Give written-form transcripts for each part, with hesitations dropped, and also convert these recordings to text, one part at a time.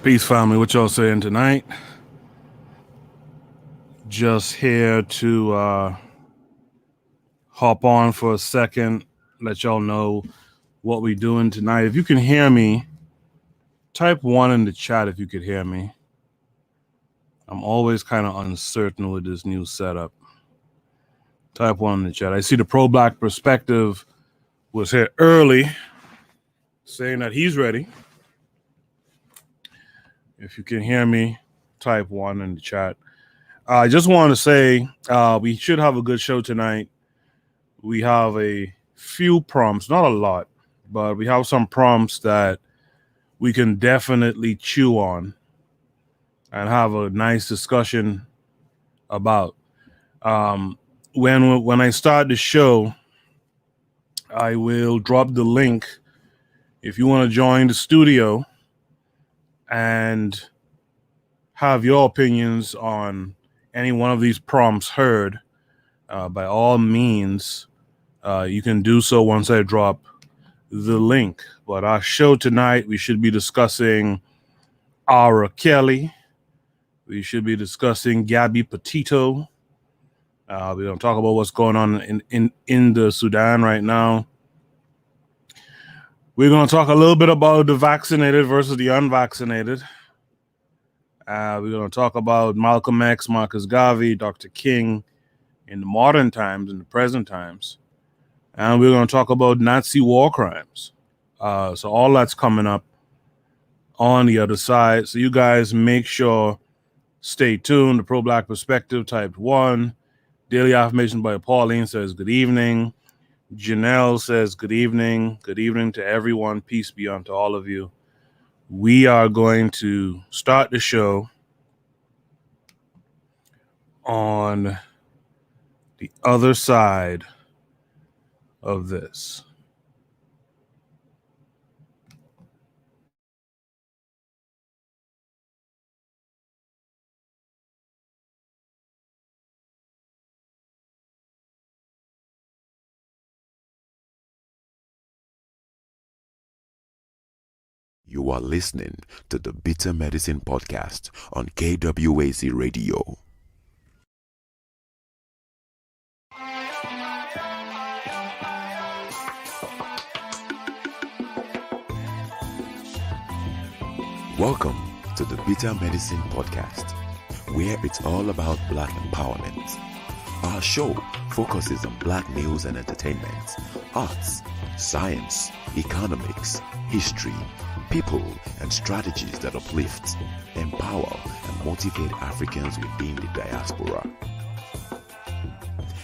Peace, family. What y'all saying tonight? Just here to hop on for a second, let y'all know what we doing tonight. If you can hear me, type 1 in the chat if you could hear me. I'm always kind of uncertain with this new setup. Type 1 in the chat. I see the pro-black perspective was here early, saying that he's ready. If you can hear me, type 1 in the chat. I just want to say we should have a good show tonight. We have a few prompts, not a lot, but we have some prompts that we can definitely chew on and have a nice discussion about. When I start the show, I will drop the link if you want to join the studio and have your opinions on any one of these prompts heard. By all means, you can do so once I drop the link. But our show tonight, we should be discussing R. Kelly. We should be discussing Gabby Petito. We're going to talk about what's going on in the Sudan right now. We're going to talk a little bit about the vaccinated versus the unvaccinated. We're going to talk about Malcolm X, Marcus Garvey, Dr. King in the modern times, in the present times. And we're going to talk about Nazi war crimes. So all that's coming up on the other side. So you guys make sure, stay tuned. The Pro-Black Perspective, type 1. Daily Affirmation by Pauline says, good evening. Janelle says, good evening. Good evening to everyone. Peace be unto all of you. We are going to start the show on the other side of this. You are listening to the Bitter Medicine Podcast on KWAZ Radio. Welcome to the Bitter Medicine Podcast, where it's all about Black empowerment. Our show focuses on Black news and entertainment, arts, science, economics, history, people, and strategies that uplift, empower, and motivate Africans within the diaspora.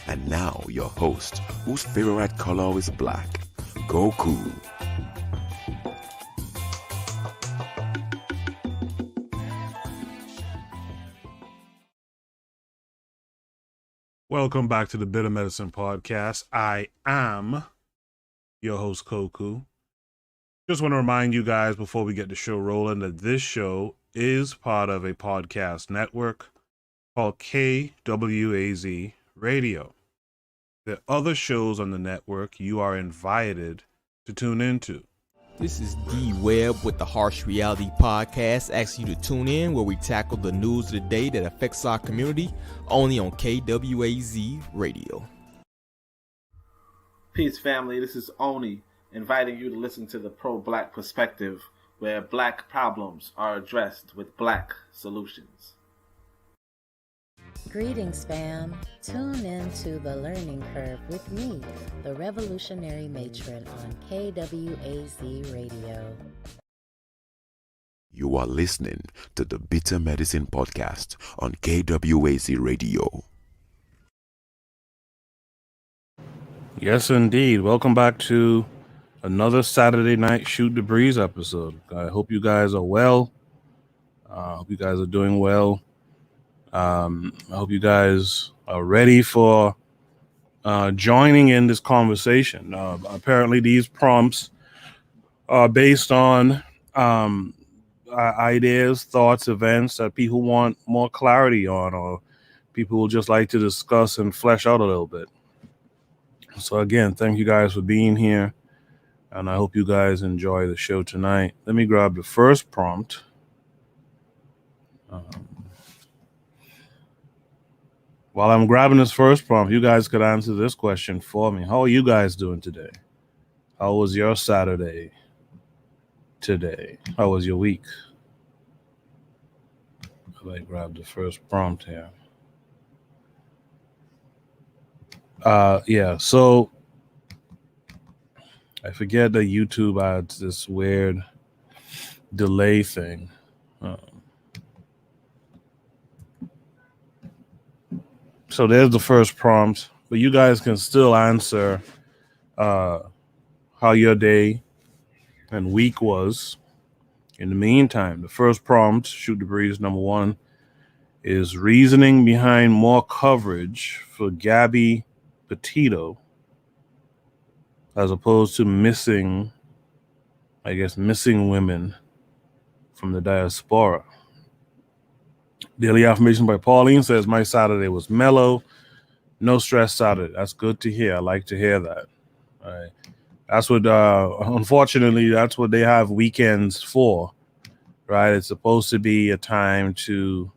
And now your host, whose favorite color is black, Goku. Welcome back to the Bitter Medicine Podcast. I am your host, Koku. Just want to remind you guys before we get the show rolling that this show is part of a podcast network called KWAZ Radio. There are other shows on the network you are invited to tune into. This is D Webb with the Harsh Reality Podcast, asking you to tune in where we tackle the news of the day that affects our community, only on KWAZ Radio. Peace, family. This is Oni, inviting you to listen to the Pro-Black Perspective, where Black problems are addressed with Black solutions. Greetings, fam. Tune in to The Learning Curve with me, the Revolutionary Matron on KWAZ Radio. You are listening to the Bitter Medicine Podcast on KWAZ Radio. Yes, indeed. Welcome back to another Saturday night Shoot the Breeze episode. I hope you guys are well. I hope you guys are doing well. I hope you guys are ready for joining in this conversation. Apparently, these prompts are based on ideas, thoughts, events that people want more clarity on, or people will just like to discuss and flesh out a little bit. So again, thank you guys for being here, and I hope you guys enjoy the show tonight. Let me grab the first prompt. While I'm grabbing this first prompt, you guys could answer this question for me. How are you guys doing today? How was your Saturday today? How was your week? I grab the first prompt here. Yeah, so I forget that YouTube adds this weird delay thing. So there's the first prompt, but you guys can still answer how your day and week was. In the meantime, the first prompt, Shoot the Breeze number 1, is reasoning behind more coverage for Gabby Petito as opposed to missing women from the diaspora. Daily affirmation by Pauline says, my Saturday was mellow. No stress Saturday. That's good to hear. I like to hear that. All right. That's what, unfortunately, that's what they have weekends for, right? It's supposed to be a time to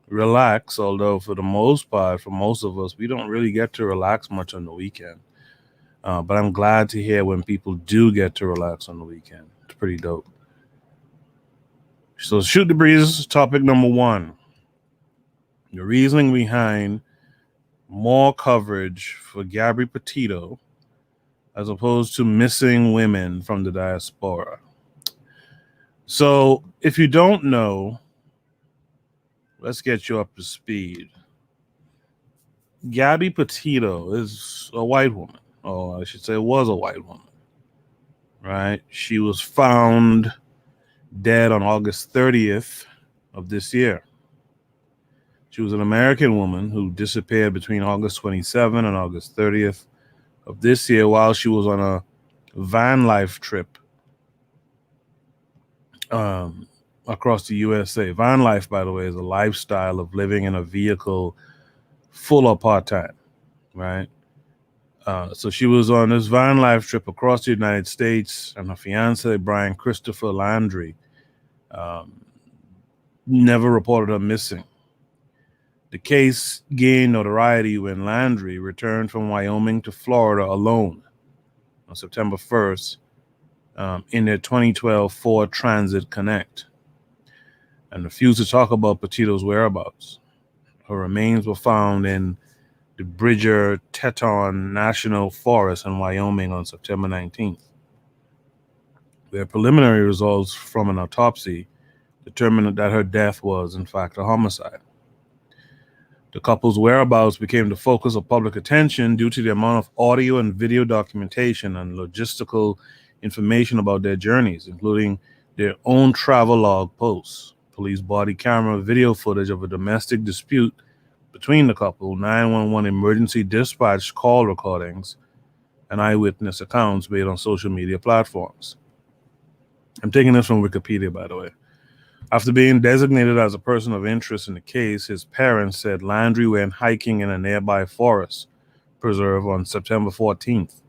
relax, although for the most part, for most of us, we don't really get to relax much on the weekend. But I'm glad to hear when people do get to relax on the weekend. It's pretty dope. So Shoot the Breeze, topic number 1. The reasoning behind more coverage for Gabby Petito as opposed to missing women from the diaspora. So if you don't know, let's get you up to speed. Gabby Petito is a white woman, or I should say was a white woman, right? She was found dead on August 30th of this year. She was an American woman who disappeared between August 27 and August 30th of this year while she was on a van life trip across the USA. Van life, by the way, is a lifestyle of living in a vehicle full of part-time, right? So she was on this van life trip across the United States, and her fiance, Brian Christopher Landry, never reported her missing. The case gained notoriety when Landry returned from Wyoming to Florida alone on September 1st in their 2012 Ford Transit Connect and refused to talk about Petito's whereabouts. Her remains were found in the Bridger-Teton National Forest in Wyoming on September 19th. Their preliminary results from an autopsy determined that her death was, in fact, a homicide. The couple's whereabouts became the focus of public attention due to the amount of audio and video documentation and logistical information about their journeys, including their own travel log posts, police body camera video footage of a domestic dispute between the couple, 911 emergency dispatch call recordings, and eyewitness accounts made on social media platforms. I'm taking this from Wikipedia, by the way. After being designated as a person of interest in the case, his parents said Landry went hiking in a nearby forest preserve on September 14th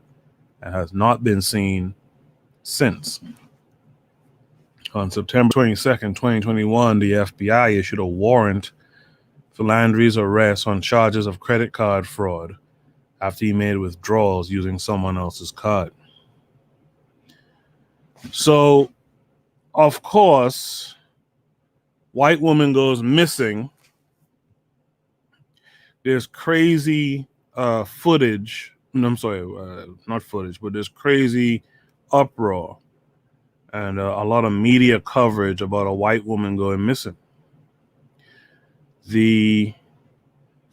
and has not been seen since. On September 22nd, 2021, the FBI issued a warrant for Landry's arrest on charges of credit card fraud after he made withdrawals using someone else's card. So, of course, white woman goes missing. There's crazy footage. No, I'm sorry, not footage, but there's crazy uproar and a lot of media coverage about a white woman going missing. The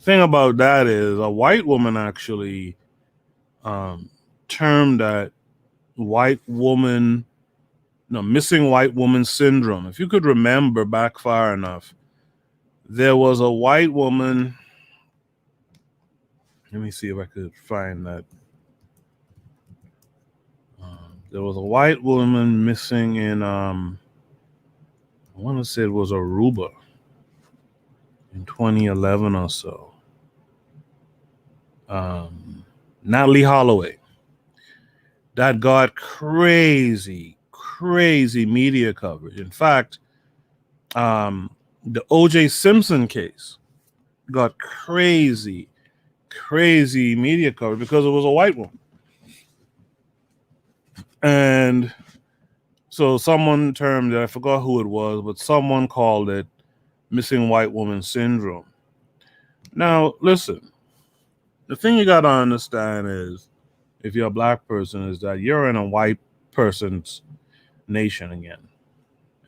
thing about that is a white woman actually termed that missing white woman syndrome. If you could remember back far enough, there was a white woman. Let me see if I could find that. There was a white woman missing in, I want to say it was Aruba in 2011 or so. Natalie Holloway. That got crazy media coverage. In fact, The O.J. Simpson case got crazy media coverage because it was a white woman. And so someone termed it, I forgot who it was, but someone called it missing white woman syndrome. Now, listen, the thing you got to understand is, if you're a black person, is that you're in a white person's nation again.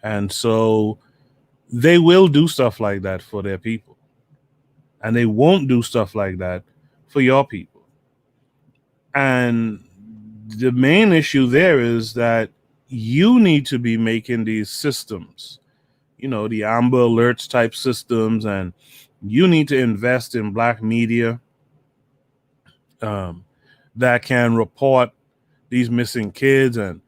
And so they will do stuff like that for their people. And they won't do stuff like that for your people. And the main issue there is that you need to be making these systems, you know, the Amber Alerts type systems, and you need to invest in black media that can report these missing kids and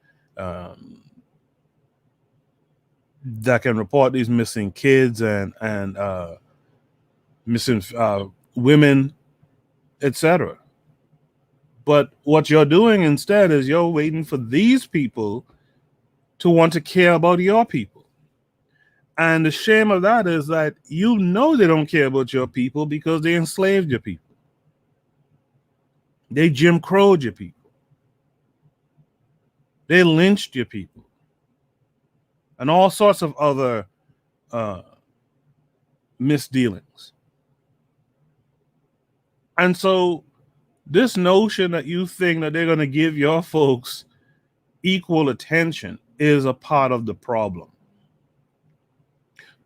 missing women, etc. But what you're doing instead is you're waiting for these people to want to care about your people. And the shame of that is that you know they don't care about your people because they enslaved your people. They Jim Crowed your people. They lynched your people. And all sorts of other misdealings. And so this notion that you think that they're going to give your folks equal attention is a part of the problem.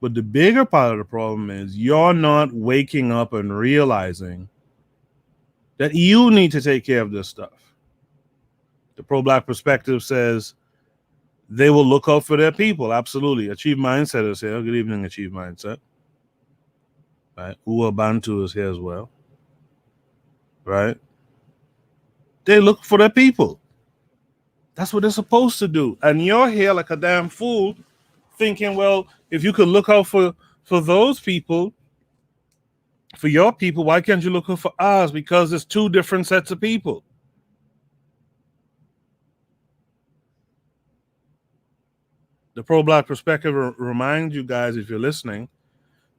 But the bigger part of the problem is you're not waking up and realizing that you need to take care of this stuff. The pro-black perspective says they will look out for their people. Absolutely. Achieve Mindset is here. Good evening, Achieve Mindset. Right. Ua Bantu is here as well. Right. They look for their people. That's what they're supposed to do. And you're here like a damn fool thinking, well, if you could look out for those people, for your people, why can't you look out for ours? Because there's two different sets of people. The pro-black perspective reminds you guys, if you're listening,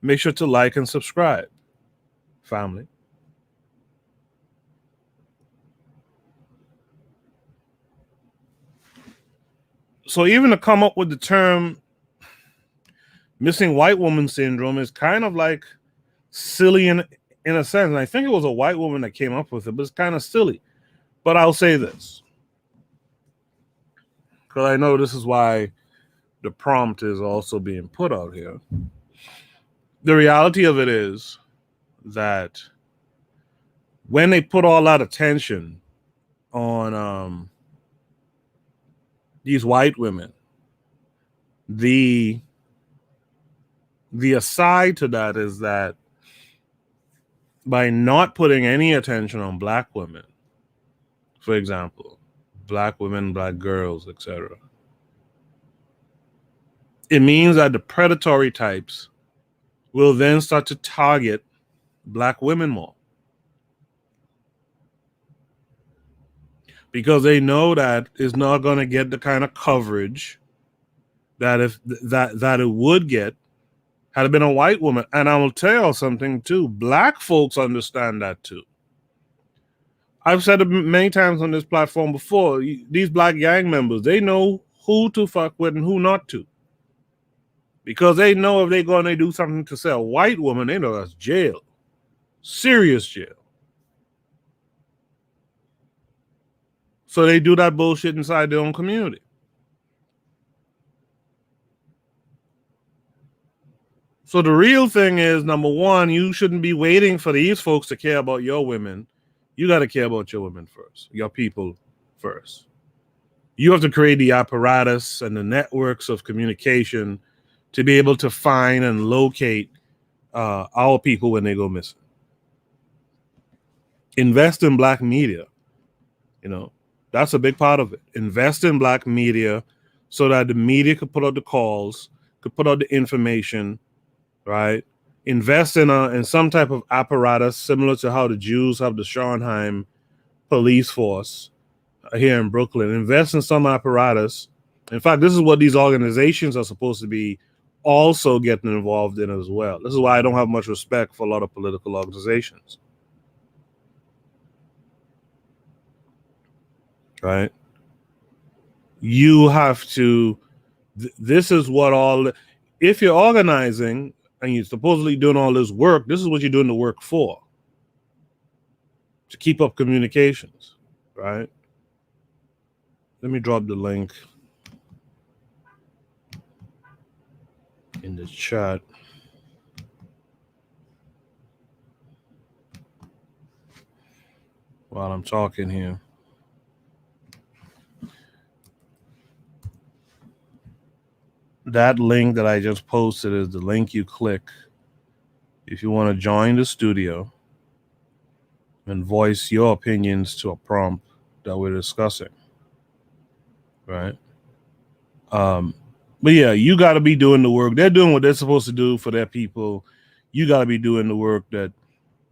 make sure to like and subscribe, family. So even to come up with the term missing white woman syndrome is kind of like silly in a sense. And I think it was a white woman that came up with it, but it's kind of silly. But I'll say this, because I know this is why the prompt is also being put out here. The reality of it is that when they put all that attention on these white women, the aside to that is that by not putting any attention on black women, for example, black women, black girls, etc., it means that the predatory types will then start to target black women more, because they know that it's not going to get the kind of coverage that it would get had it been a white woman. And I will tell you something too. Black folks understand that too. I've said it many times on this platform before. These black gang members, they know who to fuck with and who not to. Because they know if they're going to do something to say a white woman, they know that's jail. Serious jail. So they do that bullshit inside their own community. So the real thing is, number one, you shouldn't be waiting for these folks to care about your women. You got to care about your women first, your people first. You have to create the apparatus and the networks of communication to be able to find and locate our people when they go missing. Invest in black media. You know, that's a big part of it. Invest in black media so that the media could put out the calls, could put out the information, right? Invest in some type of apparatus similar to how the Jews have the Schornheim police force here in Brooklyn. Invest in some apparatus. In fact, this is what these organizations are supposed to be also getting involved in as well. This is why I don't have much respect for a lot of political organizations. Right? You have to, this is what if you're organizing and you're supposedly doing all this work, this is what you're doing the work for. To keep up communications, right? Let me drop the link in the chat. While I'm talking here. That link that I just posted is the link you click if you want to join the studio and voice your opinions to a prompt that we're discussing. Right? But yeah, you got to be doing the work. They're doing what they're supposed to do for their people. You got to be doing the work that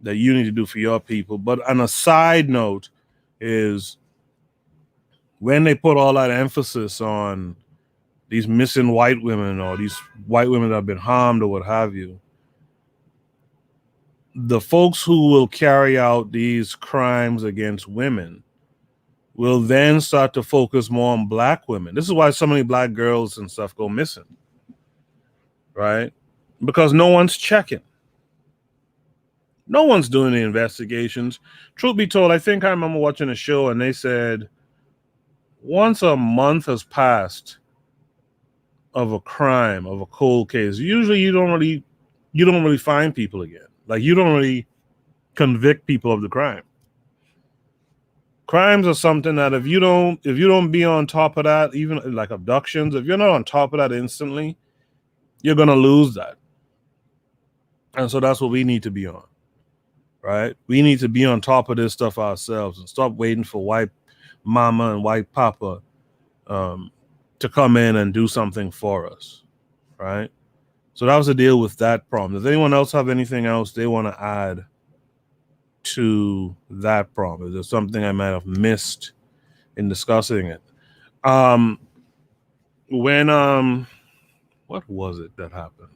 you need to do for your people. But on a side note is when they put all that emphasis on these missing white women or these white women that have been harmed or what have you, the folks who will carry out these crimes against women will then start to focus more on black women. This is why so many black girls and stuff go missing, right? Because no one's checking. No one's doing the investigations. Truth be told, I think I remember watching a show and they said once a month has passed of a crime, of a cold case, usually you don't really find people again. Like you don't really convict people of the crime. Crimes are something that if you don't be on top of that, even like abductions, if you're not on top of that instantly, you're gonna lose that. And so that's what we need to be on. Right? We need to be on top of this stuff ourselves and stop waiting for white mama and white papa to come in and do something for us. Right? So that was the deal with that problem. Does anyone else have anything else they want to add to that problem? Is there something I might have missed in discussing it? When what was it that happened?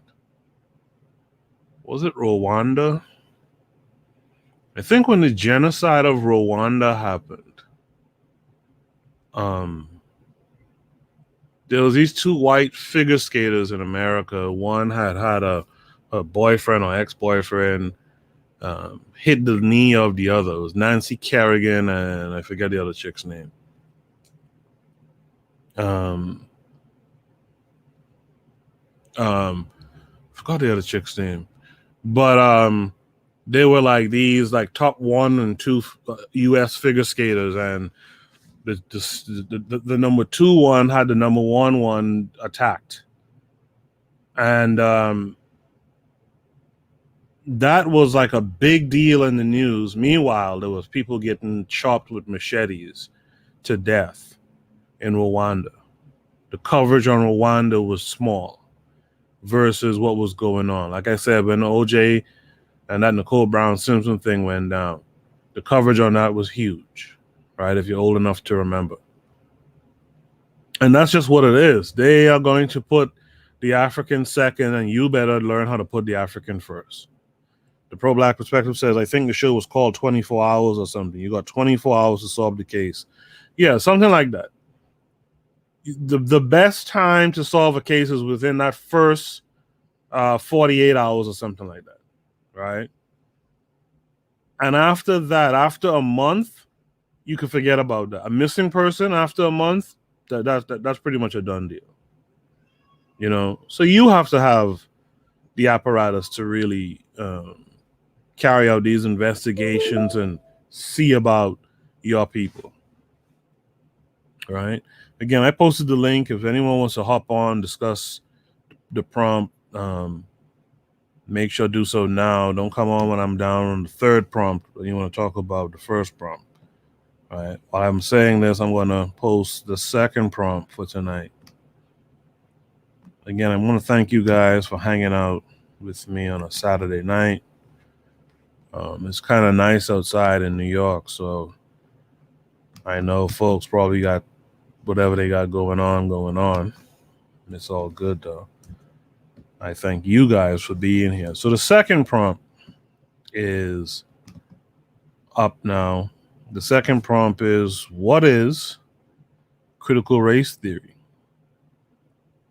Was it Rwanda? I think when the genocide of Rwanda happened, there was these two white figure skaters in America. One had a boyfriend or ex-boyfriend hit the knee of the other. It was Nancy Kerrigan and I forget the other chick's name. Forgot the other chick's name. But they were like these like top 1 and 2 U.S. figure skaters, and the number 2 one had the number 1 one attacked, and that was like a big deal in the news. Meanwhile, there was people getting chopped with machetes to death in Rwanda. The coverage on Rwanda was small versus what was going on. Like I said, when OJ and that Nicole Brown Simpson thing went down, the coverage on that was huge, right? If you're old enough to remember. And that's just what it is. They are going to put the African second, and you better learn how to put the African first. The Pro-Black Perspective says, I think the show was called 24 Hours or something. You got 24 hours to solve the case. Yeah, something like that. The best time to solve a case is within that first 48 hours or something like that. Right? And after that, after a month, you can forget about that. A missing person after a month, that's pretty much a done deal. You know, so you have to have the apparatus to really carry out these investigations and see about your people. Right? Again, I posted the link. If anyone wants to hop on, discuss the prompt, make sure to do so now. Don't come on when I'm down on the third prompt. You want to talk about the first prompt. All right. While I'm saying this, I'm going to post the second prompt for tonight. Again, I want to thank you guys for hanging out with me on a Saturday night. It's kind of nice outside in New York, so I know folks probably got whatever they got going on. It's all good, though. I thank you guys for being here. So the second prompt is up now. The second prompt is, what is critical race theory?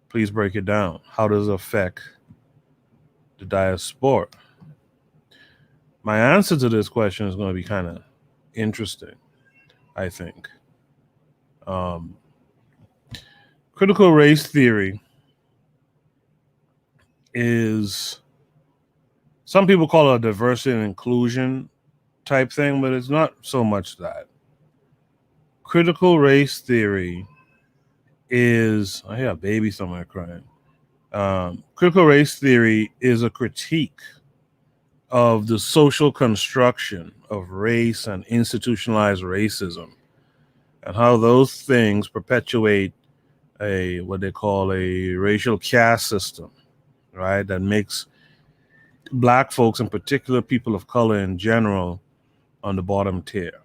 Please break it down. How does it affect the diaspora? My answer to this question is going to be kind of interesting, I think. Critical race theory is, some people call it a diversity and inclusion type thing, but it's not so much that. Critical race theory is, I hear a baby somewhere crying. Critical race theory is a critique of the social construction of race and institutionalized racism, and how those things perpetuate what they call a racial caste system, right? That makes black folks, in particular people of color in general, on the bottom tier.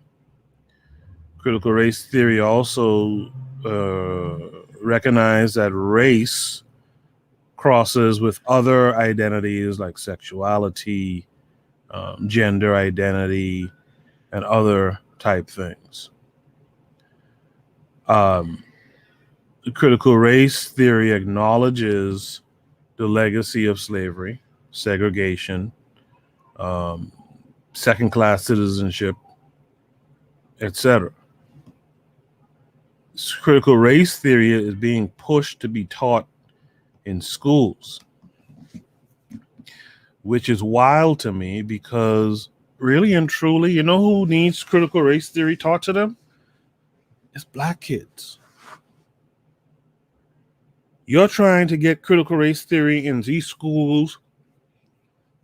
Critical race theory also recognizes that race crosses with other identities like sexuality, gender identity, and other type things. Critical race theory acknowledges the legacy of slavery, segregation, second-class citizenship, etc. Critical race theory is being pushed to be taught in schools, which is wild to me, because really and truly, you know who needs critical race theory taught to them? It's black kids. You're trying to get critical race theory in these schools,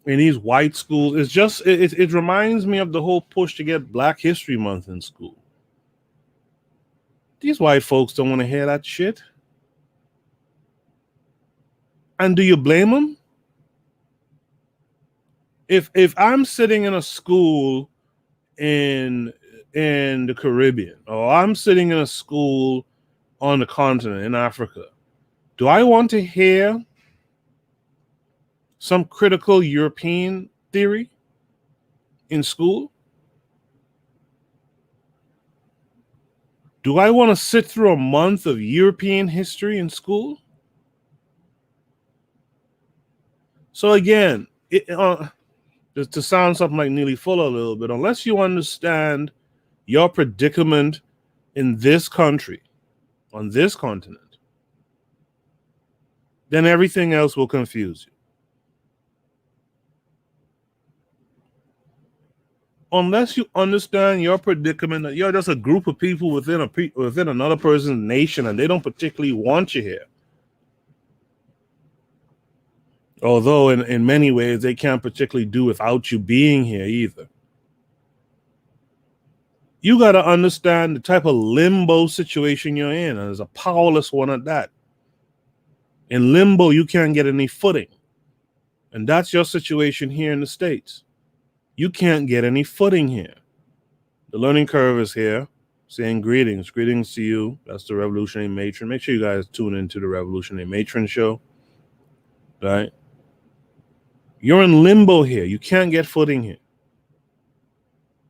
in these white schools. It's just, it reminds me of the whole push to get Black History Month in school. These white folks don't want to hear that shit. And do you blame them? If I'm sitting in a school in the Caribbean, or I'm sitting in a school on the continent in Africa, do I want to hear some critical European theory in school? Do I want to sit through a month of European history in school? So again, just to sound something like Neely Fuller a little bit, unless you understand your predicament in this country, on this continent, then everything else will confuse you. Unless you understand your predicament, that you're just a group of people within another person's nation, and they don't particularly want you here. Although in many ways they can't particularly do without you being here either. You got to understand the type of limbo situation you're in, and it's a powerless one at that. In limbo, you can't get any footing. And that's your situation here in the States. You can't get any footing here. The learning curve is here, saying greetings. Greetings to you. That's the Revolutionary Matron. Make sure you guys tune into the Revolutionary Matron show. Right? You're in limbo here. You can't get footing here.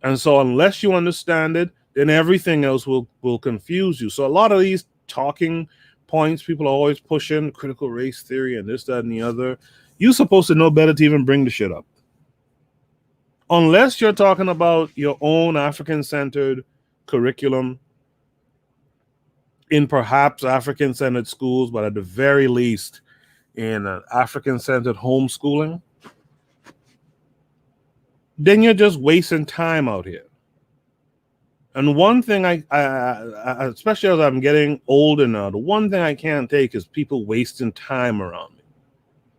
And so unless you understand it, then everything else will confuse you. So a lot of these talking points people are always pushing, critical race theory and this, that, and the other. You're supposed to know better to even bring the shit up. Unless you're talking about your own African-centered curriculum in perhaps African-centered schools, but at the very least in an African-centered homeschooling, then you're just wasting time out here. And one thing I especially as I'm getting older now, the one thing I can't take is people wasting time around me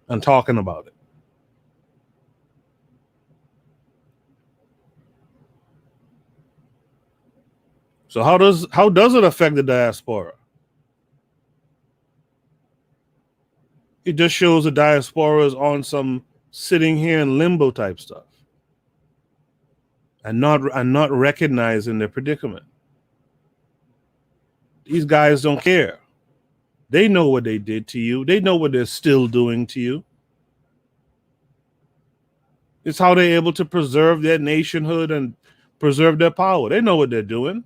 and talking about it. So how does it affect the diaspora? It just shows the diaspora is on some sitting here in limbo type stuff and not recognizing their predicament. These guys don't care. They know what they did to you. They know what they're still doing to you. It's how they're able to preserve their nationhood and preserve their power. They know what they're doing.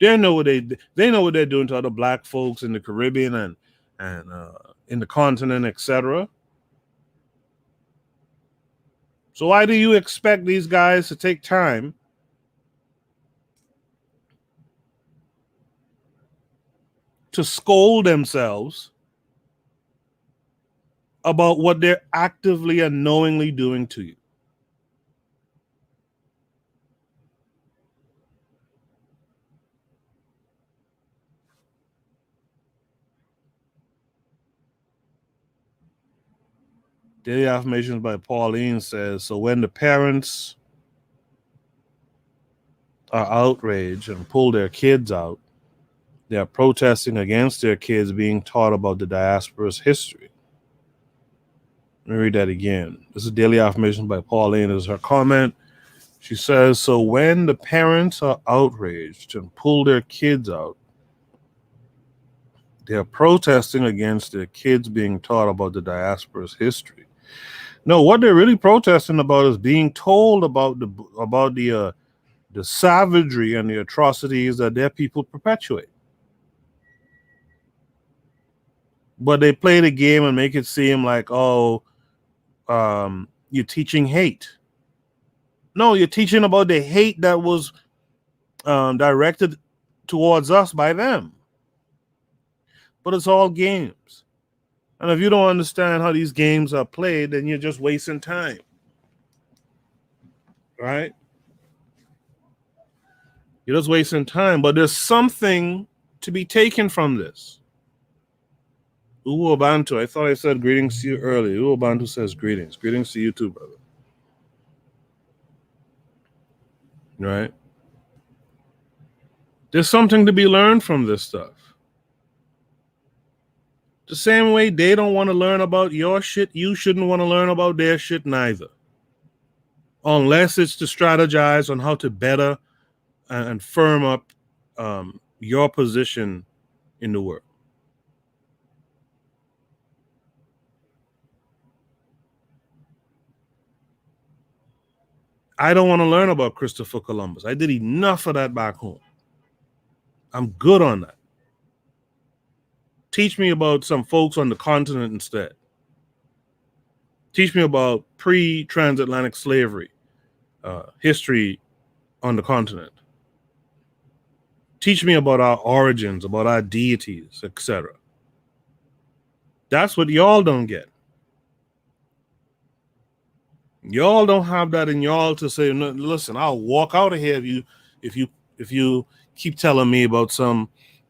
They know what they're doing to other black folks in the Caribbean and in the continent, etc. So why do you expect these guys to take time to scold themselves about what they're actively and knowingly doing to you? Daily Affirmations by Pauline says, so when the parents are outraged and pull their kids out, they are protesting against their kids being taught about the diaspora's history. Let me read that again. This is Daily Affirmations by Pauline. This is her comment. She says, so when the parents are outraged and pull their kids out, they are protesting against their kids being taught about the diaspora's history. No, what they're really protesting about is being told about the savagery and the atrocities that their people perpetuate. But they play the game and make it seem like, you're teaching hate. No, you're teaching about the hate that was directed towards us by them. But it's all games. And if you don't understand how these games are played, then you're just wasting time. Right? You're just wasting time. But there's something to be taken from this. Uwo I thought I said greetings to you earlier. Uwo says greetings. Greetings to you too, brother. Right? There's something to be learned from this stuff. The same way they don't want to learn about your shit, you shouldn't want to learn about their shit neither. Unless it's to strategize on how to better and firm up your position in the world. I don't want to learn about Christopher Columbus. I did enough of that back home. I'm good on that. Teach me about some folks on the continent instead. Teach me about pre-transatlantic slavery history on the continent. Teach me about our origins, about our deities, etc. That's what y'all don't get. Y'all don't have that in y'all to say, no, listen, I'll walk out of here if you keep telling me about some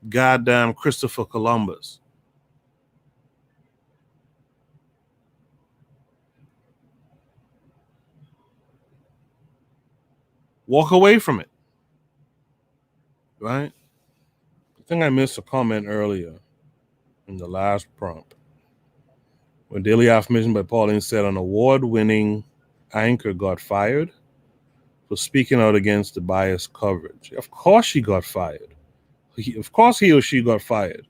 goddamn Christopher Columbus. Walk away from it. Right? I think I missed a comment earlier in the last prompt when Daily Affirmation by Pauline said an award-winning anchor got fired for speaking out against the biased coverage. Of course she got fired. Of course he or she got fired.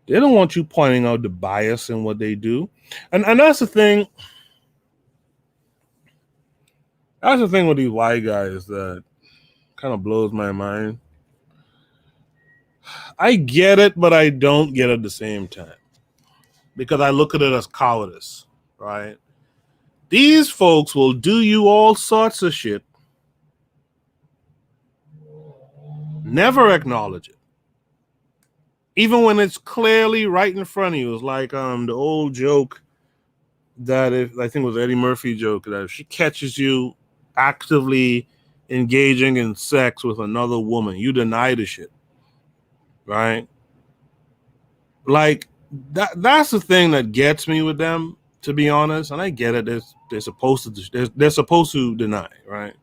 They don't want you pointing out the bias in what they do. And that's the thing. That's the thing with these white guys that kind of blows my mind. I get it, but I don't get it at the same time. Because I look at it as cowardice, right? These folks will do you all sorts of shit. Never acknowledge it. Even when it's clearly right in front of you. It's like the old joke that I think it was Eddie Murphy joke that if she catches you actively engaging in sex with another woman, you deny the shit. Right? Like that's the thing that gets me with them, to be honest. And I get it. They're supposed to deny, right?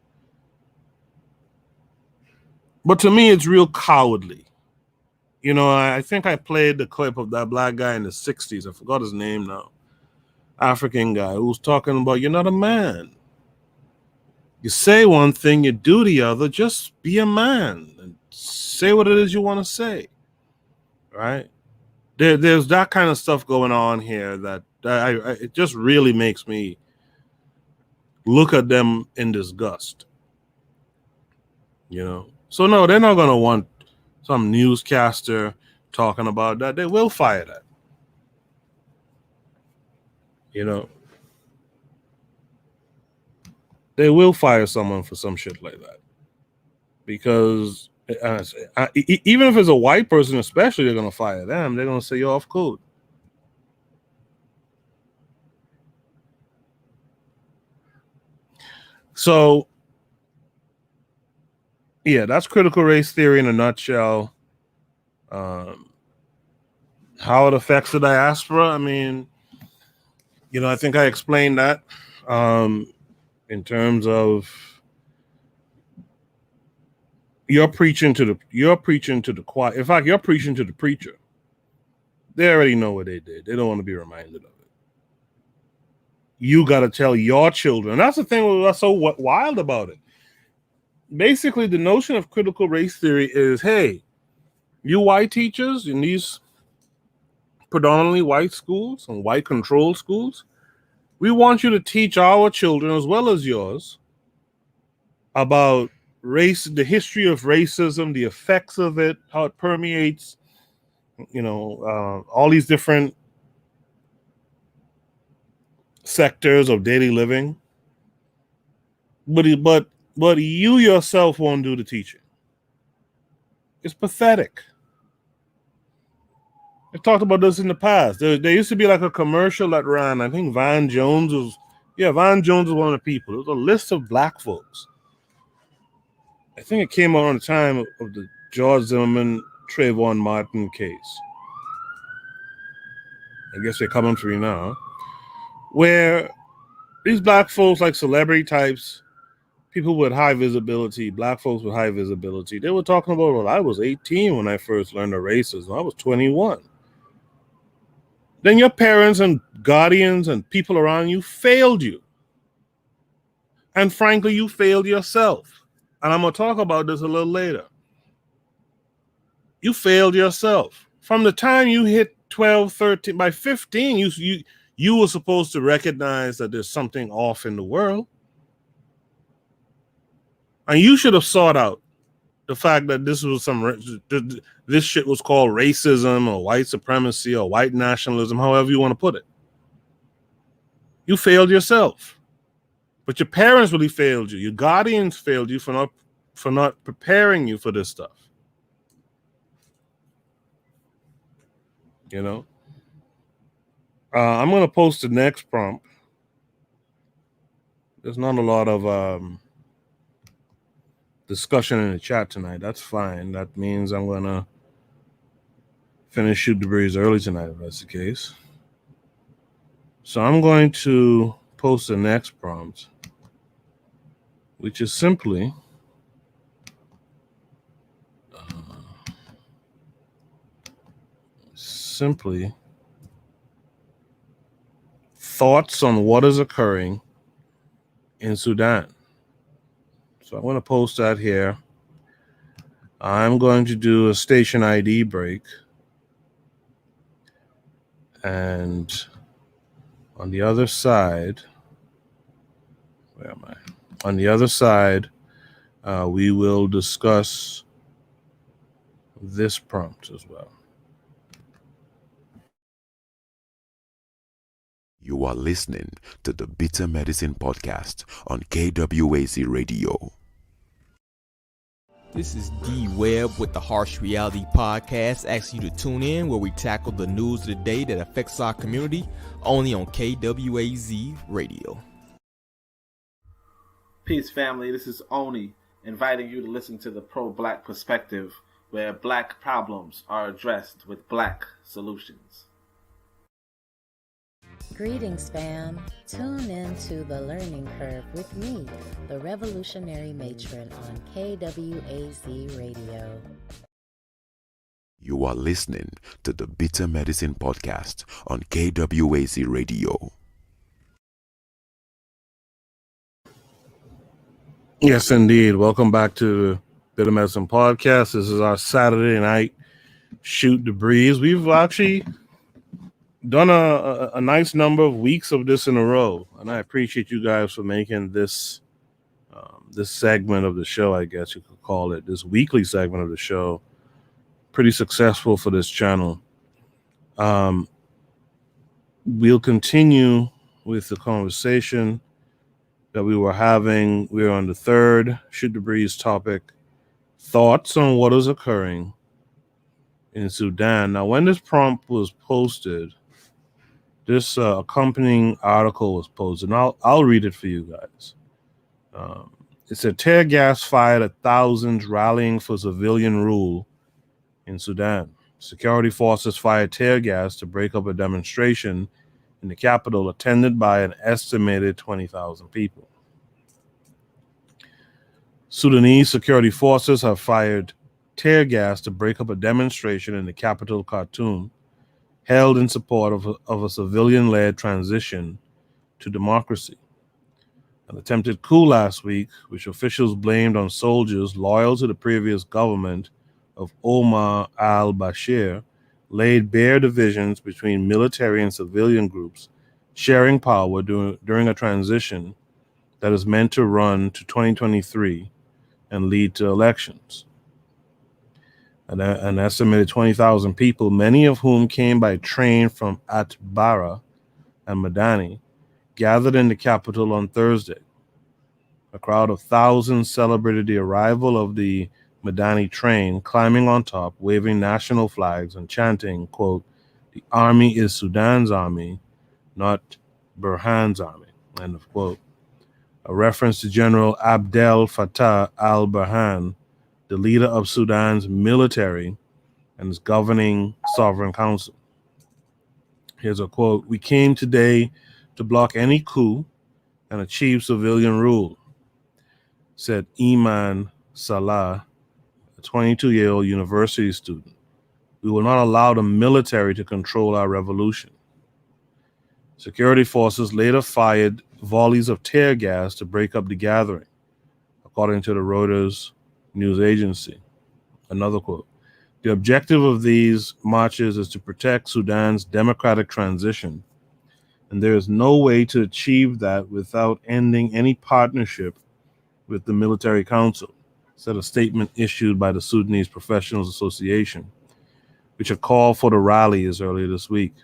But to me, it's real cowardly. You know, I think I played the clip of that black guy in the 60s. I forgot his name now. African guy who was talking about, you're not a man. You say one thing, you do the other. Just be a man and say what it is you want to say. Right? There's that kind of stuff going on here that it just really makes me look at them in disgust. You know? So no, they're not going to want some newscaster talking about that. They will fire that. You know? They will fire someone for some shit like that. Because even if it's a white person, especially, they're going to fire them. They're going to say you're off code. So, yeah, that's critical race theory in a nutshell. How it affects the diaspora. I mean, you know, I think I explained that in terms of you're preaching to the choir. In fact, you're preaching to the preacher. They already know what they did. They don't want to be reminded of it. You got to tell your children. That's the thing that's so wild about it. Basically, the notion of critical race theory is, hey, you white teachers in these predominantly white schools and white controlled schools, we want you to teach our children as well as yours about race, the history of racism, the effects of it, how it permeates, you know, all these different sectors of daily living. But you yourself won't do the teaching. It's pathetic. I've talked about this in the past. There used to be like a commercial that ran. I think Van Jones was one of the people. It was a list of black folks. I think it came around the time of the George Zimmerman, Trayvon Martin case. I guess they're coming for you now. Where these black folks, like celebrity types, people with high visibility, black folks with high visibility, they were talking about, well, I was 18 when I first learned of racism. I was 21. Then your parents and guardians and people around you failed you. And frankly, you failed yourself. And I'm going to talk about this a little later. You failed yourself. From the time you hit 12, 13, by 15, you were supposed to recognize that there's something off in the world. And you should have sought out the fact that this shit was called racism or white supremacy or white nationalism, however you want to put it. You failed yourself. But your parents really failed you. Your guardians failed you for not preparing you for this stuff. You know? I'm going to post the next prompt. There's not a lot of discussion in the chat tonight. That's fine. That means I'm going to finish Shoot the Breeze early tonight, if that's the case. So I'm going to post the next prompt, which is simply thoughts on what is occurring in Sudan. So I'm going to post that here. I'm going to do a station ID break. And on the other side, where am I? On the other side, we will discuss this prompt as well. You are listening to the Bitter Medicine Podcast on KWAZ Radio. This is D Webb with the Harsh Reality Podcast, asking you to tune in where we tackle the news of the day that affects our community, only on KWAZ Radio. Peace, family. This is Oni, inviting you to listen to the pro-black perspective, where black problems are addressed with black solutions. Greetings, fam. Tune in to The Learning Curve with me, the revolutionary matron on KWAZ Radio. You are listening to the Bitter Medicine Podcast on KWAZ Radio. Yes, indeed. Welcome back to the Bitter Medicine Podcast. This is our Saturday night Shoot the Breeze. We've actually done a nice number of weeks of this in a row, and I appreciate you guys for making this this segment of the show, I guess you could call it, this weekly segment of the show, pretty successful for this channel. We'll continue with the conversation that we were having. We're on the third Shoot the Breeze topic, thoughts on what is occurring in Sudan. Now, when this prompt was posted, this accompanying article was posted, and I'll read it for you guys. It said, tear gas fired at thousands rallying for civilian rule in Sudan. Security forces fired tear gas to break up a demonstration in the capital attended by an estimated 20,000 people. Sudanese security forces have fired tear gas to break up a demonstration in the capital, Khartoum, held in support of a civilian-led transition to democracy. An attempted coup last week, which officials blamed on soldiers loyal to the previous government of Omar al-Bashir, laid bare divisions between military and civilian groups sharing power during a transition that is meant to run to 2023 and lead to elections. An estimated 20,000 people, many of whom came by train from Atbara and Madani, gathered in the capital on Thursday. A crowd of thousands celebrated the arrival of the Madani train, climbing on top, waving national flags and chanting, quote, "The army is Sudan's army, not Burhan's army," end of quote. A reference to General Abdel Fattah al-Burhan, the leader of Sudan's military and its governing sovereign council. Here's a quote: "We came today to block any coup and achieve civilian rule," said Iman Salah, a 22-year-old university student. "We will not allow the military to control our revolution." Security forces later fired volleys of tear gas to break up the gathering, according to the Reuters news agency. Another quote: "The objective of these marches is to protect Sudan's democratic transition, and there is no way to achieve that without ending any partnership with the military council," said a statement issued by the Sudanese Professionals Association, which had called for the rallies earlier this week.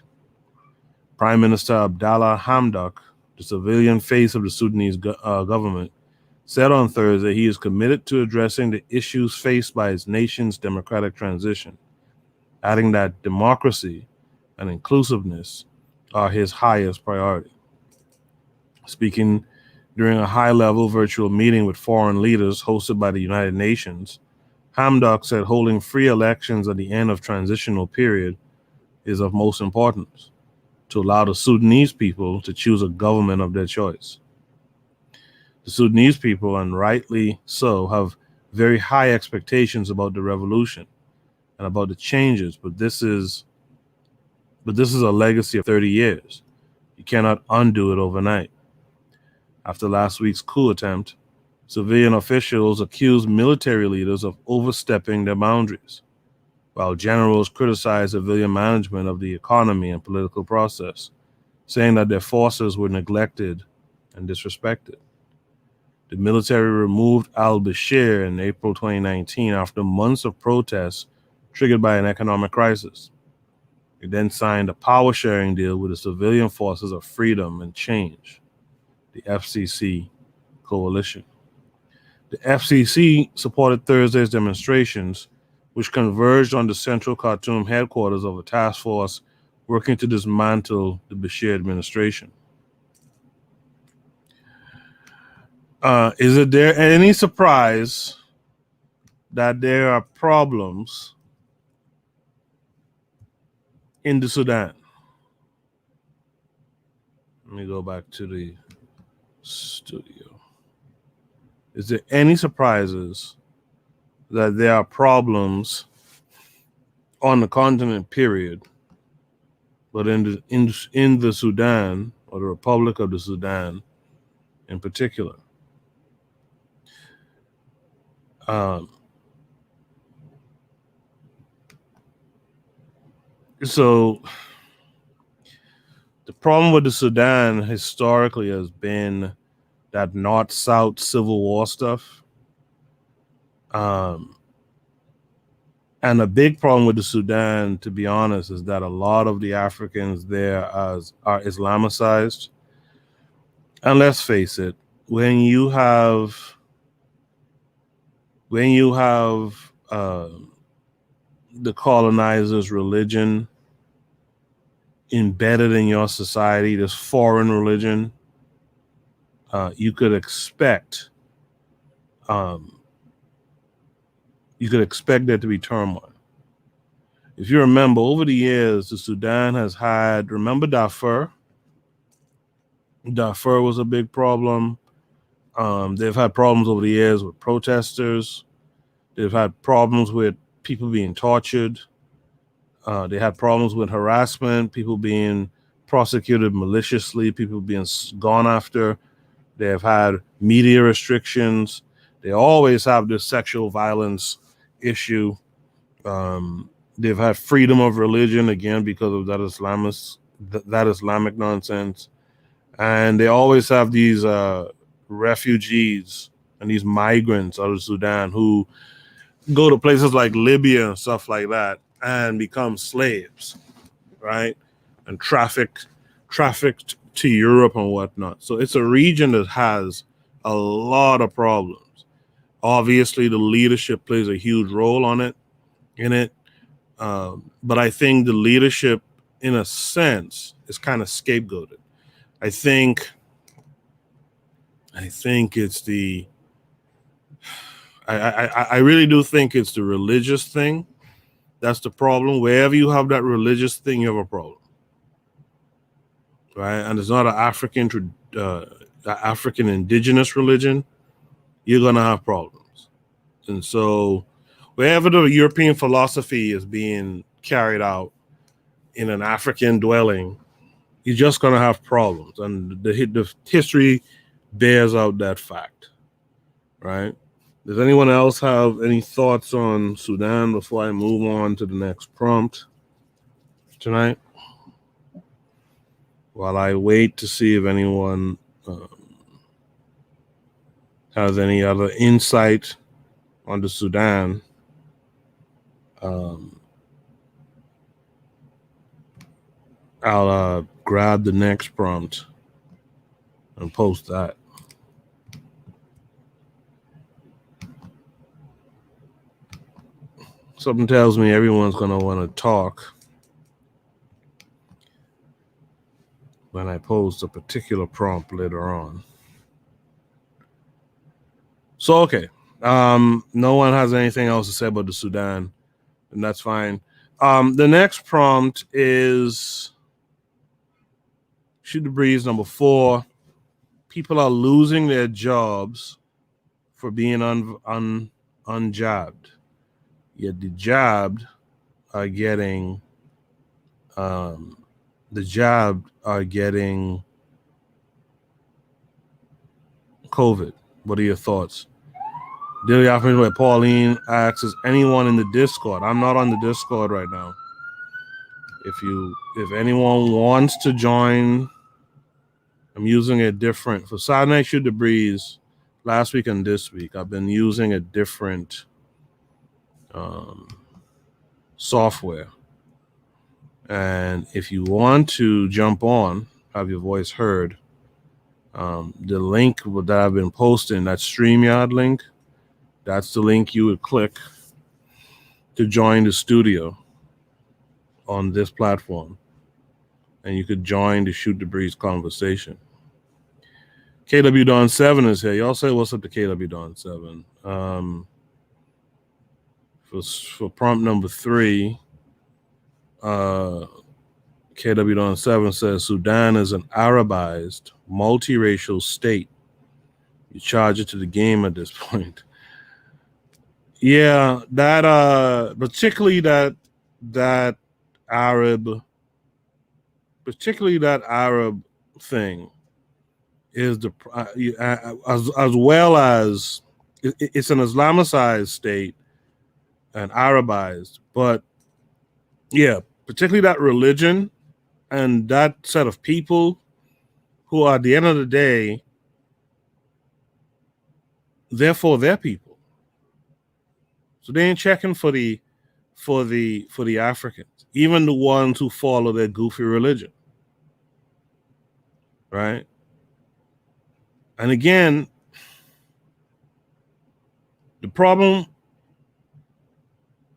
Prime Minister Abdallah Hamdok, the civilian face of the Sudanese government, said on Thursday he is committed to addressing the issues faced by his nation's democratic transition, adding that democracy and inclusiveness are his highest priority. Speaking during a high-level virtual meeting with foreign leaders hosted by the United Nations, Hamdok said holding free elections at the end of transitional period is of most importance to allow the Sudanese people to choose a government of their choice. The Sudanese people, and rightly so, have very high expectations about the revolution and about the changes, but this is a legacy of 30 years. You cannot undo it overnight. After last week's coup attempt, civilian officials accused military leaders of overstepping their boundaries, while generals criticized civilian management of the economy and political process, saying that their forces were neglected and disrespected. The military removed al-Bashir in April 2019 after months of protests triggered by an economic crisis. It then signed a power-sharing deal with the Civilian Forces of Freedom and Change, the FCC coalition. The FCC supported Thursday's demonstrations, which converged on the central Khartoum headquarters of a task force working to dismantle the Bashir administration. Is it there any surprise that there are problems in the Sudan? Let me go back to the studio. Is there any surprises that there are problems on the continent, period, but in the Sudan, or the Republic of the Sudan in particular? So The problem with the Sudan historically has been that North-South civil war stuff. And a big problem with the Sudan, to be honest, is that a lot of the Africans there are Islamicized. And let's face it, when you have the colonizer's religion embedded in your society, this foreign religion, you could expect there to be turmoil. If you remember, over the years, the Sudan has had, remember Darfur? Darfur was a big problem. They've had problems over the years with protesters. They've had problems with people being tortured. They had problems with harassment, people being prosecuted maliciously, people being gone after. They have had media restrictions. They always have this sexual violence issue. They've had freedom of religion, again, because of that Islamic nonsense. And they always have these refugees and these migrants out of Sudan who go to places like Libya and stuff like that and become slaves, right? And trafficked to Europe and whatnot. So it's a region that has a lot of problems. Obviously, the leadership plays a huge role in it. But I think the leadership, in a sense, is kind of scapegoated. I think it's I really do think it's the religious thing. That's the problem. Wherever you have that religious thing, you have a problem, right? And it's not an African indigenous religion. You're gonna have problems. And so, wherever the European philosophy is being carried out in an African dwelling, you're just gonna have problems. And the history bears out that fact, right? Does anyone else have any thoughts on Sudan before I move on to the next prompt tonight? While I wait to see if anyone has any other insight on the Sudan, I'll grab the next prompt and post that. Something tells me everyone's going to want to talk when I post a particular prompt later on. So, okay. No one has anything else to say about the Sudan, and that's fine. The next prompt is Shoot the Breeze number 4. People are losing their jobs for being unjabbed. Yet the jabbed are getting COVID. What are your thoughts? Daily Affirmation by Pauline asks, is anyone in the Discord? I'm not on the Discord right now. If anyone wants to join, I'm using a different, for Saturday Night Shoot the Breeze, last week and this week, I've been using a different software. And if you want to jump on, have your voice heard, the link that I've been posting, that StreamYard link, that's the link you would click to join the studio on this platform. And you could join the Shoot the Breeze conversation. KW Don 7 is here. Y'all say what's up to KW Don 7. For prompt number 3, KW Don 7 says Sudan is an Arabized, multiracial state. You charge it to the game at this point. Yeah, that particularly that Arab thing is the as well as it's an Islamicized state and Arabized, but yeah, particularly that religion and that set of people who are, at the end of the day, they're for their people. So they ain't checking for the Africans, even the ones who follow their goofy religion. Right? And again, the problem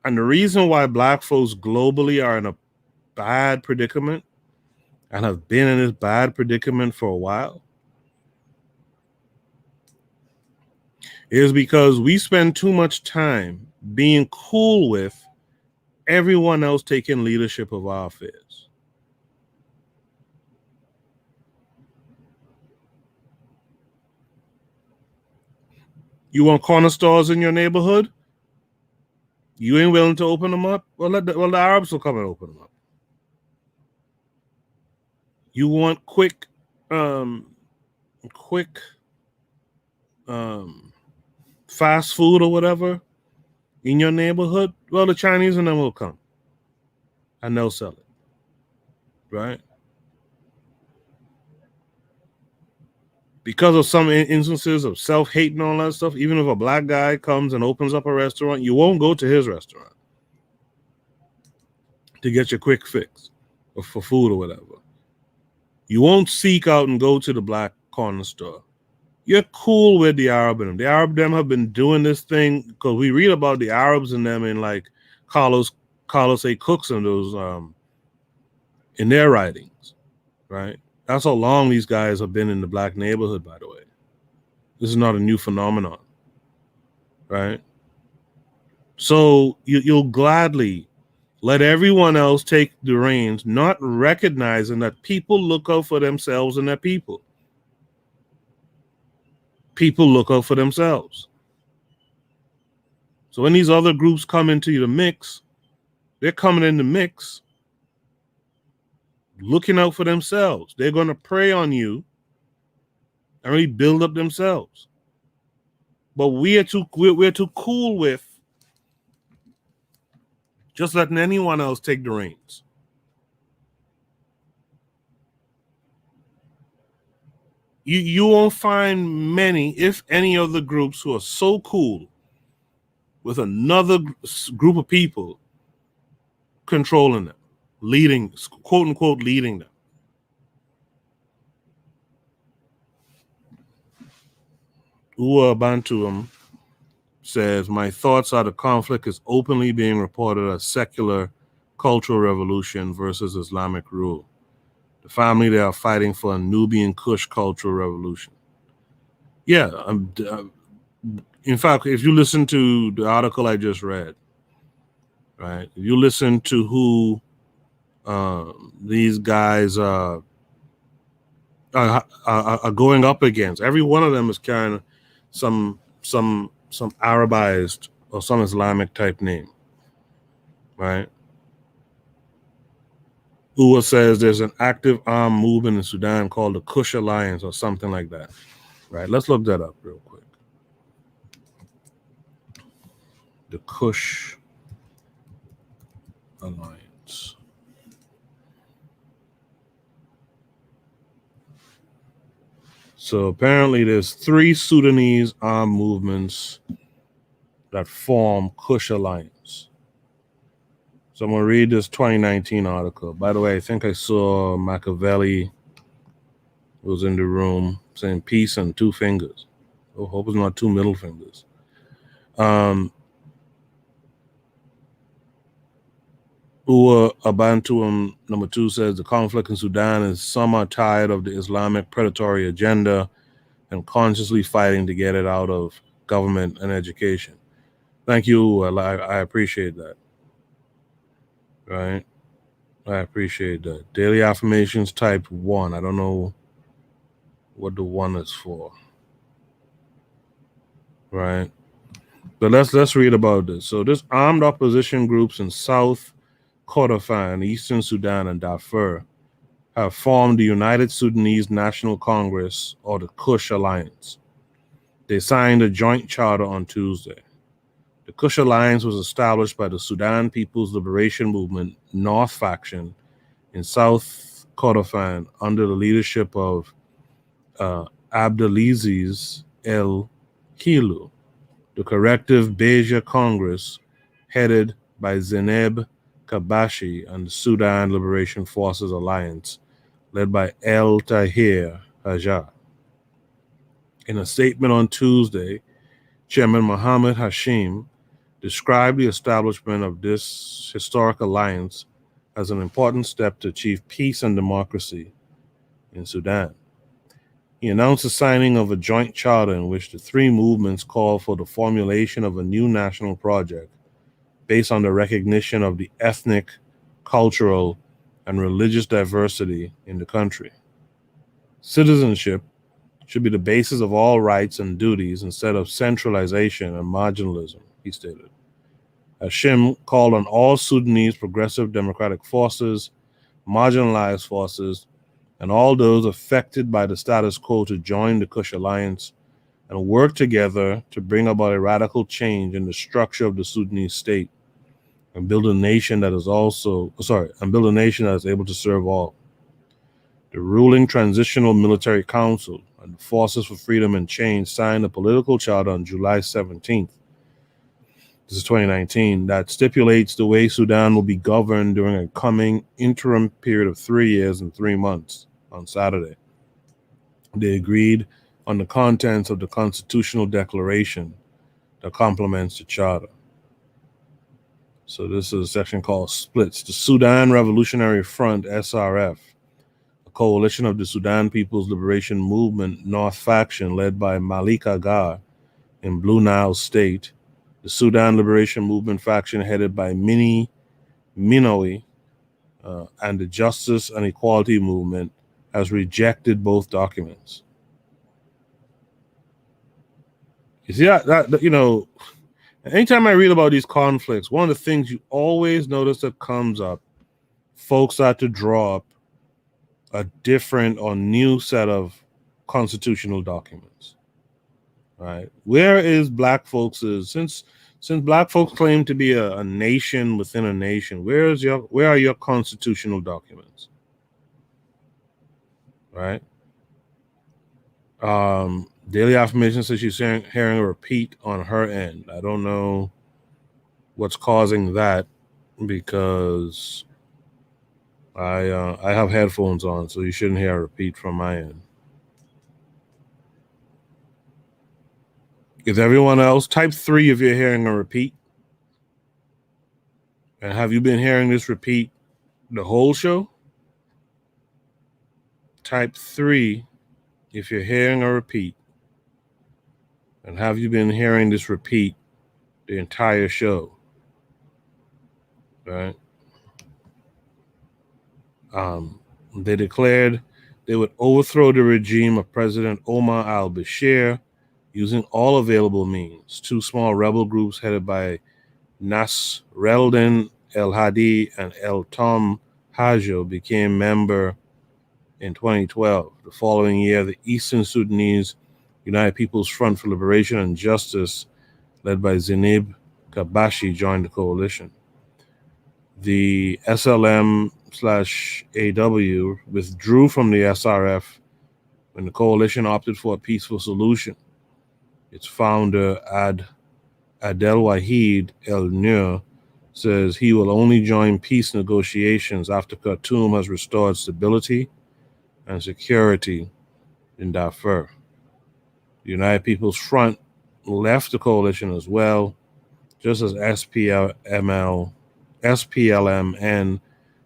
and the reason why black folks globally are in a bad predicament and have been in this bad predicament for a while is because we spend too much time being cool with everyone else taking leadership of our affairs. You want corner stores in your neighborhood? You ain't willing to open them up? Well, the Arabs will come and open them up. You want quick fast food or whatever in your neighborhood? Well, the Chinese and them will come and they'll sell it, right? Because of some instances of self-hate and all that stuff, even if a black guy comes and opens up a restaurant, you won't go to his restaurant to get your quick fix or for food or whatever. You won't seek out and go to the black corner store. You're cool with the Arab and them. The Arab them have been doing this thing because we read about the Arabs and them in like Carlos A. Cooks and those in their writings, right? That's how long these guys have been in the black neighborhood, by the way. This is not a new phenomenon, right? So you'll gladly let everyone else take the reins, not recognizing that people look out for themselves and their people. People look out for themselves. So when these other groups come into the mix, they're coming in the mix looking out for themselves. They're going to prey on you and really build up themselves. But we're too cool with just letting anyone else take the reins. You won't find many, if any, of the groups who are so cool with another group of people controlling them, leading, quote unquote, leading them. Ua Bantuam says, my thoughts are the conflict is openly being reported as secular cultural revolution versus Islamic rule. The family, they are fighting for a Nubian Kush cultural revolution. Yeah. In fact, if you listen to the article I just read, right, if you listen to who these guys are going up against, every one of them is carrying some Arabized or some Islamic type name, right? Ua says there's an active armed movement in Sudan called the Kush Alliance or something like that, right? Let's look that up real quick. The Kush Alliance. So apparently there's 3 Sudanese armed movements that form Kush Alliance. So I'm going to read this 2019 article. By the way, I think I saw Machiavelli was in the room saying peace and 2 fingers. Oh, hope it's not 2 middle fingers. Ua Abantuam number 2 says the conflict in Sudan is some are tired of the Islamic predatory agenda and consciously fighting to get it out of government and education. Thank you. I appreciate that. Right? I appreciate that. Daily affirmations type 1. I don't know what the 1 is for. Right? But let's read about this. So this armed opposition groups in South Kordofan, Eastern Sudan, and Darfur have formed the United Sudanese National Congress, or the Kush Alliance. They signed a joint charter on Tuesday. The Kush Alliance was established by the Sudan People's Liberation Movement North Faction in South Kordofan under the leadership of Abdelaziz El Hilu. The Corrective Beja Congress, headed by Zeneb Kabashi and the Sudan Liberation Forces Alliance, led by El Tahir Hajar. In a statement on Tuesday, Chairman Mohammed Hashim described the establishment of this historic alliance as an important step to achieve peace and democracy in Sudan. He announced the signing of a joint charter in which the three movements call for the formulation of a new national project based on the recognition of the ethnic, cultural, and religious diversity in the country. Citizenship should be the basis of all rights and duties instead of centralization and marginalism, he stated. Hashim called on all Sudanese progressive democratic forces, marginalized forces, and all those affected by the status quo to join the Kush Alliance and work together to bring about a radical change in the structure of the Sudanese state and build a nation that is able to serve all. The ruling Transitional Military Council and the Forces for Freedom and Change signed a political charter on July 17th. This is 2019, that stipulates the way Sudan will be governed during a coming interim period of 3 years and 3 months on Saturday. They agreed on the contents of the constitutional declaration that complements the charter. So this is a section called Splits. The Sudan Revolutionary Front, SRF, a coalition of the Sudan People's Liberation Movement North Faction led by Malik Agar in Blue Nile State, the Sudan Liberation Movement faction headed by Mini Minowi, and the Justice and Equality Movement has rejected both documents. You see that anytime I read about these conflicts, one of the things you always notice that comes up, folks start to draw up a different or new set of constitutional documents. Right? Where is black folks' since black folks claim to be a nation within a nation, where are your constitutional documents? Right? Daily Affirmation says she's hearing a repeat on her end. I don't know what's causing that because I have headphones on, so you shouldn't hear a repeat from my end. Is everyone else? Type 3 if you're hearing a repeat. And have you been hearing this repeat the whole show? Type 3 if you're hearing a repeat. And have you been hearing this repeat the entire show? Right? They declared they would overthrow the regime of President Omar al-Bashir using all available means. Two small rebel groups headed by Nasreddin El-Hadi and El-Tom Hajo became member in 2012. The following year, the Eastern Sudanese United People's Front for Liberation and Justice, led by Zeneb Kabashi, joined the coalition. The SLM/AW withdrew from the SRF when the coalition opted for a peaceful solution. Its founder, Abdelwahid El-Nur, says he will only join peace negotiations after Khartoum has restored stability and security in Darfur. The United People's Front left the coalition as well, just as SPLM and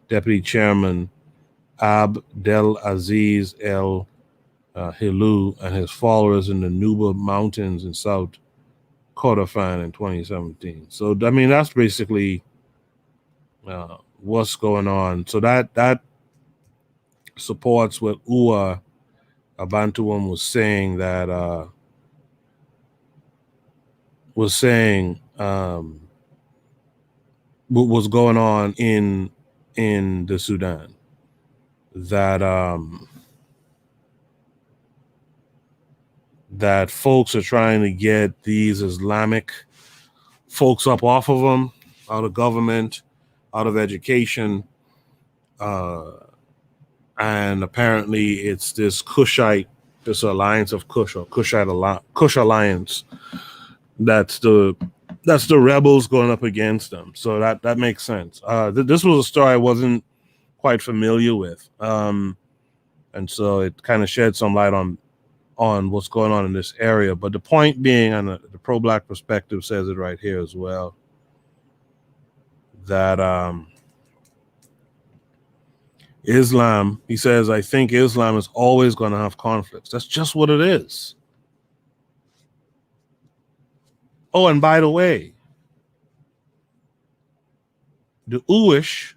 Deputy Chairman Abdelaziz El Hilu and his followers in the Nuba Mountains in South Kordofan in 2017. So, I mean, that's basically what's going on. So that supports what Ua Abantuum was saying, that what was going on in the Sudan. That folks are trying to get these Islamic folks up off of them, out of government, out of education, and apparently it's this Kushite, this alliance of Kush or Kush alliance. That's the rebels going up against them. So that makes sense. This was a story I wasn't quite familiar with, and so it kind of shed some light on what's going on in this area. But the point being, and the pro-black perspective says it right here as well, that Islam, he says, I think Islam is always going to have conflicts. That's just what it is. Oh, and by the way, the Uish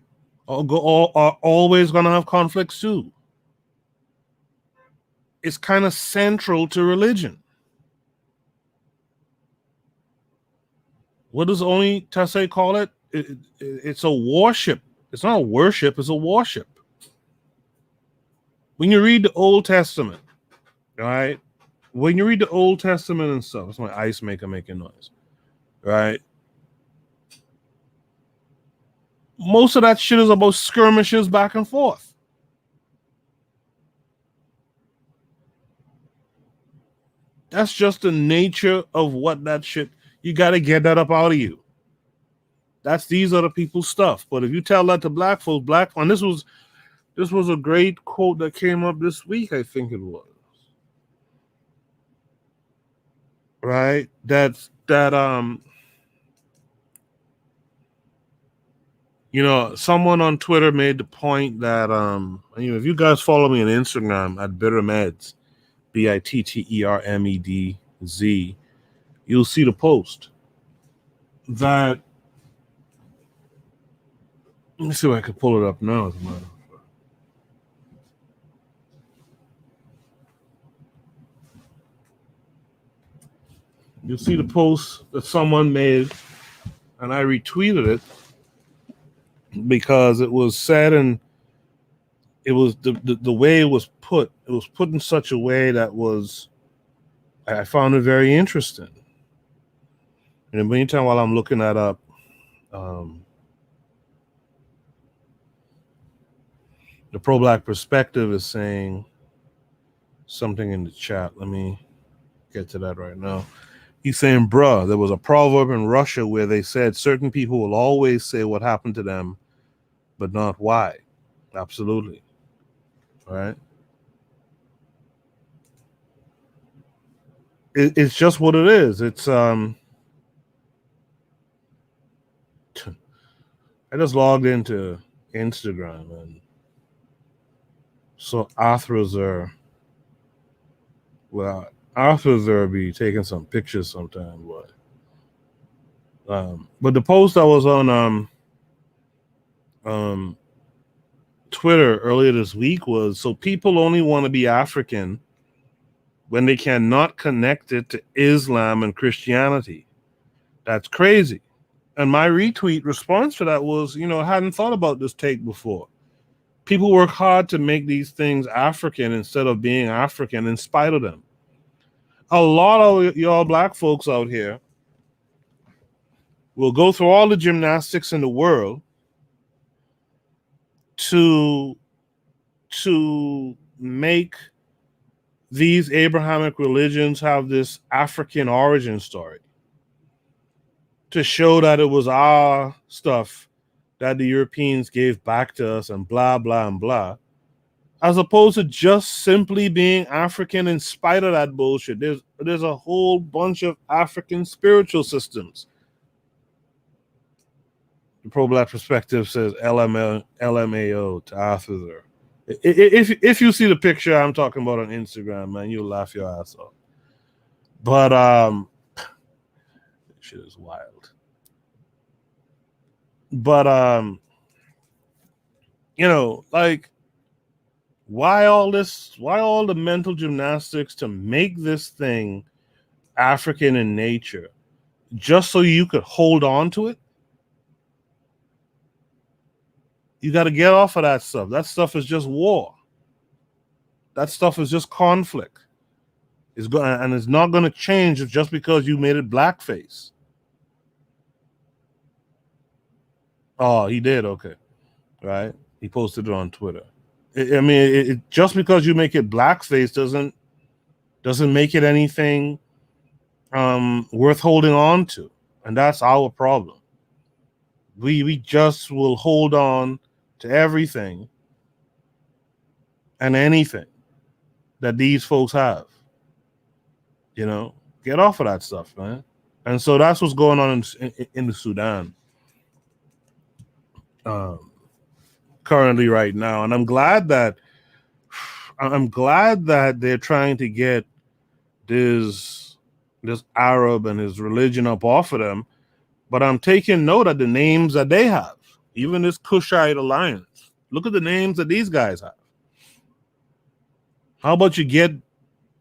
are always going to have conflicts too. It's kind of central to religion. What does Oni Tase call it? It's a worship. It's not a worship, it's a worship. When you read the Old Testament, right? When you read the Old Testament and stuff, it's my ice maker making noise, right? Most of that shit is about skirmishes back and forth. That's just the nature of what that shit, you got to get that up out of you. That's these other people's stuff. But if you tell that to black folks, and this was a great quote that came up this week, I think it was. Right? Someone on Twitter made the point that if you guys follow me on Instagram at bittermeds, BITTERMEDZ, you'll see the post that, let me see if I can pull it up now as a matter of fact. You'll see the post that someone made, and I retweeted it because it was said, and it was the way it was put. It was put in such a way that I found it very interesting. And in the meantime, while I'm looking that up, the pro-black perspective is saying something in the chat. Let me get to that right now. He's saying, bruh, there was a proverb in Russia where they said certain people will always say what happened to them, but not why. Absolutely. All right. It's just what it is. It's I just logged into Instagram, and so Arthur be taking some pictures sometimes, but the post I was on Twitter earlier this week was, so people only want to be African when they cannot connect it to Islam and Christianity. That's crazy. And my retweet response to that was, I hadn't thought about this take before. People work hard to make these things African instead of being African in spite of them. A lot of y'all black folks out here will go through all the gymnastics in the world to make these Abrahamic religions have this African origin story, to show that it was our stuff that the Europeans gave back to us and blah, blah, and blah, as opposed to just simply being African in spite of that bullshit. There's a whole bunch of African spiritual systems. The pro-black perspective says LMAO to Arthur. If you see the picture I'm talking about on Instagram, man, you'll laugh your ass off. But shit is wild. But why all the mental gymnastics to make this thing African in nature, just so you could hold on to it? You got to get off of that stuff. That stuff is just war. That stuff is just conflict. It's not going to change just because you made it blackface. Oh, he did? Okay. Right? He posted it on Twitter. I mean, just because you make it blackface doesn't make it anything worth holding on to, and that's our problem. We just will hold on to everything and anything that these folks have. You know, get off of that stuff, man. And so that's what's going on in the Sudan currently right now. And I'm glad that they're trying to get this Arab and his religion up off of them. But I'm taking note of the names that they have. Even this Cushite alliance. Look at the names that these guys have. How about you get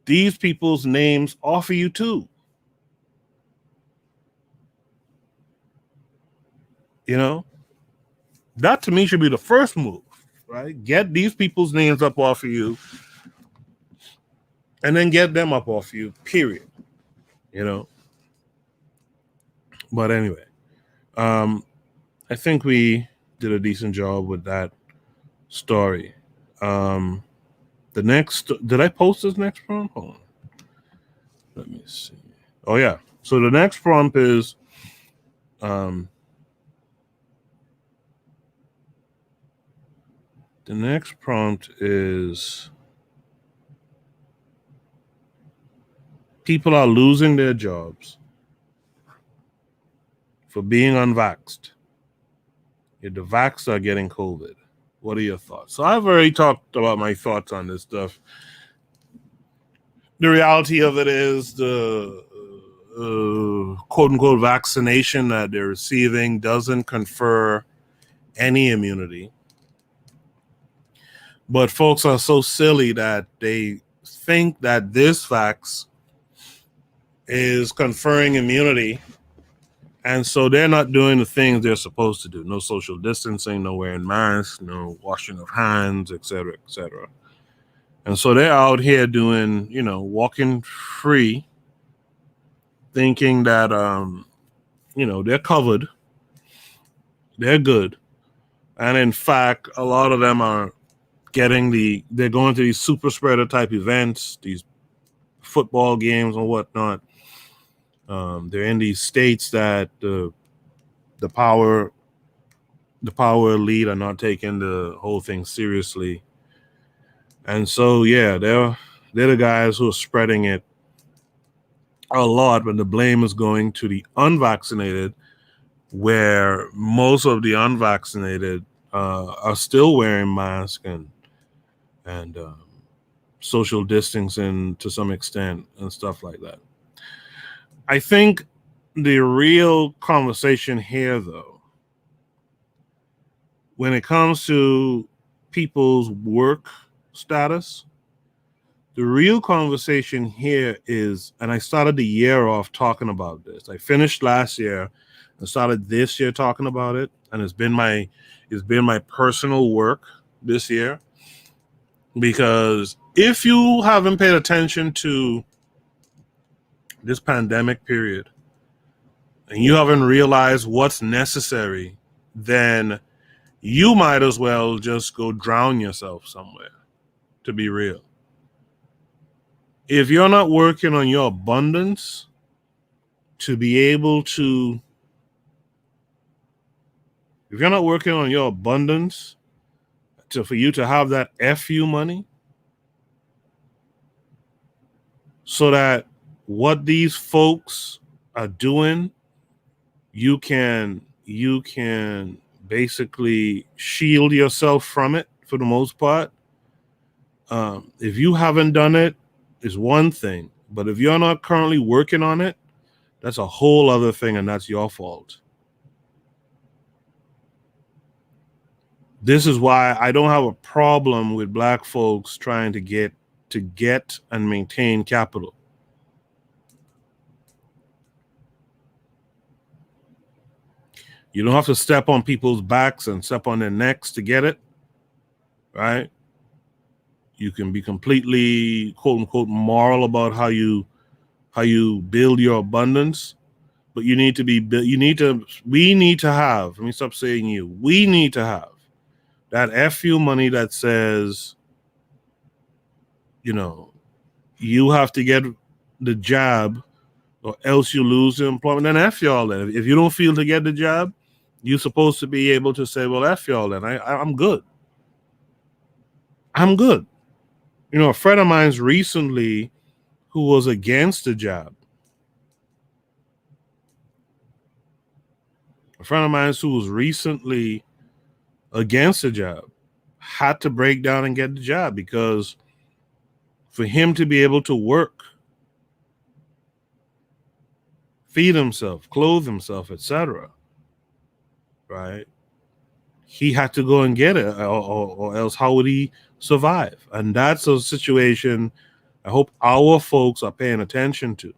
these people's names off of you too? You know, that to me should be the first move, right? Get these people's names up off of you, and then get them up off you, period. You know. But anyway, I think we did a decent job with that story. The next, did I post this next prompt? Hold on. Let me see. Oh yeah. So the next prompt is, people are losing their jobs for being unvaxxed. If the vaxxed are getting COVID. What are your thoughts? So I've already talked about my thoughts on this stuff. The reality of it is the quote unquote vaccination that they're receiving doesn't confer any immunity. But folks are so silly that they think that this vax is conferring immunity. And so they're not doing the things they're supposed to do. No social distancing, no wearing masks, no washing of hands, et cetera, et cetera. And so they're out here doing, walking free, thinking that, they're covered. They're good. And in fact, a lot of them are they're going to these super spreader type events, these football games and whatnot. They're in these states that the power elite are not taking the whole thing seriously. And so, yeah, they're the guys who are spreading it a lot, but the blame is going to the unvaccinated, where most of the unvaccinated are still wearing masks and social distancing to some extent and stuff like that. I think the real conversation here, though, when it comes to people's work status, the real conversation here is, and I started the year off talking about this. I finished last year and started this year talking about it, and it's been my personal work this year. Because if you haven't paid attention to this pandemic period and you haven't realized what's necessary, then you might as well just go drown yourself somewhere, to be real. If you're not working on your abundance to be able to, if you're not working on your abundance for you to have that FU money, so that what these folks are doing, you can basically shield yourself from it for the most part. If you haven't done it, is one thing, but if you're not currently working on it, that's a whole other thing, and that's your fault. This is why I don't have a problem with black folks trying to get and maintain capital. You don't have to step on people's backs and step on their necks to get it, right? You can be completely quote unquote moral about how you build your abundance, but we need to have, let me stop saying you, we need to have That FU money that says, you have to get the job or else you lose the employment, then F y'all then. If you don't feel to get the job, you're supposed to be able to say, well, F y'all then. I'm good. I'm good. A friend of mine's recently who was against the job. A friend of mine who was recently against the job had to break down and get the job because for him to be able to work, feed himself, clothe himself, etc., right? He had to go and get it, or else how would he survive? And that's a situation I hope our folks are paying attention to.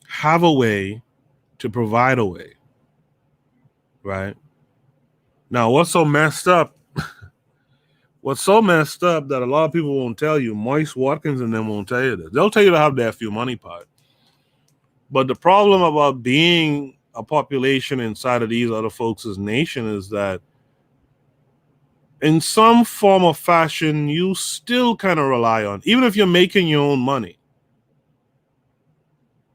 Have a way to provide a way, right? Now, what's so messed up? What's so messed up that a lot of people won't tell you, Moise Watkins and them won't tell you this. They'll tell you to have that few money part. But the problem about being a population inside of these other folks' nation is that in some form or fashion, you still kind of rely on, even if you're making your own money,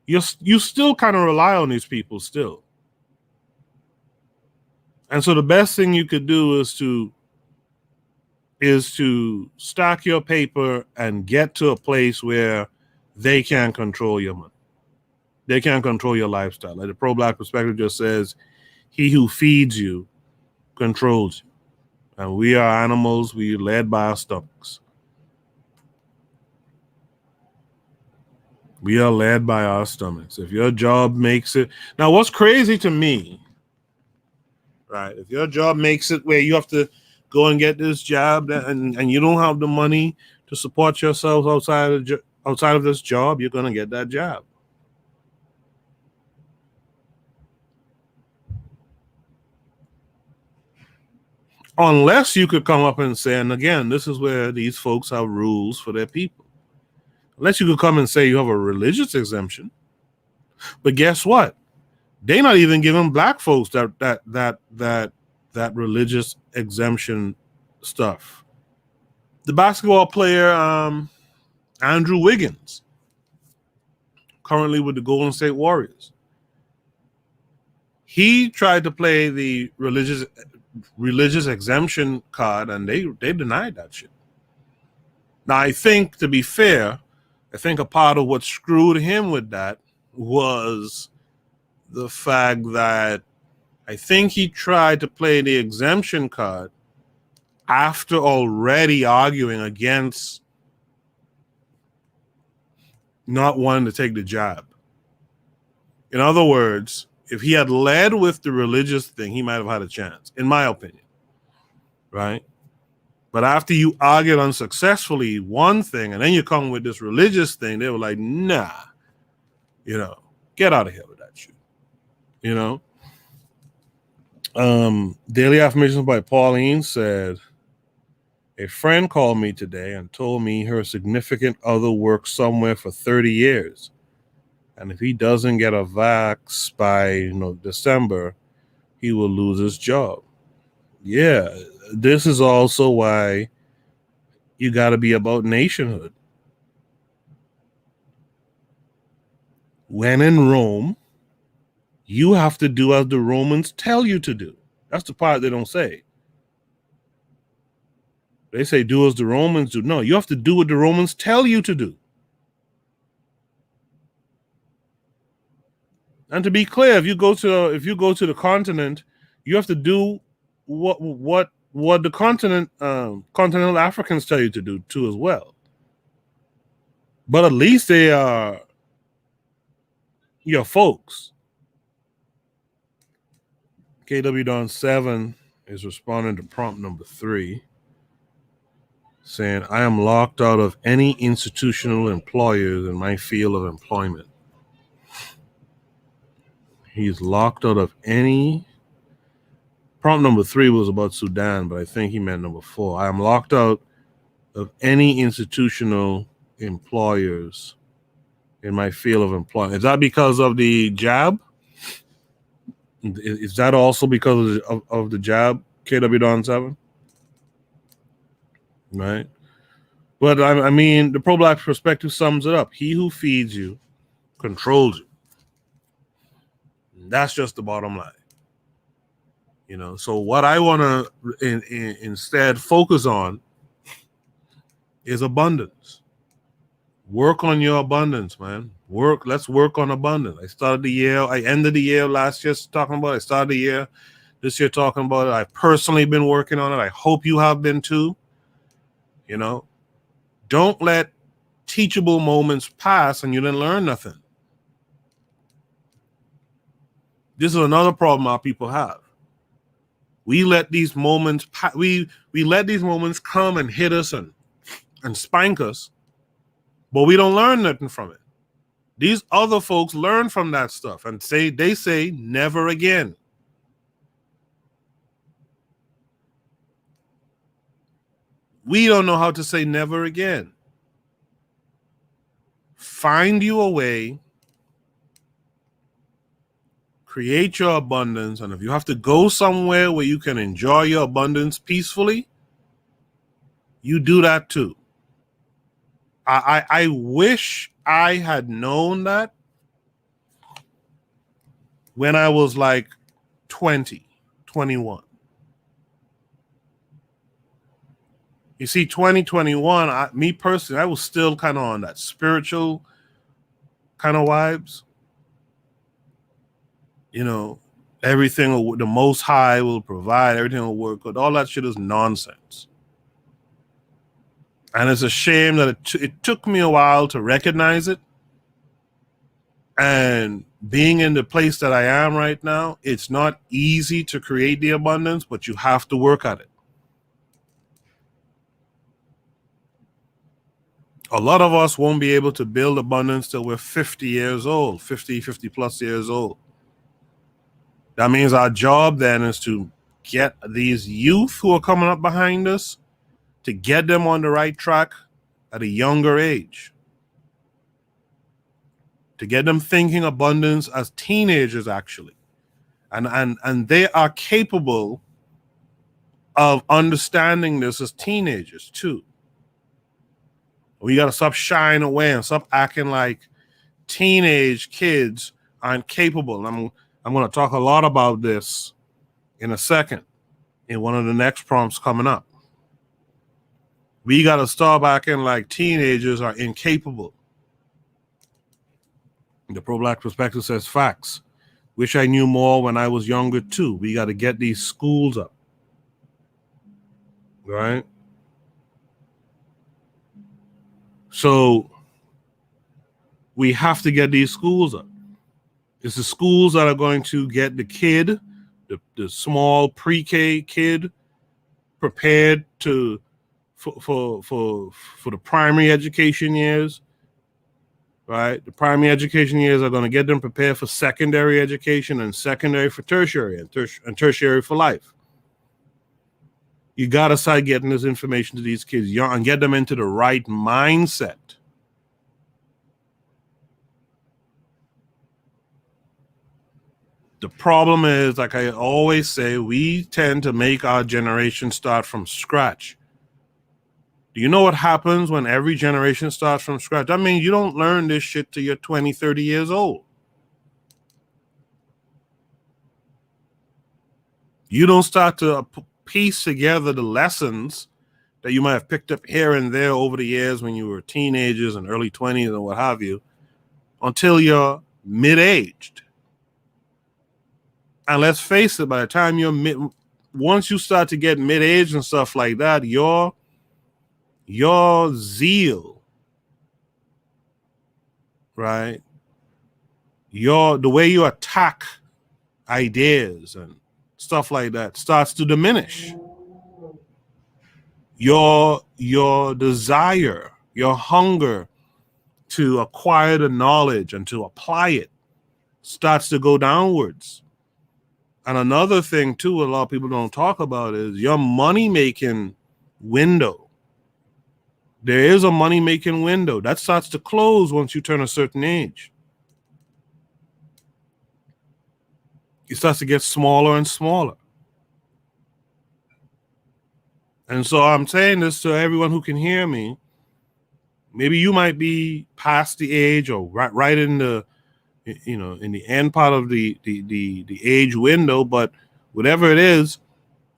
you still kind of rely on these people still. And so the best thing you could do is to stack your paper and get to a place where they can't control your money. They can't control your lifestyle. Like the pro-black perspective just says, he who feeds you controls you. And we are animals. We are led by our stomachs. We are led by our stomachs. If your job makes it... Now, what's crazy to me, right? If your job makes it where you have to go and get this job and you don't have the money to support yourself outside of this job, you're going to get that job. Unless you could come up and say, and again, this is where these folks have rules for their people. Unless you could come and say you have a religious exemption. But guess what? They're not even giving black folks that religious exemption stuff. The basketball player Andrew Wiggins, currently with the Golden State Warriors, he tried to play the religious exemption card, and they denied that shit. Now, I think, to be fair, I think a part of what screwed him with that was the fact that I think he tried to play the exemption card after already arguing against not wanting to take the job. In other words, if he had led with the religious thing, he might have had a chance, in my opinion, right? But after you argued unsuccessfully one thing, and then you come with this religious thing, they were like, nah, get out of here with that shit, Daily Affirmations by Pauline said, a friend called me today and told me her significant other works somewhere for 30 years. And if he doesn't get a vax by December, he will lose his job. Yeah, this is also why you got to be about nationhood. When in Rome, you have to do as the Romans tell you to do. That's the part they don't say. They say do as the Romans do. No, you have to do what the Romans tell you to do. And to be clear, if you go to the continent, you have to do what the continental Africans tell you to do too as well. But at least they are your folks. KW Don 7 is responding to prompt number 3, saying, I am locked out of any institutional employers in my field of employment. He's locked out of any... Prompt number 3 was about Sudan, but I think he meant number 4. I am locked out of any institutional employers in my field of employment. Is that because of the jab? Is that also because of the jab, KW Don 7? Right? But I mean, the pro-black perspective sums it up. He who feeds you controls you. That's just the bottom line. You know, so what I want to instead focus on is abundance. Work on your abundance, man. Let's work on abundance. I ended the year last year talking about it. I started the year this year talking about it. I've personally been working on it. I hope you have been too. You know, don't let teachable moments pass and you didn't learn nothing. This is another problem our people have. We let these moments we let these moments come and hit us and spank us, but we don't learn nothing from it. These other folks learn from that stuff and they say never again. We don't know how to say never again. Find you a way, create your abundance, and if you have to go somewhere where you can enjoy your abundance peacefully, you do that too. I wish I had known that when I was like 20, 21. You see, 2021, me personally, I was still kind of on that spiritual kind of vibes. You know, everything, the Most High will provide, everything will work good. All that shit is nonsense. And it's a shame that it took me a while to recognize it. And being in the place that I am right now, it's not easy to create the abundance, but you have to work at it. A lot of us won't be able to build abundance till we're 50 years old, 50 plus years old. That means our job then is to get these youth who are coming up behind us, to get them on the right track at a younger age. To get them thinking abundance as teenagers, actually. And they are capable of understanding this as teenagers, too. We got to stop shying away and stop acting like teenage kids aren't capable. And I'm going to talk a lot about this in a second in one of the next prompts coming up. We got to stop acting like teenagers are incapable. The pro-black perspective says facts. Wish I knew more when I was younger too. We got to get these schools up. Right? So we have to get these schools up. It's the schools that are going to get the kid, the small pre-K kid, prepared for the primary education years. Right? The primary education years are going to get them prepared for secondary education and secondary for tertiary and tertiary for life. You got to start getting this information to these kids young and get them into the right mindset. The problem is, like I always say, we tend to make our generation start from scratch. Do you know what happens when every generation starts from scratch? I mean, you don't learn this shit till you're 20, 30 years old. You don't start to piece together the lessons that you might have picked up here and there over the years when you were teenagers and early 20s and what have you, until you're mid-aged. And let's face it, by the time once you start to get mid-aged and stuff like that, your zeal, right? The way you attack ideas and stuff like that starts to diminish. Your desire, your hunger to acquire the knowledge and to apply it starts to go downwards. And another thing too, a lot of people don't talk about is your money-making window. There is a money-making window that starts to close once you turn a certain age. it starts to get smaller and smaller. And so I'm saying this to everyone who can hear me. Maybe you might be past the age or right in the, in the end part of the age window, but whatever it is,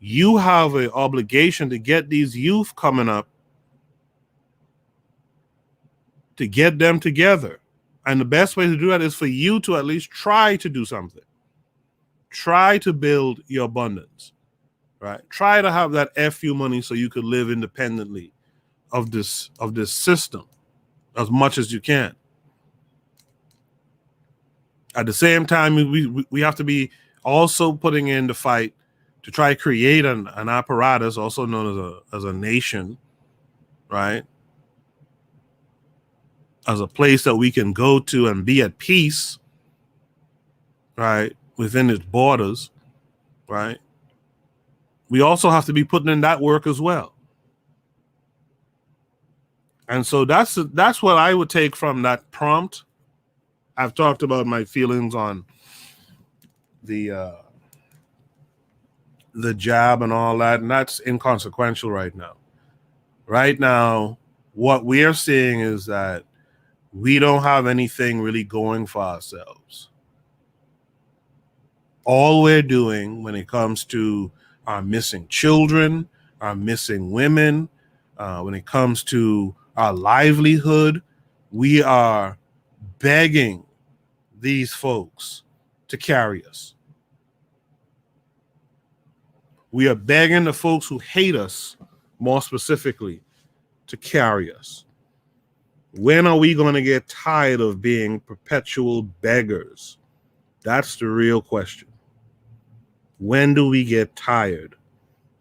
you have an obligation to get these youth coming up, to get them together. And the best way to do that is for you to at least try to do something. Try to build your abundance, right? Try to have that FU money so you could live independently of this system as much as you can. At the same time, we have to be also putting in the fight to try to create an apparatus, also known as a nation, right? As a place that we can go to and be at peace, right, within its borders, right? We also have to be putting in that work as well. And so that's what I would take from that prompt. I've talked about my feelings on the jab and all that, and that's inconsequential right now. Right now, what we are seeing is that we don't have anything really going for ourselves. All we're doing when it comes to our missing children, our missing women, when it comes to our livelihood, we are begging these folks to carry us. We are begging the folks who hate us, more specifically, to carry us. When are we going to get tired of being perpetual beggars? That's the real question. When do we get tired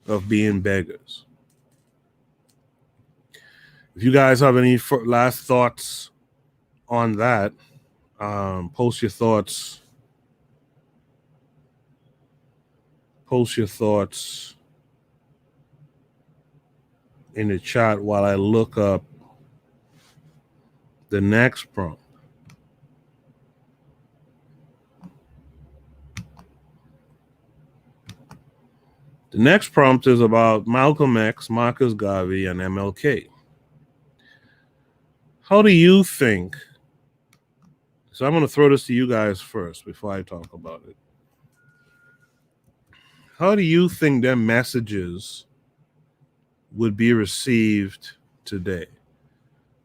of being beggars? If you guys have any last thoughts on that, post your thoughts. Post your thoughts in the chat while I look up the next prompt. The next prompt is about Malcolm X, Marcus Garvey, and MLK. How do you think? So I'm going to throw this to you guys first before I talk about it. How do you think their messages would be received today?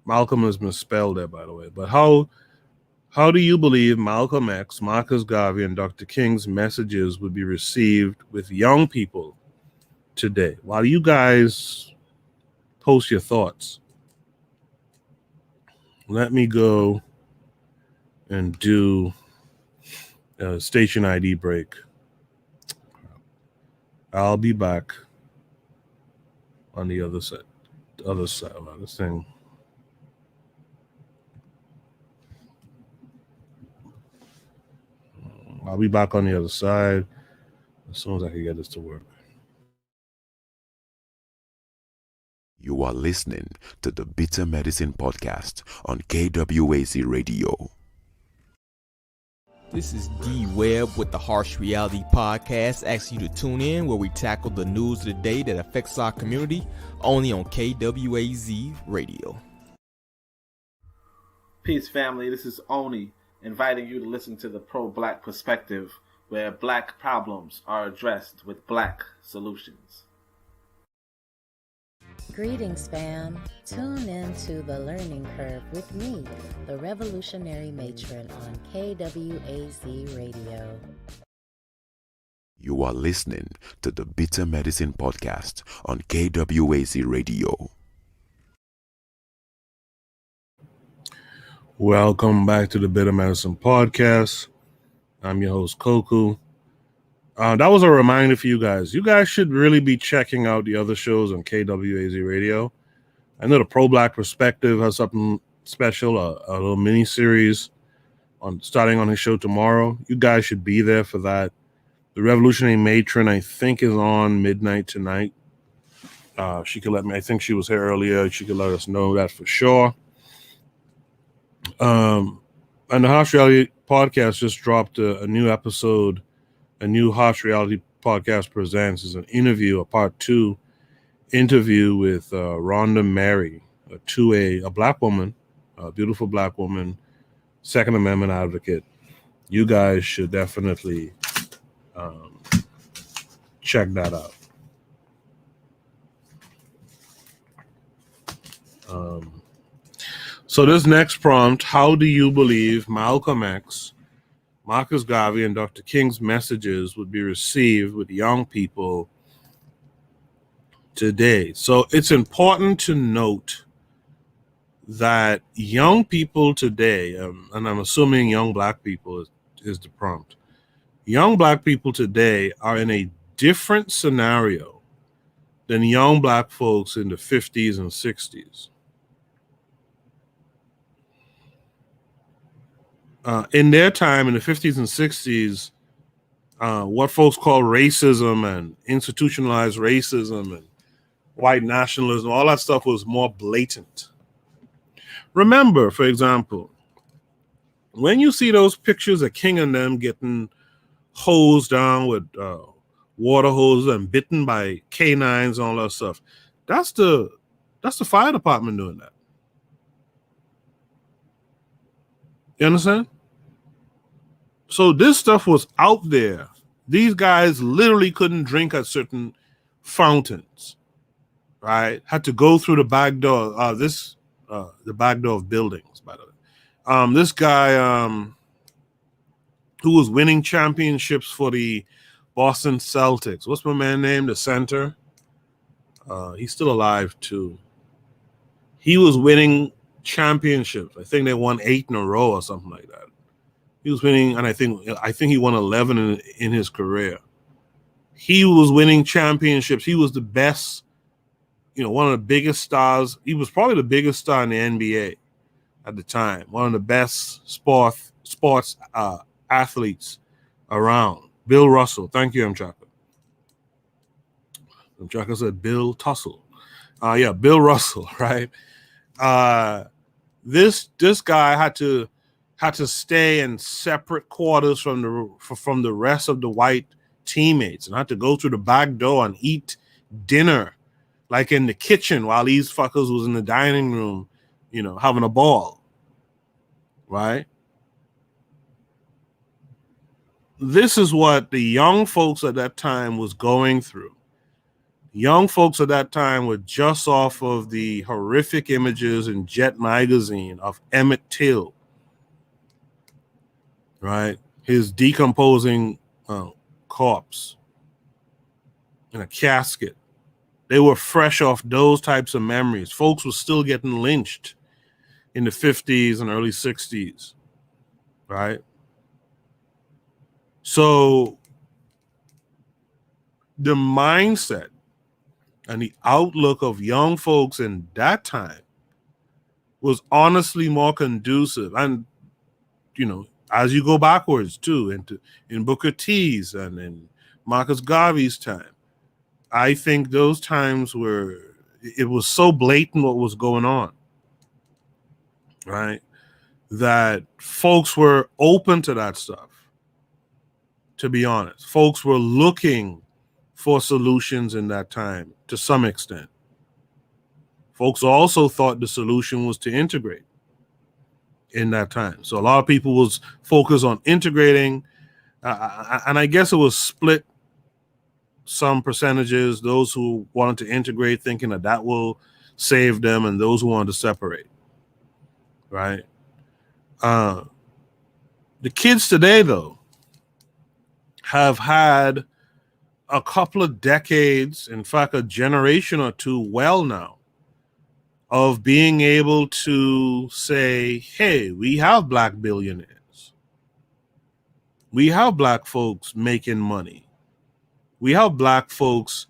Malcolm is misspelled there, by the way. But how do you believe Malcolm X, Marcus Garvey, and Dr. King's messages would be received with young people today? While you guys post your thoughts, let me go and do a station ID break. I'll be back on the other side of this thing. I'll be back on the other side as soon as I can get this to work. You are listening to the Bitter Medicine Podcast on KWAZ Radio. This is D Webb with the Harsh Reality Podcast, asking you to tune in where we tackle the news of the day that affects our community, only on KWAZ Radio. Peace, family. This is Oni, inviting you to listen to the pro-black perspective, where black problems are addressed with black solutions. Greetings, fam. Tune in to The Learning Curve with me, the revolutionary matron on KWAZ Radio. You are listening to the Bitter Medicine Podcast on KWAZ Radio. Welcome back to the Bitter Medicine Podcast. I'm your host, Koku. That was a reminder for you guys. You guys should really be checking out the other shows on KWAZ Radio. I know the Pro-Black Perspective has something special, a little mini-series starting on his show tomorrow. You guys should be there for that. The Revolutionary Matron, I think, is on midnight tonight. She could let me, I think she was here earlier. She could let us know that for sure. And the Harsh Reality Podcast just dropped a new episode, a new Harsh Reality Podcast presents is an interview, a part 2 interview with Rhonda Mary, a black woman, a beautiful black woman, Second Amendment advocate. You guys should definitely check that out. So this next prompt, how do you believe Malcolm X, Marcus Garvey, and Dr. King's messages would be received with young people today? So it's important to note that young people today, and I'm assuming young black people is the prompt, young black people today are in a different scenario than young black folks in the 50s and 60s. In their time, in the 50s and 60s, what folks call racism and institutionalized racism and white nationalism, all that stuff was more blatant. Remember, for example, when you see those pictures of King and them getting hosed down with water hoses and bitten by canines and all that stuff, that's the fire department doing that. You understand? So this stuff was out there. These guys literally couldn't drink at certain fountains, right? Had to go through the back door. The back door of buildings, by the way. This guy who was winning championships for the Boston Celtics. What's my man name? The center. He's still alive too. He was winning championships. I think they won 8 in a row or something like that. He was winning, and I think he won 11 in his career. He was winning championships. He was the best, one of the biggest stars. He was probably the biggest star in the NBA at the time. One of the best sports athletes around. Bill Russell. Thank you, Mchaka. Mchaka said Bill Tussle. Bill Russell, right? This guy had to stay in separate quarters from the rest of the white teammates and had to go through the back door and eat dinner like in the kitchen while these fuckers was in the dining room, having a ball, right? This is what the young folks at that time was going through. Young folks at that time were just off of the horrific images in Jet magazine of Emmett Till, right? His decomposing corpse in a casket. They were fresh off those types of memories. Folks were still getting lynched in the 50s and early 60s, right? So the mindset and the outlook of young folks in that time was honestly more conducive. And, as you go backwards too, in Booker T's and in Marcus Garvey's time, I think those times it was so blatant what was going on, right? That folks were open to that stuff, to be honest. Folks were looking for solutions in that time to some extent. Folks also thought the solution was to integrate in that time. So a lot of people was focused on integrating, and I guess it was split some percentages, those who wanted to integrate thinking that will save them, and those who wanted to separate, right? The kids today, though, have had a couple of decades, in fact, a generation or two now, of being able to say, hey, we have black billionaires. We have black folks making money. We have black folks,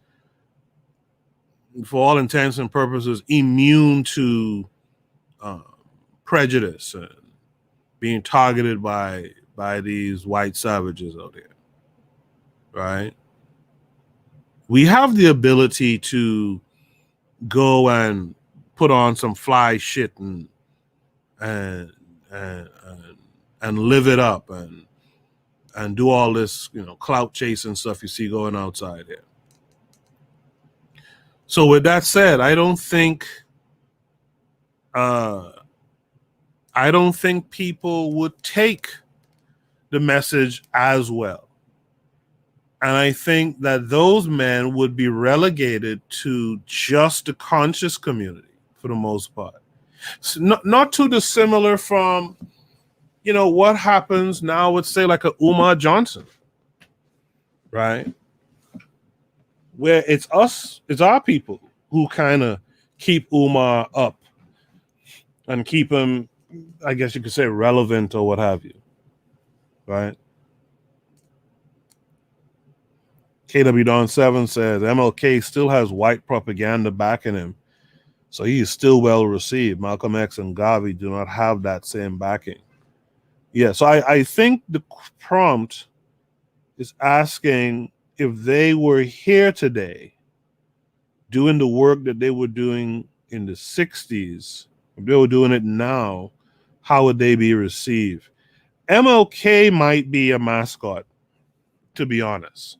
for all intents and purposes, immune to prejudice and being targeted by these white savages out there, right? We have the ability to go and put on some fly shit and live it up and do all this, clout chasing stuff you see going outside here. So with that said, I don't think people would take the message as well. And I think that those men would be relegated to just the conscious community for the most part. So not too dissimilar from, what happens now with, say, like a Umar Johnson, right? Where it's our people who kind of keep Umar up and keep him, I guess you could say, relevant or what have you, right? KW Don 7 says MLK still has white propaganda backing him, so he is still well received. Malcolm X and Garvey do not have that same backing. Yeah, so I think the prompt is asking if they were here today doing the work that they were doing in the 60s, if they were doing it now, how would they be received? MLK might be a mascot, to be honest.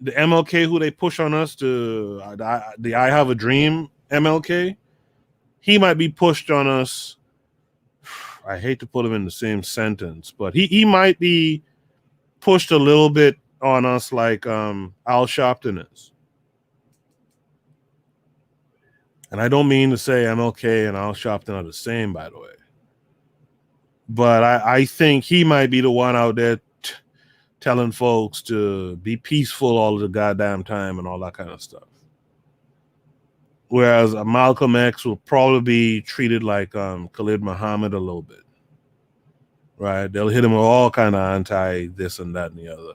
The MLK who they push on us, the I Have a Dream MLK, he might be pushed on us. I hate to put him in the same sentence, but he might be pushed a little bit on us like Al Sharpton is. And I don't mean to say MLK and Al Sharpton are the same, by the way. But I think he might be the one out there telling folks to be peaceful all the goddamn time and all that kind of stuff. Whereas Malcolm X will probably be treated like Khalid Muhammad a little bit. Right? They'll hit him with all kind of anti this and that and the other.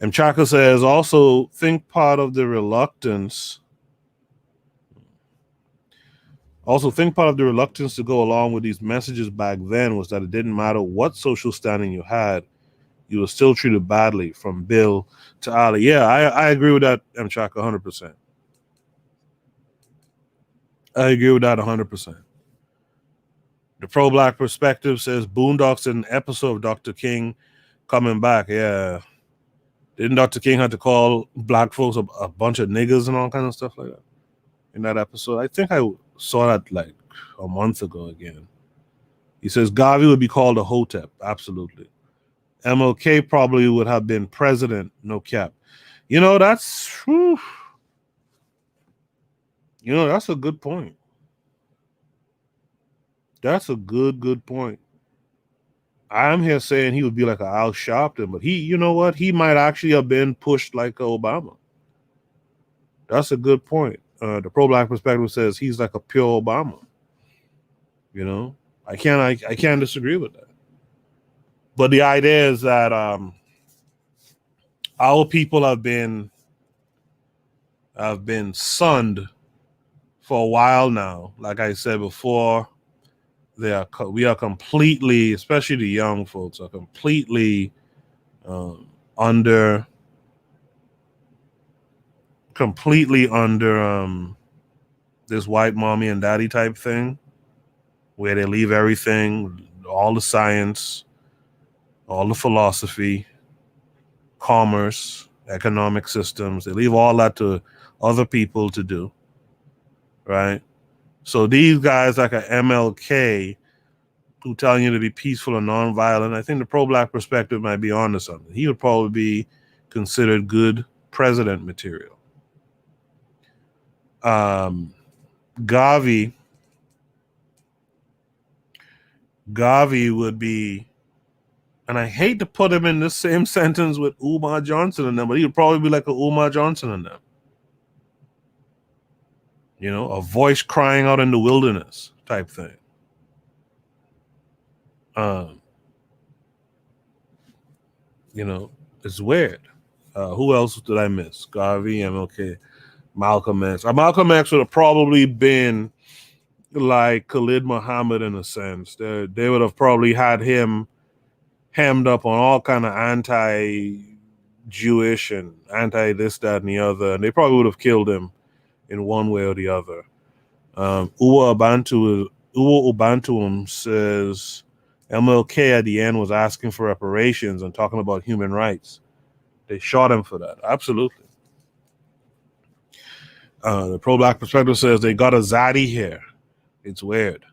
And Chaka says, also think part of the reluctance to go along with these messages back then was that it didn't matter what social standing you had, you were still treated badly, from Bill to Ali. Yeah, I agree with that, Chaka, 100%. I agree with that 100%. The pro-black perspective says Boondocks did an episode of Dr. King coming back. Yeah. Didn't Dr. King have to call black folks a bunch of niggas and all kind of stuff like that in that episode? I think I saw that like a month ago again. He says Garvey would be called a hotep. Absolutely. MLK probably would have been president. No cap. That's that's a good point. That's a good point. I'm here saying he would be like an Al Sharpton, but he might actually have been pushed like Obama. That's a good point. The pro-black perspective says he's like a pure Obama. I can't disagree with that. But the idea is that our people have been sunned for a while now. Like I said before, we are completely, especially the young folks, are completely under this white mommy and daddy type thing, where they leave everything, all the science, all the philosophy, commerce, economic systems. They leave all that to other people to do, right? So these guys like a MLK who telling you to be peaceful and nonviolent, I think the pro-black perspective might be onto something. He would probably be considered good president material. Garvey would be, and I hate to put him in the same sentence with Umar Johnson and them, but he would probably be like a Umar Johnson and them. A voice crying out in the wilderness type thing. It's weird. Who else did I miss? Garvey, MLK, Malcolm X. Malcolm X would have probably been like Khalid Muhammad in a sense. They would have probably had him hemmed up on all kind of anti-Jewish and anti-this, that, and the other, and they probably would have killed him in one way or the other. Uwa Ubantuum says, MLK at the end was asking for reparations and talking about human rights. They shot him for that. Absolutely. The pro-black perspective says they got a zaddy here. It's weird.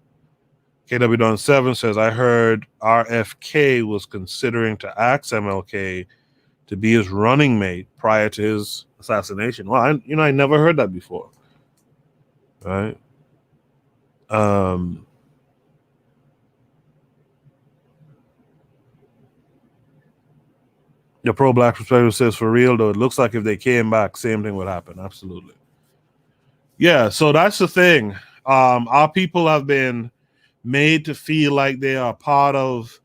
KW Don 7 says, I heard RFK was considering to ask MLK to be his running mate prior to his assassination. Well, I never heard that before. Right? The pro-black perspective says, for real, though, it looks like if they came back, same thing would happen. Absolutely. Yeah, so that's the thing. Our people have been made to feel like they are part of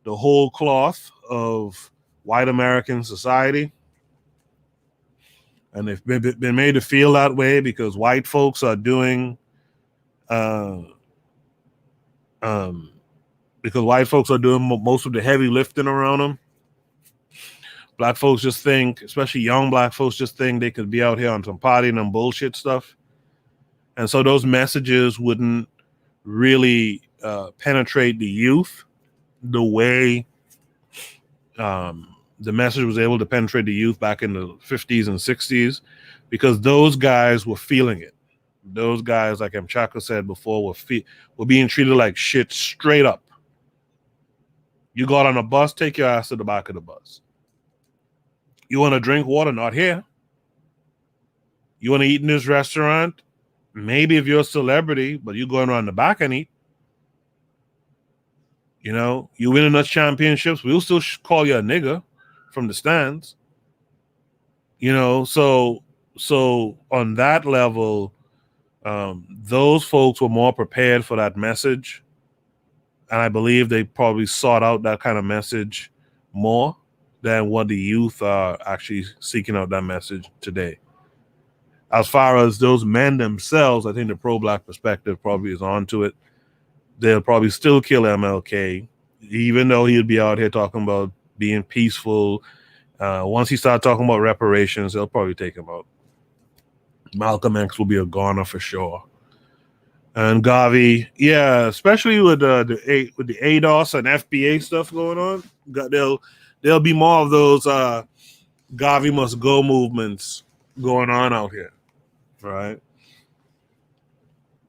the whole cloth of white American society. And they've been made to feel that way because white folks are doing most of the heavy lifting around them. Black folks just think, especially young black folks, just think they could be out here on some partying and bullshit stuff. And so those messages wouldn't really penetrate the youth the way the message was able to penetrate the youth back in the 50s and 60s, because those guys were feeling it. Those guys, like Mchaka said before, were being treated like shit straight up. You got on a bus, take your ass to the back of the bus. You want to drink water? Not here. You want to eat in this restaurant? Maybe if you're a celebrity, but you going around the back and eat. You know, you winning us championships, we'll still call you a nigga from the stands. You know, so on that level, those folks were more prepared for that message. And I believe they probably sought out that kind of message more than what the youth are actually seeking out that message today. As far as those men themselves, I think the pro-black perspective probably is onto it. They'll probably still kill MLK, even though he'd be out here talking about being peaceful. Once he starts talking about reparations, they'll probably take him out. Malcolm X will be a goner for sure. And Garvey, yeah, especially with the ADOS and FBA stuff going on, there'll be more of those Garvey must go movements going on out here, right?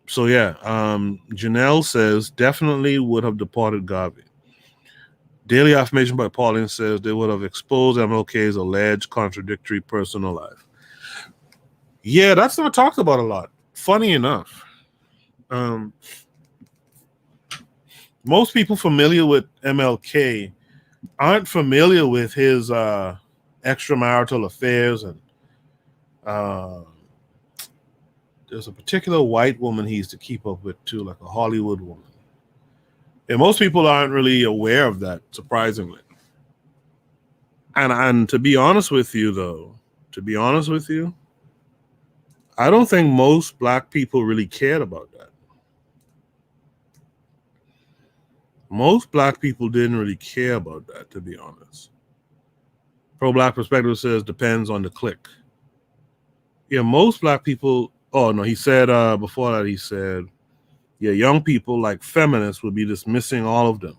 So yeah, Janelle says definitely would have deported Garvey. Daily Affirmation by Pauline says they would have exposed MLK's alleged contradictory personal life. Yeah, that's not talked about a lot. Funny enough. Most people familiar with MLK aren't familiar with his extramarital affairs, and there's a particular white woman he used to keep up with too, like a Hollywood woman. And most people aren't really aware of that, surprisingly. And to be honest with you, though, I don't think most black people really cared about that. Most black people didn't really care about that, to be honest. Pro-black perspective says depends on the clique. Yeah, most black people. Oh no, he said before that. He said, yeah, young people like feminists would be dismissing all of them.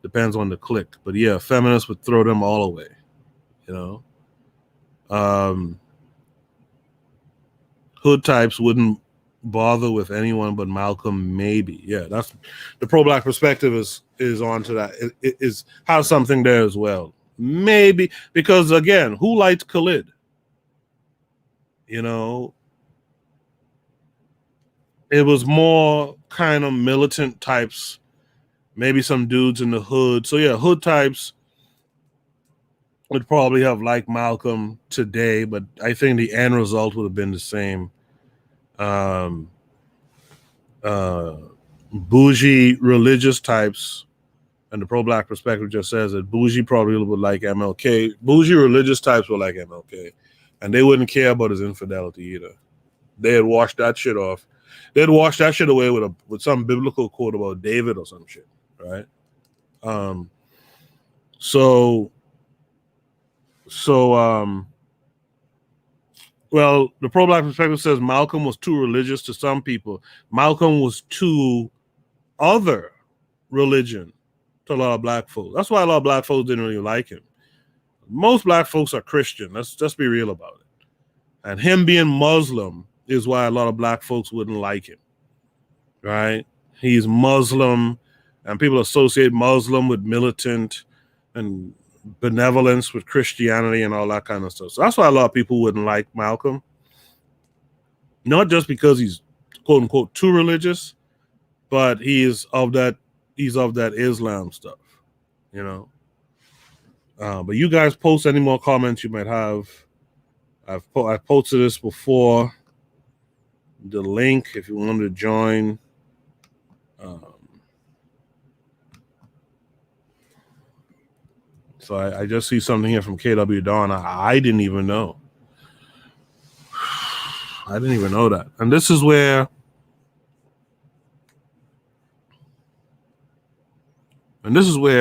Depends on the clique, but yeah, feminists would throw them all away. You know, hood types wouldn't bother with anyone but Malcolm. Maybe, yeah. That's the pro-black perspective is onto that. It is has something there as well. Maybe because again, who liked Khalid? You know, it was more kind of militant types, maybe some dudes in the hood. So yeah, hood types would probably have liked Malcolm today, but I think the end result would have been the same. Bougie religious types, and the pro-black perspective just says that bougie probably would like MLK. Bougie religious types would like MLK, and they wouldn't care about his infidelity either. They had washed that shit off. They'd wash that shit away with some biblical quote about David or some shit, right? Well, the pro-black perspective says Malcolm was too religious to some people. Malcolm was too other religion to a lot of black folks. That's why a lot of black folks didn't really like him. Most black folks are Christian. Let's just be real about it. And him being Muslim is why a lot of black folks wouldn't like him. Right? He's Muslim, and people associate Muslim with militant and benevolence with Christianity and all that kind of stuff. So that's why a lot of people wouldn't like Malcolm. Not just because he's quote unquote too religious, but he's of that Islam stuff, you know. But you guys post any more comments you might have. I've posted this before. The link if you want to join. So I just see something here from KW Dawn. I didn't even know. I didn't even know that. And this is where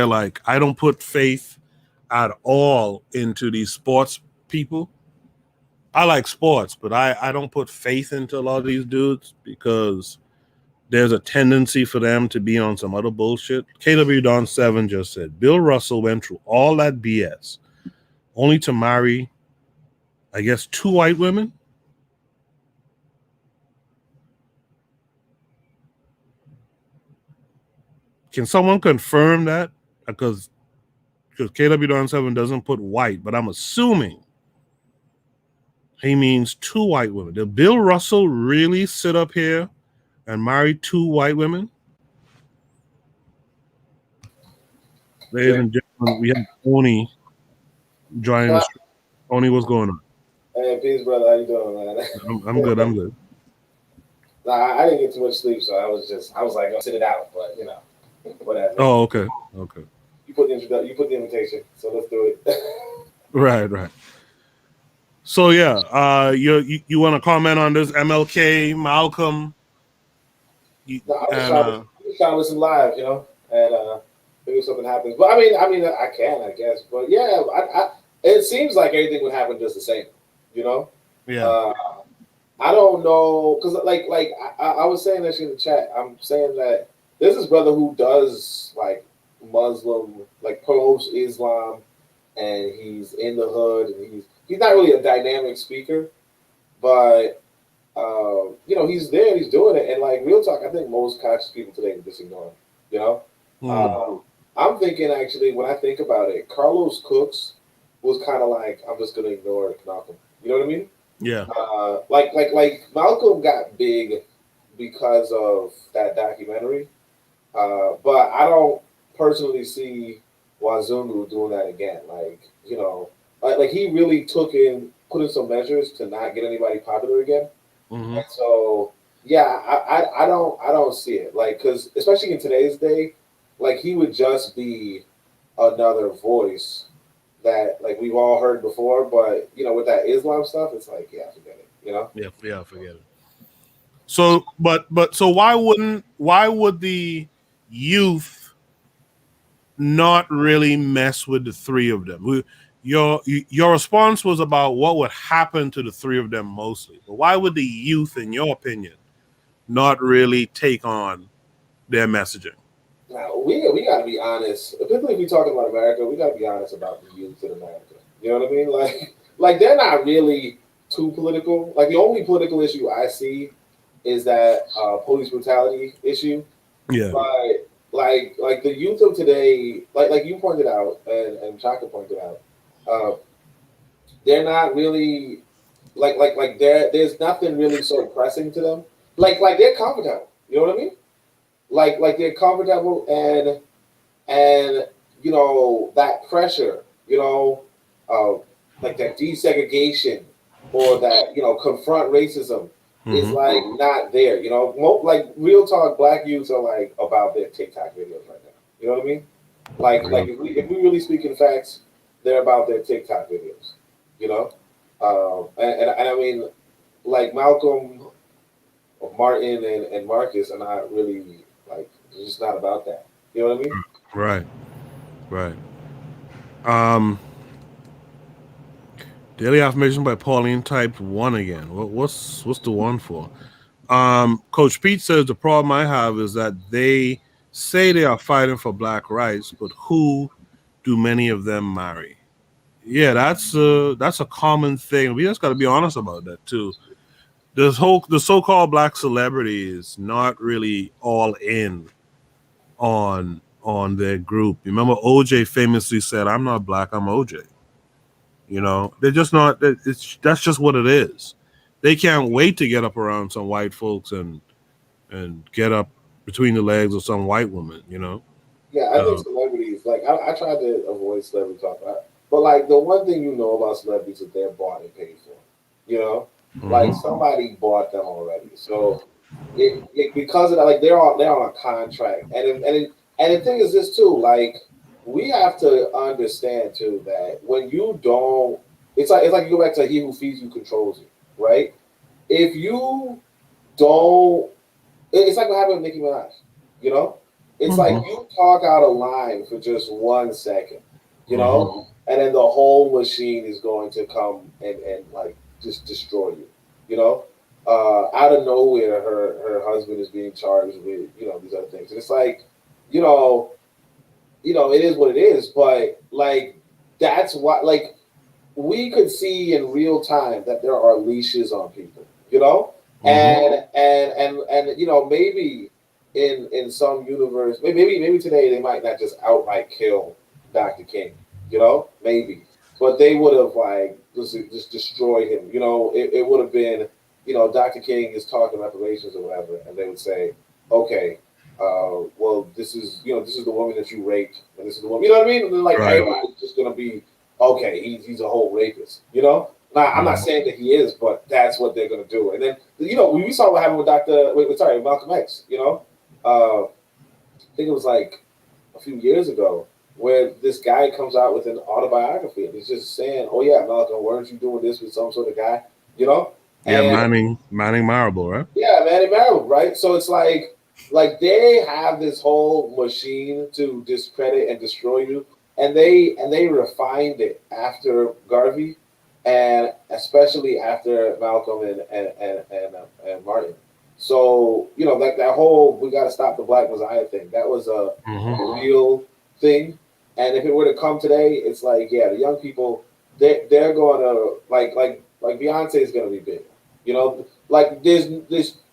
like I don't put faith at all into these sports people. I like sports, but I don't put faith into a lot of these dudes because there's a tendency for them to be on some other bullshit. KW Don 7 just said, Bill Russell went through all that BS only to marry, I guess, 2 white women. Can someone confirm that? Because KW Don 7 doesn't put white, but I'm assuming he means 2 white women. Did Bill Russell really sit up here and marry 2 white women? Ladies and gentlemen, we have Oni joining us. Oni, what's going on? Hey, peace, brother. How you doing, man? I'm good. I'm good. Nah, I didn't get too much sleep, so I was like, I'll sit it out, but you know, whatever. Oh, okay. You put the invitation, so let's do it. Right. So yeah, you want to comment on this MLK Malcolm? I'm just trying to listen live, you know, and maybe something happens. But I mean, I can, I guess. But yeah, it seems like everything would happen just the same, you know. Yeah. I don't know, because like I was saying that in the chat. I'm saying that there's this brother who does like Muslim, like pro-Islam, and he's in the hood, and he's not really a dynamic speaker, but you know, he's there, he's doing it, and like real talk, I think most conscious people today just ignore him. You know, I'm thinking actually when I think about it, Carlos Cooks was kind of like, I'm just gonna ignore Malcolm. You know what I mean? Yeah. Like Malcolm got big because of that documentary, but I don't personally see Wazungu doing that again. Like, you know, like he really put in some measures to not get anybody popular again. Mm-hmm. And so, yeah, I don't see it. Like, because especially in today's day, like he would just be another voice that like we've all heard before, but you know, with that Islam stuff, it's like, yeah, forget it. You know? Yeah, forget it. So, but so why would the youth not really mess with the 3 of them? Your response was about what would happen to the 3 of them mostly, but why would the youth, in your opinion, not really take on their messaging? Now, we got to be honest, particularly if we're talking about America. We got to be honest about the youth in America. You know what I mean? Like they're not really too political. Like the only political issue I see is that police brutality issue. Yeah. But like the youth of today, like you pointed out and Chaka pointed out, they're not really like there's nothing really so pressing to them. Like they're comfortable. You know what I mean? Like they're comfortable and you know that pressure, you know, like that desegregation or that, you know, confront racism is like not there. You know, like real talk, black youths are like about their TikTok videos right now. You know what I mean? Like if we really speak in facts, they're about their TikTok videos. You know, and I mean, like Malcolm, Martin, and Marcus are not really. Like, it's just not about that. You know what I mean? Right. Daily affirmation by Pauline typed 1 again. What's the 1 for? Coach Pete says the problem I have is that they say they are fighting for black rights, but who do many of them marry? Yeah, that's a common thing. We just got to be honest about that too. The so-called black celebrity is not really all in on their group. You remember OJ famously said, "I'm not black, I'm OJ." You know, they're just not. That's just what it is. They can't wait to get up around some white folks and get up between the legs of some white woman. You know. Yeah, I think celebrities, like, I try to avoid celebrity talk, but like the one thing you know about celebrities is they're bought and paid for. You know, like somebody bought them already, so because of that, like they're on a contract, and the thing is this too, like we have to understand too that when you don't, it's like you go back to he who feeds you controls you, right? If you don't, it's like what happened with Nicki Minaj, you know. It's like you talk out of line for just 1 second, you know, and then the whole machine is going to come and like just destroy you, you know. Out of nowhere, her husband is being charged with, you know, these other things, and it's like, you know, it is what it is. But like that's what, like, we could see in real time that there are leashes on people, you know, and you know, maybe in some universe, maybe today they might not just outright kill Dr. King, you know, maybe, but they would have like just destroyed him. You know, it would have been, you know, Dr. King is talking reparations or whatever, and they would say, okay, well, this is the woman that you raped, and this is the woman, you know what I mean? And then like everybody's just gonna be, okay, he's a whole rapist, you know. Now, I'm not saying that he is, but that's what they're gonna do. And then, you know, we saw what happened with Malcolm X, you know. I think it was like a few years ago, where this guy comes out with an autobiography and he's just saying, "Oh yeah, Malcolm, weren't you doing this with some sort of guy?" You know? Yeah, Manning Marable, right? Yeah, Manning Marable, right? So it's like they have this whole machine to discredit and destroy you, and they refined it after Garvey, and especially after Malcolm and Martin. So, you know, like that whole "we got to stop the Black Messiah" thing, that was a real thing. And if it were to come today, it's like, yeah, the young people, they're going to like Beyonce is going to be big. You know, like there's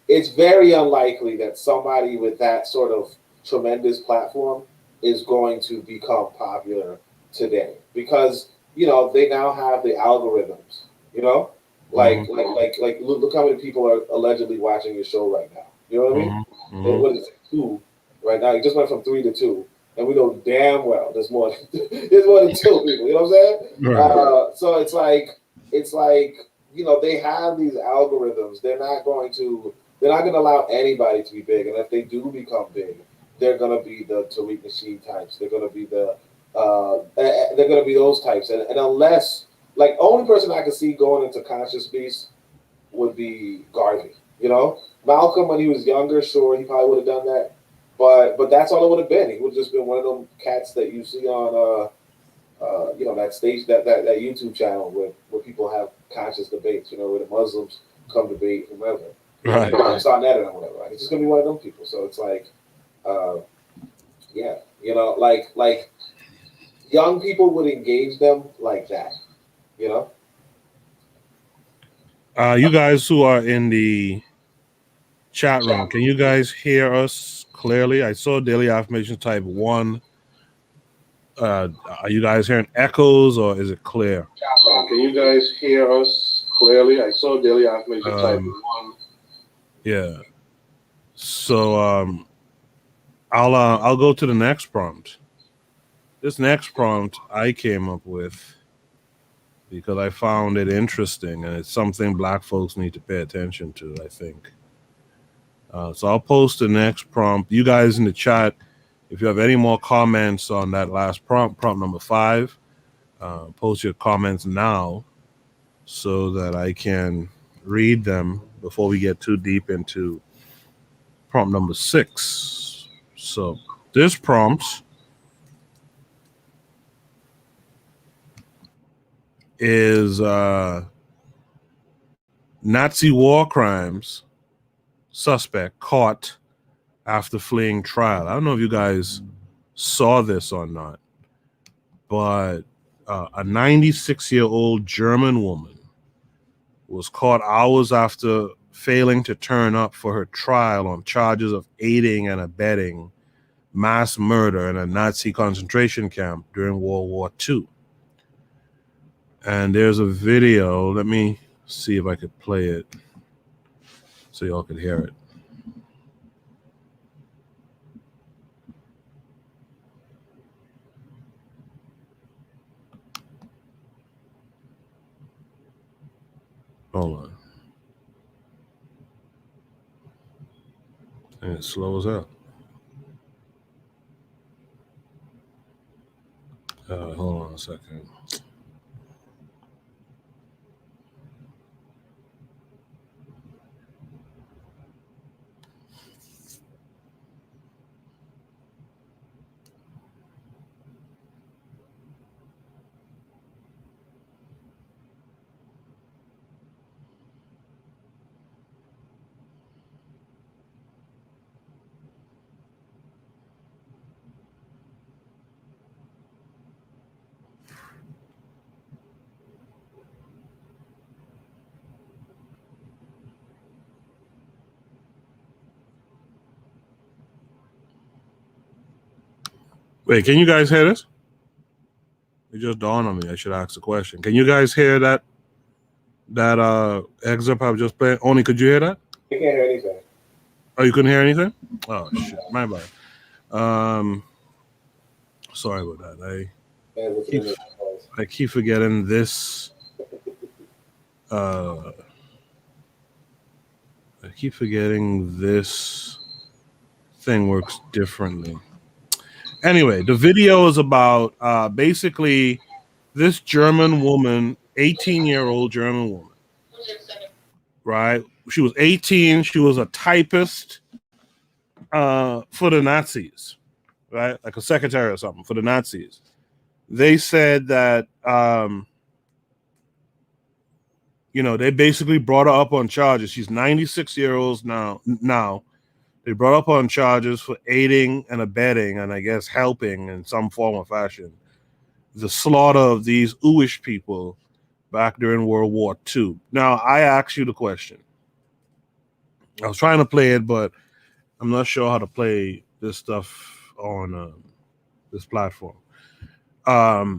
it's very unlikely that somebody with that sort of tremendous platform is going to become popular today, because, you know, they now have the algorithms, you know. Like look how many people are allegedly watching your show right now. You know what I mean? And what is it, 2 right now? It just went from 3 to 2, and we know damn well there's more than 2 people. You know what I'm saying? Right. So it's like, you know, they have these algorithms. They're not going to allow anybody to be big, and if they do become big, they're going to be the Tariq Nasheed types. They're going to be they're going to be those types, and unless, like, only person I could see going into conscious peace would be Garvey. You know, Malcolm when he was younger, sure, he probably would have done that, but that's all it would have been. He would have just been one of them cats that you see on you know, that stage, that YouTube channel where people have conscious debates. You know, where the Muslims come debate whomever. Right. It's on that or whatever. Like, it's just gonna be one of them people. So it's like, yeah, you know, like young people would engage them like that. You know. You guys who are in the chat room, can you guys hear us clearly? I saw Daily Affirmation type 1. Are you guys hearing echoes, or is it clear? Can you guys hear us clearly? I saw Daily Affirmation type 1. Yeah. So I'll go to the next prompt. This next prompt I came up with because I found it interesting, and it's something Black folks need to pay attention to, I think. So I'll post the next prompt. You guys in the chat, if you have any more comments on that last prompt number 5, post your comments now so that I can read them before we get too deep into prompt number 6. So this prompt is Nazi war crimes suspect caught after fleeing trial. I don't know if you guys saw this or not, but a 96-year-old German woman was caught hours after failing to turn up for her trial on charges of aiding and abetting mass murder in a Nazi concentration camp during World War II. And there's a video. Let me see if I could play it so y'all could hear it. Hold on. And it slows up. Hold on a second. Wait, can you guys hear this? It just dawned on me. I should ask the question. Can you guys hear that excerpt I was just playing? Only, could you hear that? I can't hear anything. Oh, you couldn't hear anything? Oh shit, my bad. Sorry about that. I keep forgetting this. I keep forgetting this thing works differently. Anyway, the video is about basically this German woman, 18-year-old German woman, right? She was 18. She was a typist for the Nazis, right? Like a secretary or something for the Nazis. They said that, they basically brought her up on charges. She's 96 years old now. They brought up on charges for aiding and abetting, and I guess helping in some form or fashion, the slaughter of these Jewish people back during World War II. Now, I asked you the question. I was trying to play it, but I'm not sure how to play this stuff on this platform. I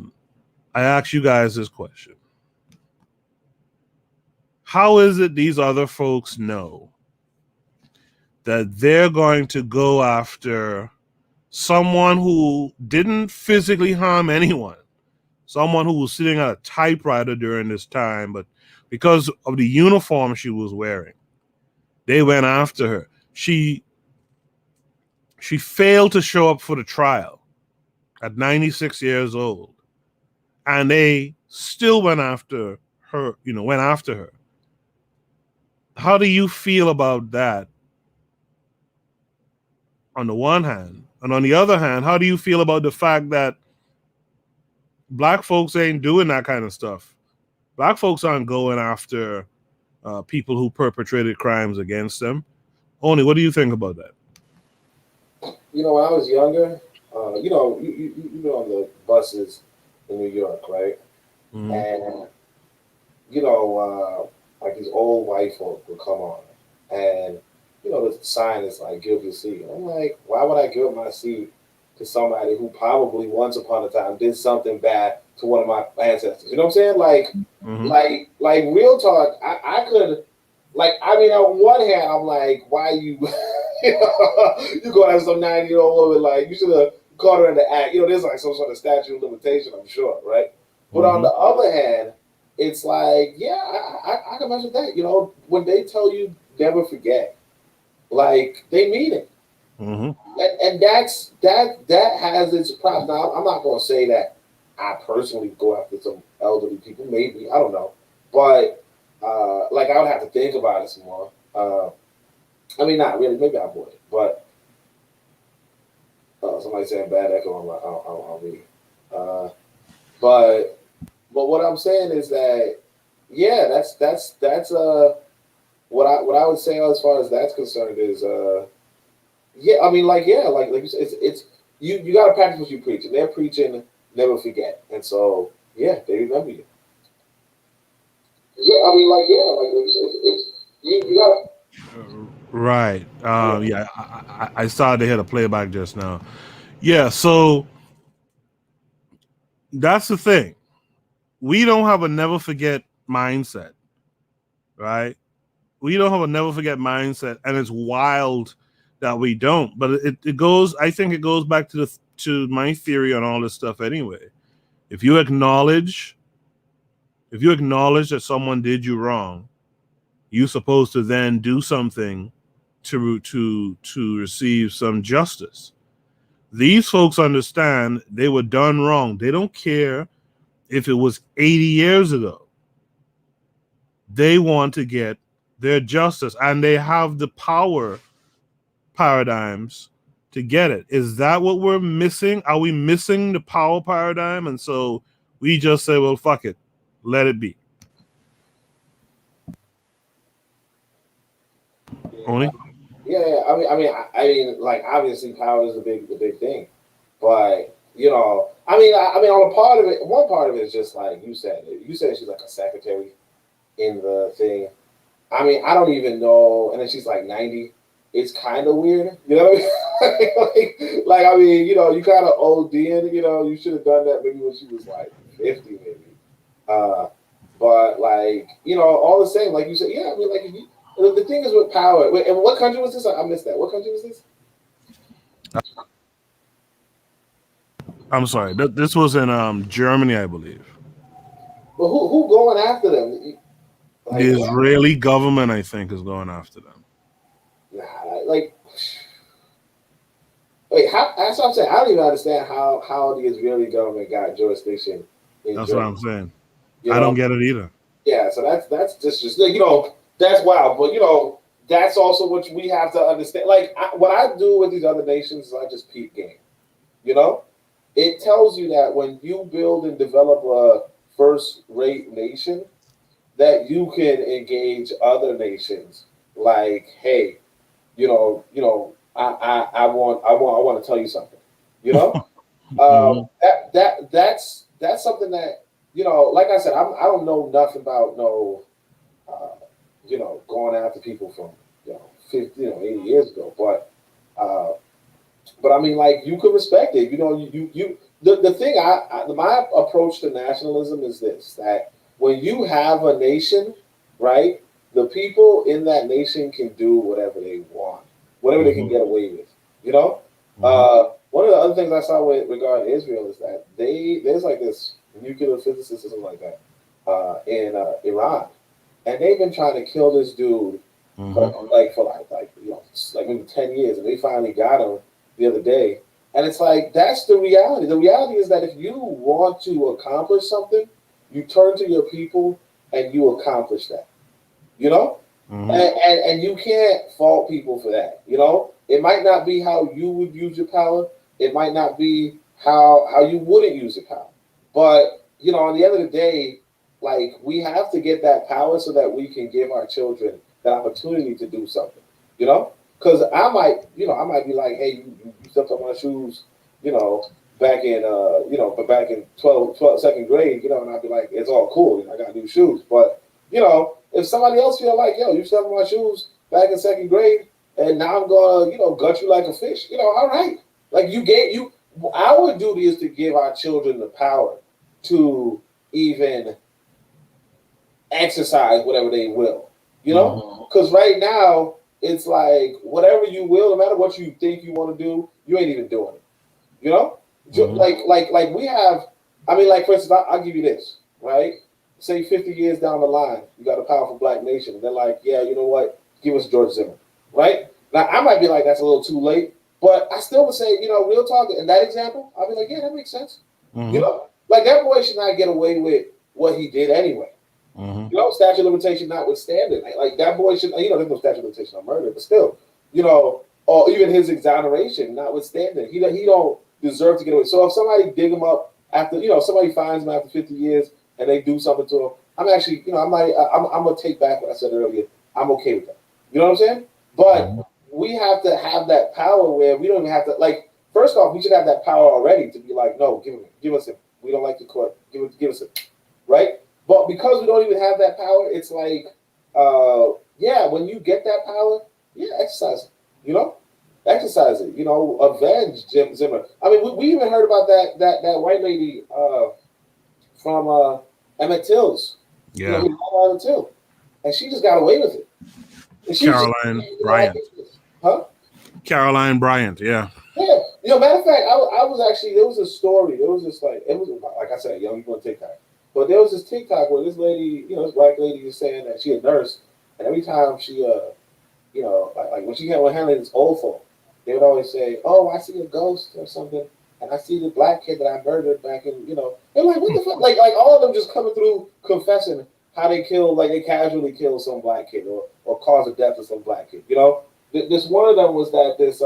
asked you guys this question. How is it these other folks know that they're going to go after someone who didn't physically harm anyone, someone who was sitting at a typewriter during this time, but because of the uniform she was wearing, they went after her. She failed to show up for the trial at 96 years old, and they still went after her, How do you feel about that? On the one hand, and on the other hand, how do you feel about the fact that black folks ain't doing that kind of stuff? Black folks aren't going after people who perpetrated crimes against them. Only, what do you think about that? When I was younger, you on the buses in New York, right? Mm-hmm. And like these old white folk would come on, and the sign is like, give your seat. And I'm like, why would I give my seat to somebody who probably once upon a time did something bad to one of my ancestors? You know what I'm saying? Like, mm-hmm. like real talk, I could, on one hand, I'm like, why you, you go after some 90-year-old woman, like, you should have caught her in the act. There's like some sort of statute of limitation, I'm sure, right? But mm-hmm. on the other hand, it's like, yeah, I can mess with that. When they tell you never forget, like, they mean it. Mm-hmm. And that has its problems. Now, I'm not going to say that I personally go after some elderly people. Maybe, I don't know. But, I would have to think about it some more. Not really. Maybe I would. But somebody saying bad echo on me. But what I'm saying is that, yeah, that's what I would say as far as that's concerned is Yeah, I mean, like you said, it's you got to practice what you preach, and they're preaching never forget, and so yeah, they remember you. Yeah, I mean, like you said, it's you got to. Right. Yeah, I saw they had a playback just now. Yeah, so that's the thing. We don't have a never forget mindset, right? We don't have a never forget mindset, and it's wild that we don't. But it goes. I think it goes back to my theory on all this stuff anyway. If you acknowledge that someone did you wrong, you're supposed to then do something to receive some justice. These folks understand they were done wrong. They don't care if it was 80 years ago. They want to get their justice, and they have the power paradigms to get it. Is that what we're missing? Are we missing the power paradigm? And so we just say, well, fuck it, let it be. Oni? Yeah. I mean, like obviously, power is the big thing, but I mean, on a part of it, one part of it is just like you said. You said she's like a secretary in the thing. I mean, I don't even know, and then she's like 90. It's kind of weird, you know what I mean? like I mean, you kind of OD'ing, you should have done that maybe when she was like 50, maybe. But like, all the same, like you said, yeah. I mean, like the thing is with power. Wait, and what country was this? I missed that. What country was this? I'm sorry. This was in Germany, I believe. But who going after them? Like, the Israeli government, I think, is going after them. Nah, like, wait, that's what I'm saying. I don't even understand how the Israeli government got jurisdiction in That's Germany. what I'm saying. I don't get it either. Yeah, so that's just that's wild. But that's also what we have to understand. Like what I do with these other nations is I just peep game. It tells you that when you build and develop a first-rate nation, that you can engage other nations. Like, hey, I want to tell you something. That's something that like I said, I don't know nothing about going after people from 50, 80 years ago, but I mean, like, you could respect it. The thing my approach to nationalism is this: that when you have a nation, right, the people in that nation can do whatever they want, whatever they can get away with. One of the other things I saw with regard to Israel is that there's like this nuclear physicist or something like that in Iran, and they've been trying to kill this dude for maybe 10 years, and they finally got him the other day. And it's like, that's the reality. The reality is that if you want to accomplish something, you turn to your people and you accomplish that. And you can't fault people for that. It might not be how you would use your power. It might not be how you wouldn't use your power. But on the end of the day, like, we have to get that power so that we can give our children the opportunity to do something. Because I might be like, hey, you stepped on my shoes, back in back in 2nd grade, and I'd be like, it's all cool, I got new shoes. But if somebody else feel like, yo, you stepped on my shoes back in 2nd grade, and now I'm gonna, gut you like a fish, all right. Like, our duty is to give our children the power to even exercise whatever they will, because right now it's like, whatever you will, no matter what you think you want to do, you ain't even doing it. Like we have, I mean, like, for instance, I'll give you this, right? Say 50 years down the line, you got a powerful black nation, and they're like, yeah, you know what, give us George Zimmerman, right? Now, I might be like, that's a little too late, but I still would say, real talk, in that example, I'll be like, yeah, that makes sense. Like, that boy should not get away with what he did anyway. Statute of limitation notwithstanding. Like, that boy should, there's no statute of limitation on murder, but still, or even his exoneration notwithstanding, he don't deserve to get away. So if somebody dig him up after, somebody finds him after 50 years and they do something to him, I'm actually, I'm gonna take back what I said earlier. I'm okay with that. You know what I'm saying? But we have to have that power where we don't even have to, like, first off, we should have that power already to be like, no, give us it. We don't like the court. Give us it. Right? But because we don't even have that power, it's like, yeah, when you get that power, yeah, exercise it. You know? Exercise it. You know, avenge Jim Zimmer. I mean, we even heard about that white lady from Emmett Till's. Yeah. You know, Emmett Till. And she just got away with it. And she Caroline Bryant. Huh? Caroline Bryant, yeah. Yeah. You know, matter of fact, I was actually, there was a story. There was this, like, it was, like I said, young people on TikTok. But there was this TikTok where this lady, you know, this black lady was saying that she a nurse. And every time she, you know, like when she had handling this old folk, they would always say, oh, I see a ghost or something. And I see the black kid that I murdered back in, you know. They're like, what the fuck? Like all of them just coming through confessing how they killed, like they casually killed some black kid or caused the death of some black kid. You know, this one of them was that this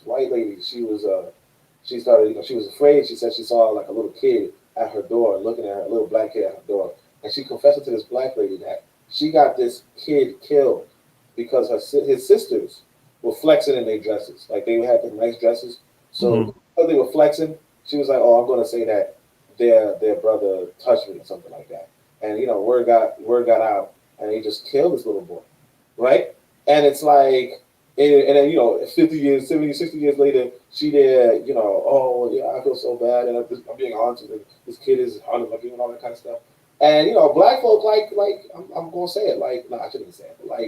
white lady, she started, you know, she was afraid. She said she saw like a little kid at her door, looking at her, a little black kid at her door, and she confessed to this black lady that she got this kid killed because his sisters were flexing in their dresses, like they had the nice dresses. So because they were flexing, she was like, "Oh, I'm going to say that their brother touched me or something like that." And you know, word got out, and they just killed this little boy, right? And it's like, and then you know, 50 years, 70, 60 years later, she there, you know, oh yeah, I feel so bad, and I'm being haunted, and this kid is haunted, like, and all that kind of stuff. And you know, black folk like I'm gonna say it like, no, I shouldn't say it, but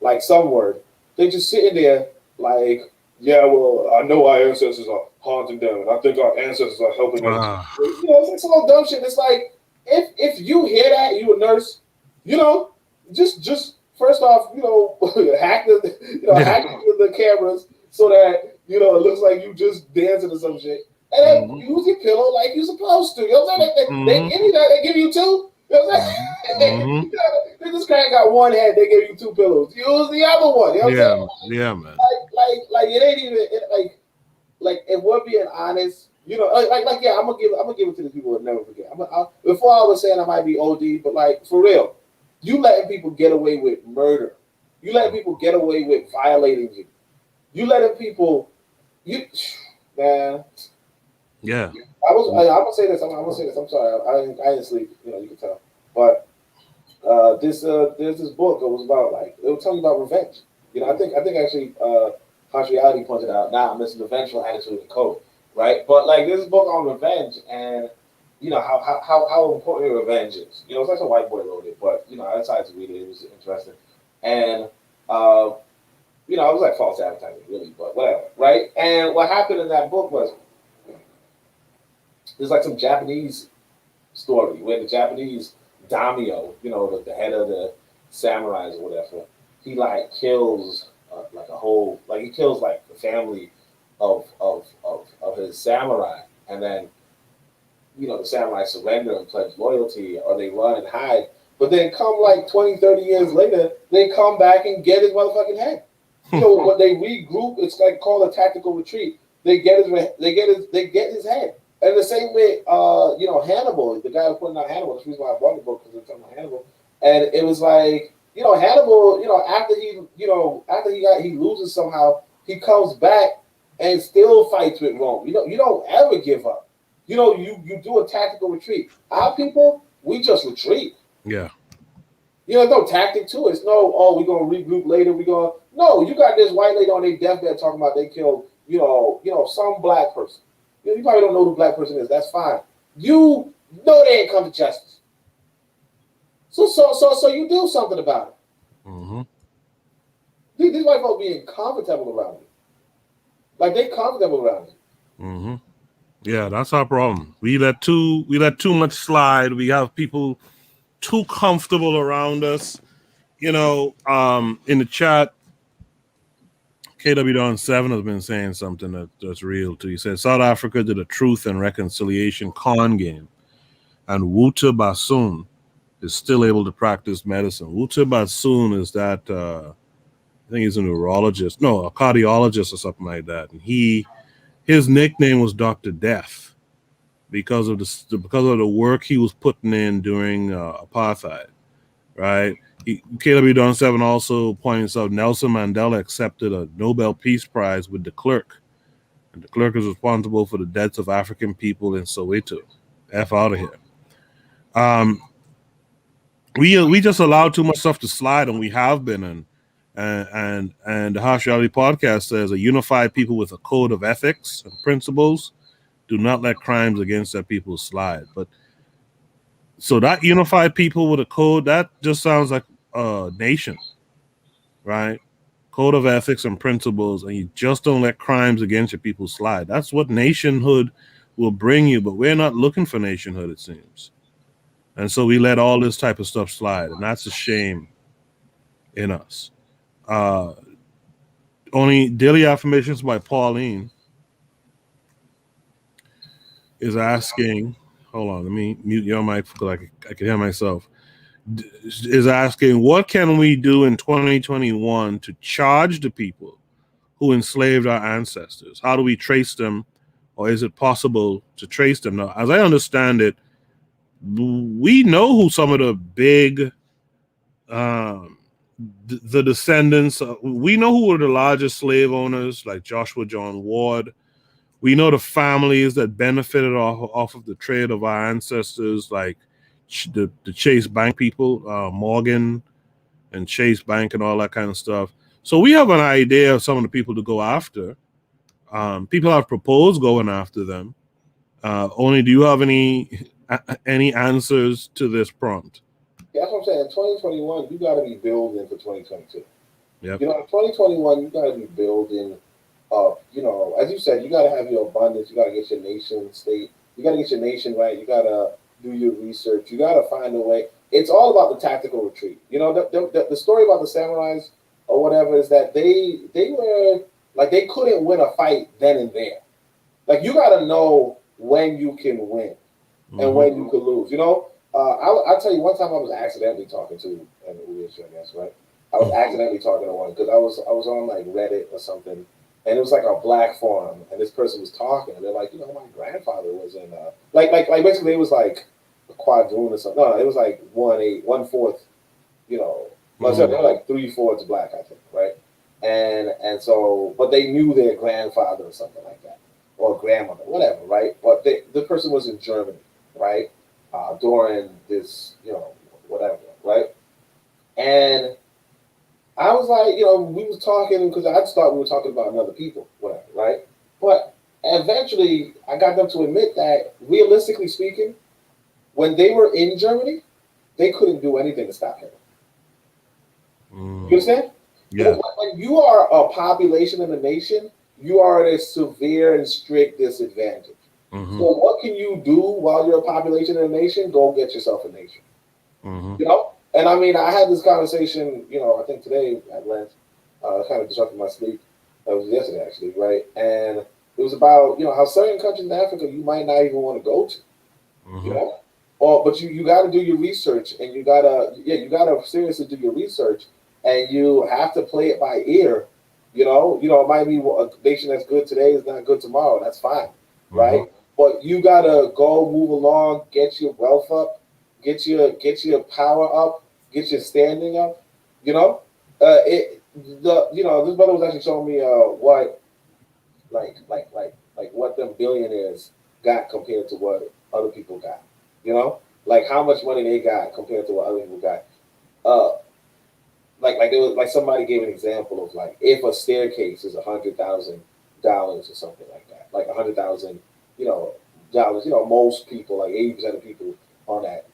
like some word, they just sitting there like, yeah, well, I know our ancestors are haunting them, and I think our ancestors are helping us. You know, it's all dumb shit. It's like, if you hear that, you a nurse, you know, just first off, you know, hack the cameras so that, you know, it looks like you just dancing or some shit. And then use your pillow like you're supposed to. You know what I'm saying? They give you that. They give you two. You know what I'm saying? This crack got one head. They give you two pillows. Use the other one. You know what I'm saying? Yeah, man. Like it ain't even like if we're being honest, you know, like yeah, I'm gonna give it to the people who will never forget. Before I was saying I might be OD, but like for real, you letting people get away with murder. You letting people get away with violating you. You letting people, man. Yeah. I'm gonna say this. I'm sorry. I didn't sleep. You know, you can tell. But there's this book. It was about like it was telling about revenge. You know, I think actually harsh reality pointed out. Now, this is the vengeful attitude and code, right? But like there's a book on revenge and you know how important revenge is. You know, it's like a white boy wrote it, but you know I decided to read it. It was interesting, and you know, it was like false advertising, really, but whatever, right? And what happened in that book was there's like some Japanese story where the Japanese daimyo, you know, the head of the samurais or whatever, he like kills like a whole, like he kills like the family of his samurai, and then you know the samurai surrender and pledge loyalty, or they run and hide. But then come like 20, 30 years later, they come back and get his motherfucking head. You know, when they regroup, it's like called a tactical retreat. They get his head. And the same way, you know, Hannibal, the guy who put out Hannibal, that's the reason why I brought the book, because it's talking about Hannibal. And it was like, you know, Hannibal, you know, after he loses somehow, he comes back and still fights with Rome. You don't ever give up. You know, you do a tactical retreat. Our people, we just retreat. Yeah. You know, no tactic to it. It's no, oh, we're gonna regroup later. No, you got this white lady on their deathbed talking about they killed, you know, some black person. You probably don't know who the black person is. That's fine. You know they ain't come to justice. So you do something about it. These white folks being comfortable around you. Like they comfortable around you. Yeah, that's our problem. We let too much slide. We have people too comfortable around us. You know, in the chat, KW Don 7 has been saying something that's real too. He said South Africa did a truth and reconciliation con game, and Wuta Bassoon is still able to practice medicine. Wuta Bassoon is that I think he's a neurologist, no, a cardiologist or something like that. And his nickname was Dr. Death because of the work he was putting in during apartheid. Right? KW-7 also points out Nelson Mandela accepted a Nobel Peace Prize with de Klerk, and de Klerk is responsible for the deaths of African people in Soweto. F out of here. We just allow too much stuff to slide, and we have been. And the Harsh Reality Podcast says a unified people with a code of ethics and principles do not let crimes against their people slide. But so that unified people with a code, that just sounds like a nation, right? Code of ethics and principles, and you just don't let crimes against your people slide. That's what nationhood will bring you, but we're not looking for nationhood, it seems. And so we let all this type of stuff slide, and that's a shame in us. Only Daily Affirmations by Pauline is asking, hold on, let me mute your mic because I can hear myself, is asking, what can we do in 2021 to charge the people who enslaved our ancestors? How do we trace them, or is it possible to trace them? Now, as I understand it, we know who some of the big, the descendants, we know who were the largest slave owners, like Joshua John Ward. We know the families that benefited off of the trade of our ancestors, like the Chase Bank people, Morgan and Chase Bank and all that kind of stuff. So we have an idea of some of the people to go after. People have proposed going after them. Only, do you have any answers to this prompt? Yeah, that's what I'm saying. In 2021, you got to be building for 2022. Yep. You know, in 2021, you got to be building up. You know, as you said, you got to have your abundance. You got to get your nation state. You got to get your nation right. You got to do your research. You got to find a way. It's all about the tactical retreat. You know, the story about the samurais or whatever is that they were like, they couldn't win a fight then and there. Like, you got to know when you can win and when you could lose. You know, I'll tell you, one time I was accidentally talking to, and I guess, right? I was accidentally talking to one because I was on like Reddit or something, and it was like a black forum, and this person was talking, and they're like, you know, my grandfather was in like basically it was like a quadroon or something. No, it was like 1/4, you know, they were like 3/4 black, I think, right? And so, but they knew their grandfather or something like that, or grandmother, whatever, right? But the person was in Germany, right? During this, you know, whatever, right? And I was like, you know, we was talking because I just thought we were talking about other people, whatever, right? But eventually, I got them to admit that, realistically speaking, when they were in Germany, they couldn't do anything to stop him. You understand? Yeah. When you are a population in a nation, you are at a severe and strict disadvantage. So what can you do while you're a population in a nation? Go get yourself a nation. You know? And I mean, I had this conversation, you know, I think today at length, kind of disrupted my sleep. It was yesterday, actually, right? And it was about, you know, how certain countries in Africa you might not even want to go to, you know? But you got to do your research, and you got to seriously do your research, and you have to play it by ear, you know? You know, it might be a nation that's good today is not good tomorrow. That's fine, right? But you got to go move along, get your wealth up, get your power up, get your standing up, you know? You know, this brother was actually showing me what what them billionaires got compared to what other people got, you know? Like how much money they got compared to what other people got. There was like somebody gave an example of like if a staircase is $100,000 or something like that, like $100,000, you know, dollars. You know, most people, like 80% of people on that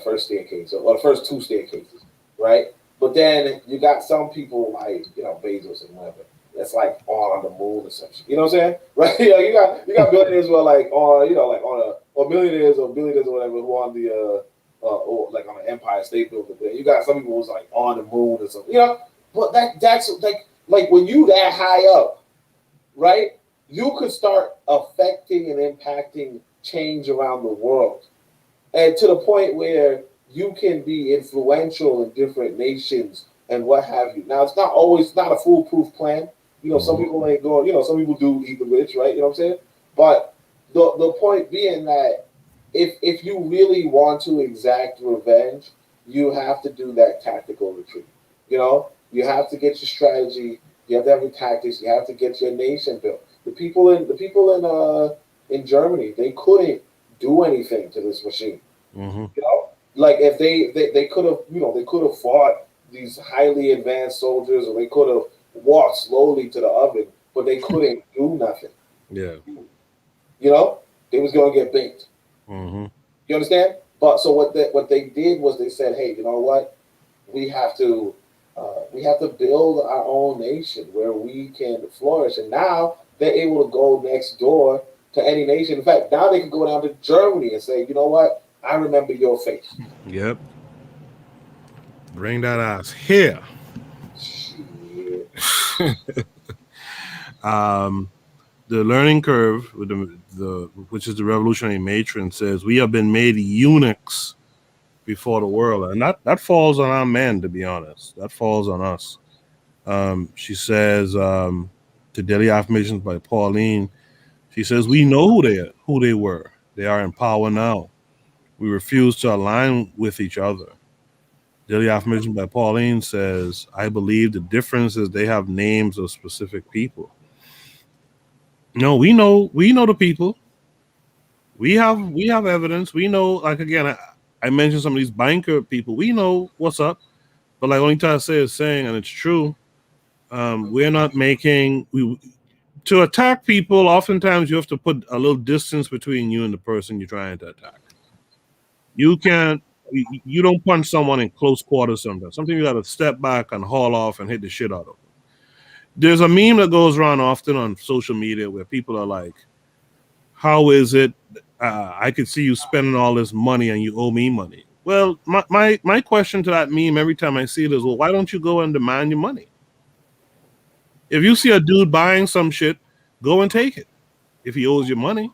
first staircase or the first two staircases, right? But then you got some people like, you know, Bezos and whatever, that's like on the moon or something. You know what I'm saying? Right? You know, you got billionaires who are like on, you know, like on or millionaires or billionaires or whatever who are on the or like on the Empire State Building. You got some people who's like on the moon or something. You know, but that's like when you that high up, right? You could start affecting and impacting change around the world, and to the point where you can be influential in different nations and what have you. Now, it's not a foolproof plan. You know, some people ain't going, you know, some people do eat the rich, right? You know what I'm saying? But the point being that if you really want to exact revenge, you have to do that tactical retreat. You know, you have to get your strategy. You have to have your tactics. You have to get your nation built. The people in Germany, they couldn't do anything to this machine. Mm-hmm. You know, like if they could have, you know, they could have fought these highly advanced soldiers, or they could have walked slowly to the oven, but they couldn't do nothing. Yeah. You know, they was gonna get baked. Mm-hmm. You understand? But so what they did was they said, hey, you know what? We have to build our own nation where we can flourish. And now they're able to go next door to any nation. In fact, now they can go down to Germany and say, you know what? I remember your face. Yep. Bring that ass here. Shit. The learning curve with the which is the revolutionary matron says we have been made eunuchs before the world, and that falls on our men, to be honest. That falls on us. She says to Daily Affirmations by Pauline, she says we know who they were. They are in power now. We refuse to align with each other. Daily Affirmations by Pauline says, I believe the difference is they have names of specific people. No, we know the people. We have evidence. We know, like, again, I mentioned some of these banker people. We know what's up. But like only time I say is saying, and it's true, we're not making to attack people. Oftentimes you have to put a little distance between you and the person you're trying to attack. You don't punch someone in close quarters sometimes. Sometimes you got to step back and haul off and hit the shit out of them. There's a meme that goes around often on social media where people are like, how is it I could see you spending all this money and you owe me money? Well, my question to that meme every time I see it is, well, why don't you go and demand your money? If you see a dude buying some shit, go and take it if he owes you money.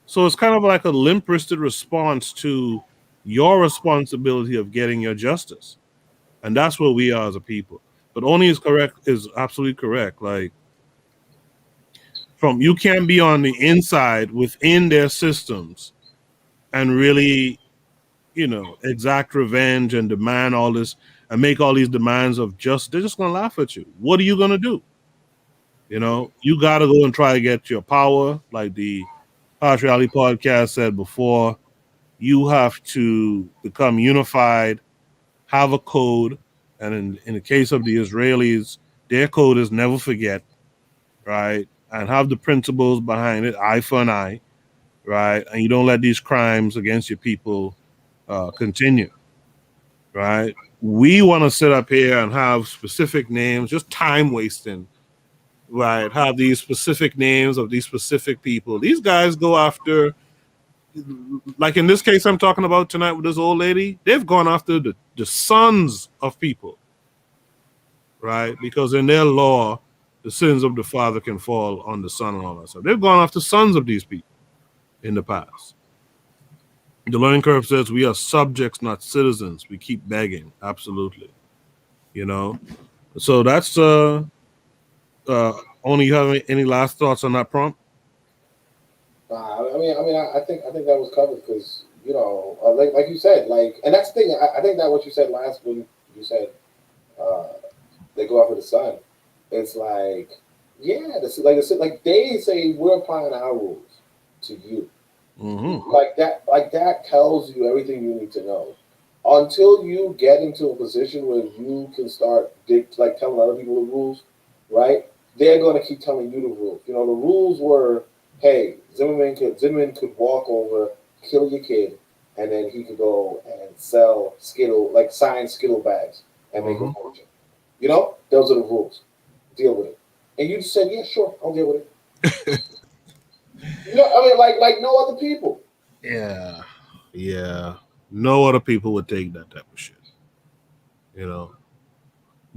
So it's kind of like a limp-wristed response to your responsibility of getting your justice. And that's where we are as a people. But Oni is absolutely correct. Like, you can't be on the inside within their systems and really, exact revenge and demand all this and make all these demands of justice. They're just going to laugh at you. What are you going to do? You got to go and try to get your power. Like the Harsh Reality podcast said before, you have to become unified, have a code. And in the case of the Israelis, their code is never forget, right? And have the principles behind it, eye for an eye, right? And you don't let these crimes against your people continue, right? We want to sit up here and have specific names, just time wasting, right? Have these specific names of these specific people. These guys go after, like in this case I'm talking about tonight with this old lady, they've gone after the sons of people, right? Because in their law, the sins of the father can fall on the son and all that stuff. They've gone after sons of these people in the past. The learning curve says we are subjects, not citizens. We keep begging. Absolutely. So that's only you have any last thoughts on that prompt? I think that was covered because like you said, and that's the thing. I think that what you said last when you said they go after the son. It's like, yeah, like they say we're applying our rules to you. Mm-hmm. Like that tells you everything you need to know. Until you get into a position where you can start telling other people the rules, right? They're going to keep telling you the rules. The rules were, hey, Zimmerman could walk over, kill your kid, and then he could go and sell signed Skittle bags and make a fortune. Those are the rules. Deal with it. And you just said, yeah, sure, I'll deal with it. Like no other people. Yeah. No other people would take that type of shit.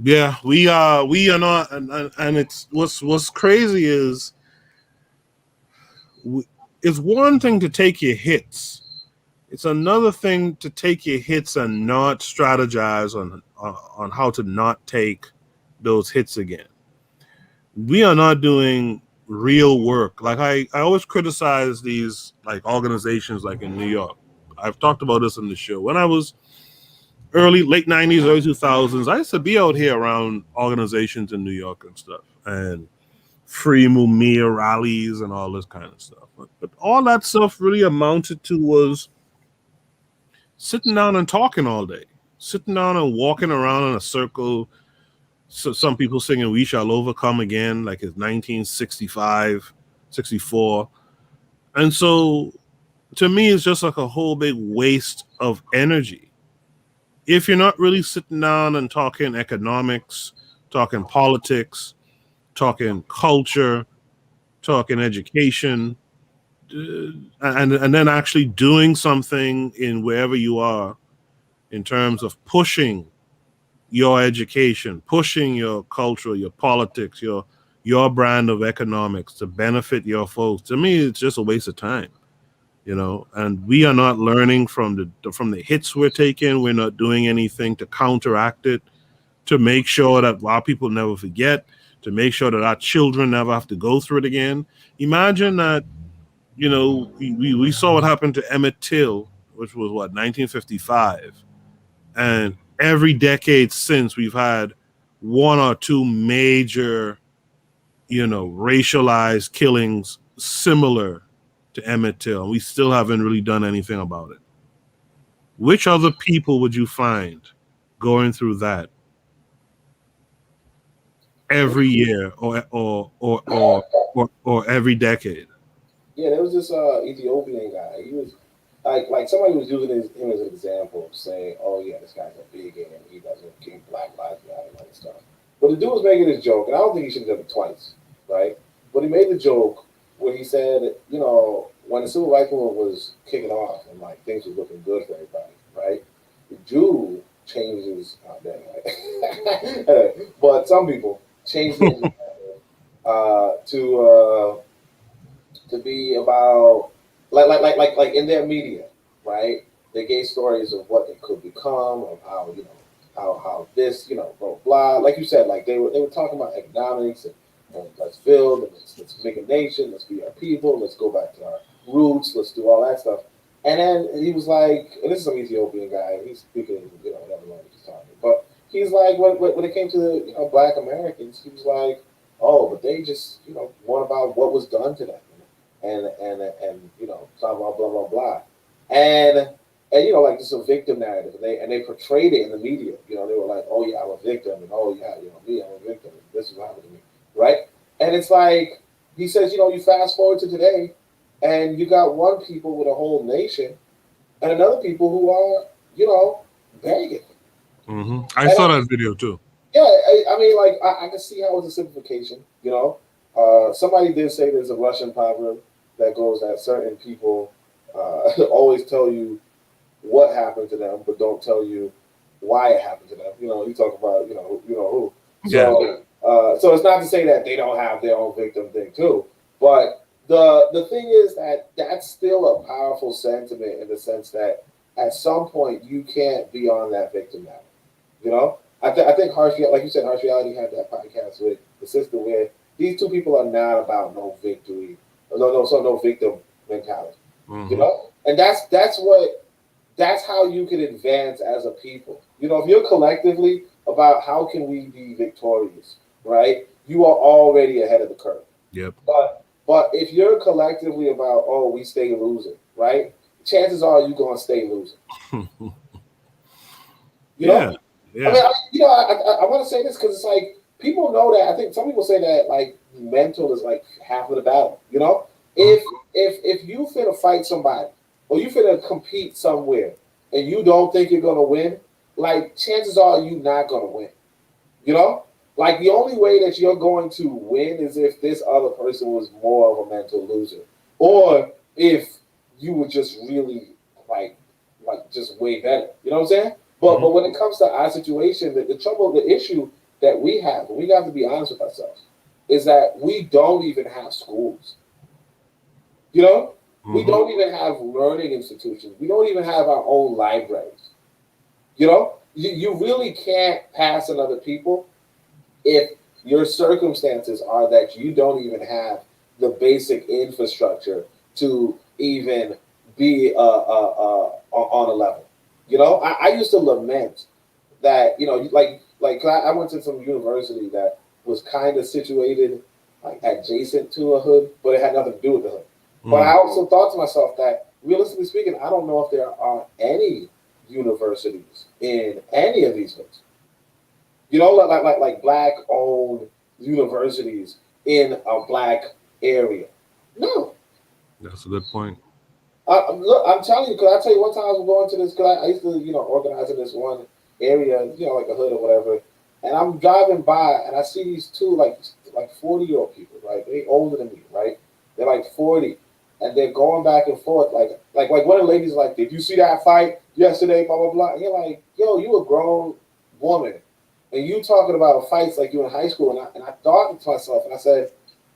Yeah, we are not, and it's what's crazy is it's one thing to take your hits. It's another thing to take your hits and not strategize on how to not take those hits again. We are not doing real work. Like I always criticize these like organizations like in New York. I've talked about this in the show. When I was late 90s, early 2000s, I used to be out here around organizations in New York and stuff, and free Mumia rallies and all this kind of stuff. But all that stuff really amounted to was sitting down and talking all day, sitting down and walking around in a circle. So some people singing "We Shall Overcome Again" like it's 1965, 64. And so to me, it's just like a whole big waste of energy. If you're not really sitting down and talking economics, talking politics, talking culture, talking education, and then actually doing something in wherever you are in terms of pushing your education, pushing your culture, your politics, your brand of economics to benefit your folks. To me, it's just a waste of time, you know. And we are not learning from the hits we're taking. We're not doing anything to counteract it, to make sure that our people never forget, to make sure that our children never have to go through it again. Imagine that, you know, we saw what happened to Emmett Till, which was what, 1955, and every decade since we've had one or two major, you know, racialized killings similar to Emmett Till, and we still haven't really done anything about it. Which other people would you find going through that every year or every decade? Yeah, there was this Ethiopian guy. He was like somebody was using him as an example, saying, "Oh yeah, this guy's a bigot and he doesn't keep Black Lives Matter and all this stuff." But the dude was making this joke, and I don't think he should have done it twice, right? But he made the joke where he said, you know, when the civil rights movement was kicking off and like things were looking good for everybody, right? The Jew changes, but some people change things to be about like in their media, right? They gave stories of what they could become, of how, you know, how this, you know, blah blah. Like you said, like they were talking about economics and let's build and let's make a nation, let's be our people, let's go back to our roots, let's do all that stuff. And then he was like, and this is some Ethiopian guy, he's speaking, you know, whatever language he's talking, but he's like, when it came to the, you know, Black Americans, he was like, oh, but they just, you know, want about what was done to them. And you know, blah blah blah blah blah, and you know, like this is a victim narrative, and they portrayed it in the media. You know, they were like, oh yeah, I'm a victim, and oh yeah, you know, me, I'm a victim, and this is what happened to me, right? And it's like he says, you know, you fast forward to today, and you got one people with a whole nation, and another people who are, you know, begging. Mm-hmm. I saw that video too. Yeah, I mean, like I can see how it's a simplification. You know, somebody did say there's a Russian proverb that goes that certain people always tell you what happened to them, but don't tell you why it happened to them. You know, you talk about, you know who. So, so it's not to say that they don't have their own victim thing too, but the thing is that that's still a powerful sentiment in the sense that at some point you can't be on that victim now. You know, I think like you said, Harsh Reality had that podcast with the sister where these two people are not about no victory. No victim mentality. Mm-hmm. You know, and that's how you can advance as a people. You know, if you're collectively about how can we be victorious, right? You are already ahead of the curve. Yep. But if you're collectively about, oh, we stay losing, right? Chances are you're gonna stay losing. You know? Yeah. I mean, I want to say this because it's like people know that. I think some people say that like mental is like half of the battle. You know, if you finna fight somebody or you finna compete somewhere and you don't think you're gonna win, like chances are you not gonna win. You know, like the only way that you're going to win is if this other person was more of a mental loser, or if you were just really like just way better. You know what I'm saying? But when it comes to our situation, the issue that we have, and we have to be honest with ourselves, is that we don't even have schools. You know? We don't even have learning institutions. We don't even have our own libraries. You know? You really can't pass on other people if your circumstances are that you don't even have the basic infrastructure to even be on a level. You know, I used to lament that, you know, like 'cause I went to some university that was kind of situated like adjacent to a hood, but it had nothing to do with the hood. But I also thought to myself that, realistically speaking, I don't know if there are any universities in any of these hoods. You know, like black owned universities in a black area. No. That's a good point. Look, I'm telling you, because I tell you, one time I was going to this, because I used to, you know, organize in this one area, you know, like a hood or whatever. And I'm driving by and I see these two like 40-year-old people, right? They older than me, right? They're like 40. And they're going back and forth, like one of the ladies like, did you see that fight yesterday? Blah blah blah. And you're like, yo, you a grown woman, and you talking about fights like you in high school. And I thought to myself, and I said,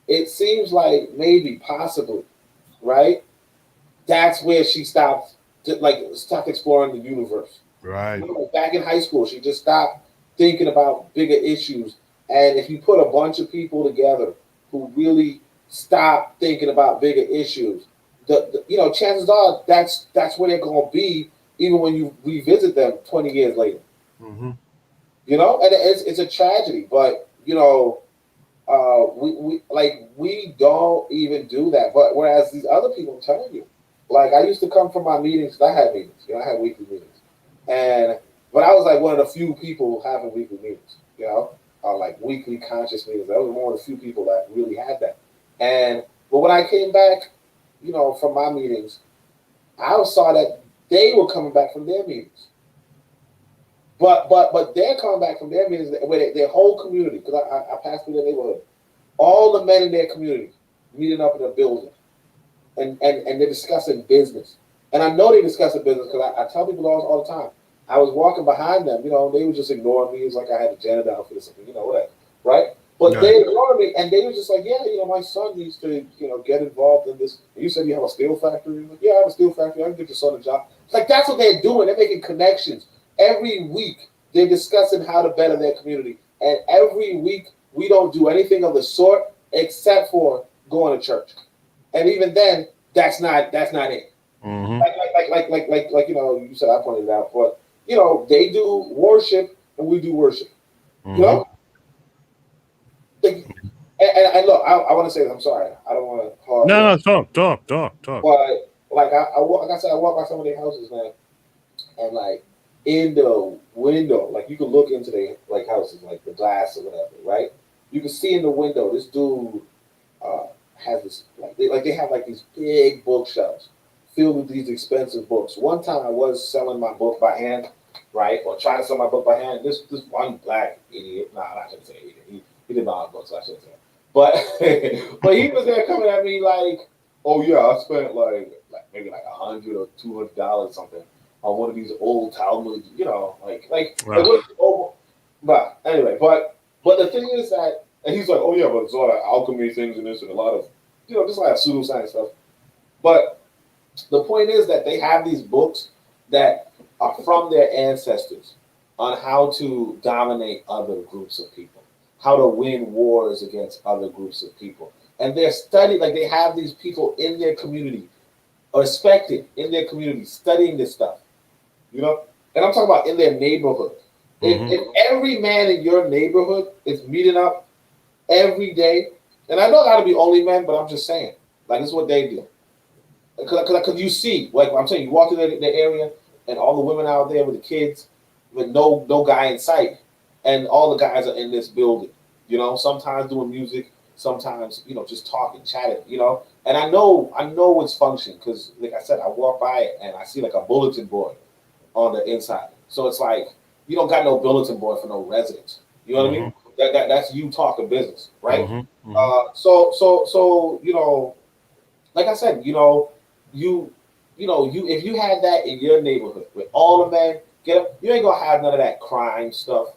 it seems like maybe, possibly, right? That's where she stopped exploring the universe. Right. You know, back in high school, she just stopped thinking about bigger issues. And if you put a bunch of people together who really stop thinking about bigger issues, you know, chances are that's where they're going to be, even when you revisit them 20 years later. Mm-hmm. You know, and it's a tragedy, but you know, we don't even do that. But whereas these other people, I'm telling you, like I used to come from my meetings. I had meetings, you know, I had weekly meetings, but I was like one of the few people having weekly meetings, you know, like weekly conscious meetings. I was one of the few people that really had that. But when I came back, you know, from my meetings, I saw that they were coming back from their meetings. But they're coming back from their meetings where their whole community, because I passed through their neighborhood, all the men in their community meeting up in a building, and they're discussing business. And I know they're discussing business because I tell people all the time. I was walking behind them, you know, they were just ignoring me. It was like I had a janitor outfit or something, you know, whatever, right? But they ignored me, and they were just like, yeah, you know, my son needs to, you know, get involved in this. And you said you have a steel factory? Like, yeah, I have a steel factory. I can get your son a job. It's like, that's what they're doing. They're making connections. Every week, they're discussing how to better their community. And every week, we don't do anything of the sort except for going to church. And even then, that's not it. Mm-hmm. Like you know, you said, I pointed it out, but you know, they do worship and we do worship. Mm-hmm. You know? And look, I want to say this. I'm sorry. I don't want to. No, talk. But like I walk by some of their houses, man, and like in the window, like you can look into their like houses, like the glass or whatever, right? You can see in the window this dude has this they have like these big bookshelves filled with these expensive books. One time I was selling my book by hand, right, or trying to sell my book by hand. This one black idiot. Nah, I shouldn't say idiot. He did my books. I shouldn't say. But he was there coming at me like, oh yeah, I spent like maybe like $100 or $200 something on one of these old Talmud, you know, right. But anyway, but the thing is that, and he's like, oh yeah, but it's a lot of alchemy things in this and a lot of, you know, just like pseudoscience stuff. But the point is that they have these books that are from their ancestors on how to dominate other groups of people, how to win wars against other groups of people. And they're studying, like they have these people in their community, or respected in their community, studying this stuff, you know? And I'm talking about in their neighborhood. Mm-hmm. If every man in your neighborhood is meeting up every day, and I know it got to be only men, but I'm just saying, like this is what they do. Because you see, like I'm saying, you walk in the area and all the women out there with the kids with no guy in sight, and all the guys are in this building, you know, sometimes doing music, sometimes, you know, just talking, chatting, you know. And I know it's function because, like I said, I walk by it and I see like a bulletin board on the inside. So it's like, you don't got no bulletin board for no residents. You know what I mean? That's you talking business, right? Mm-hmm. Mm-hmm. So you know, like I said, if you had that in your neighborhood with all the men get up, you ain't gonna have none of that crime stuff.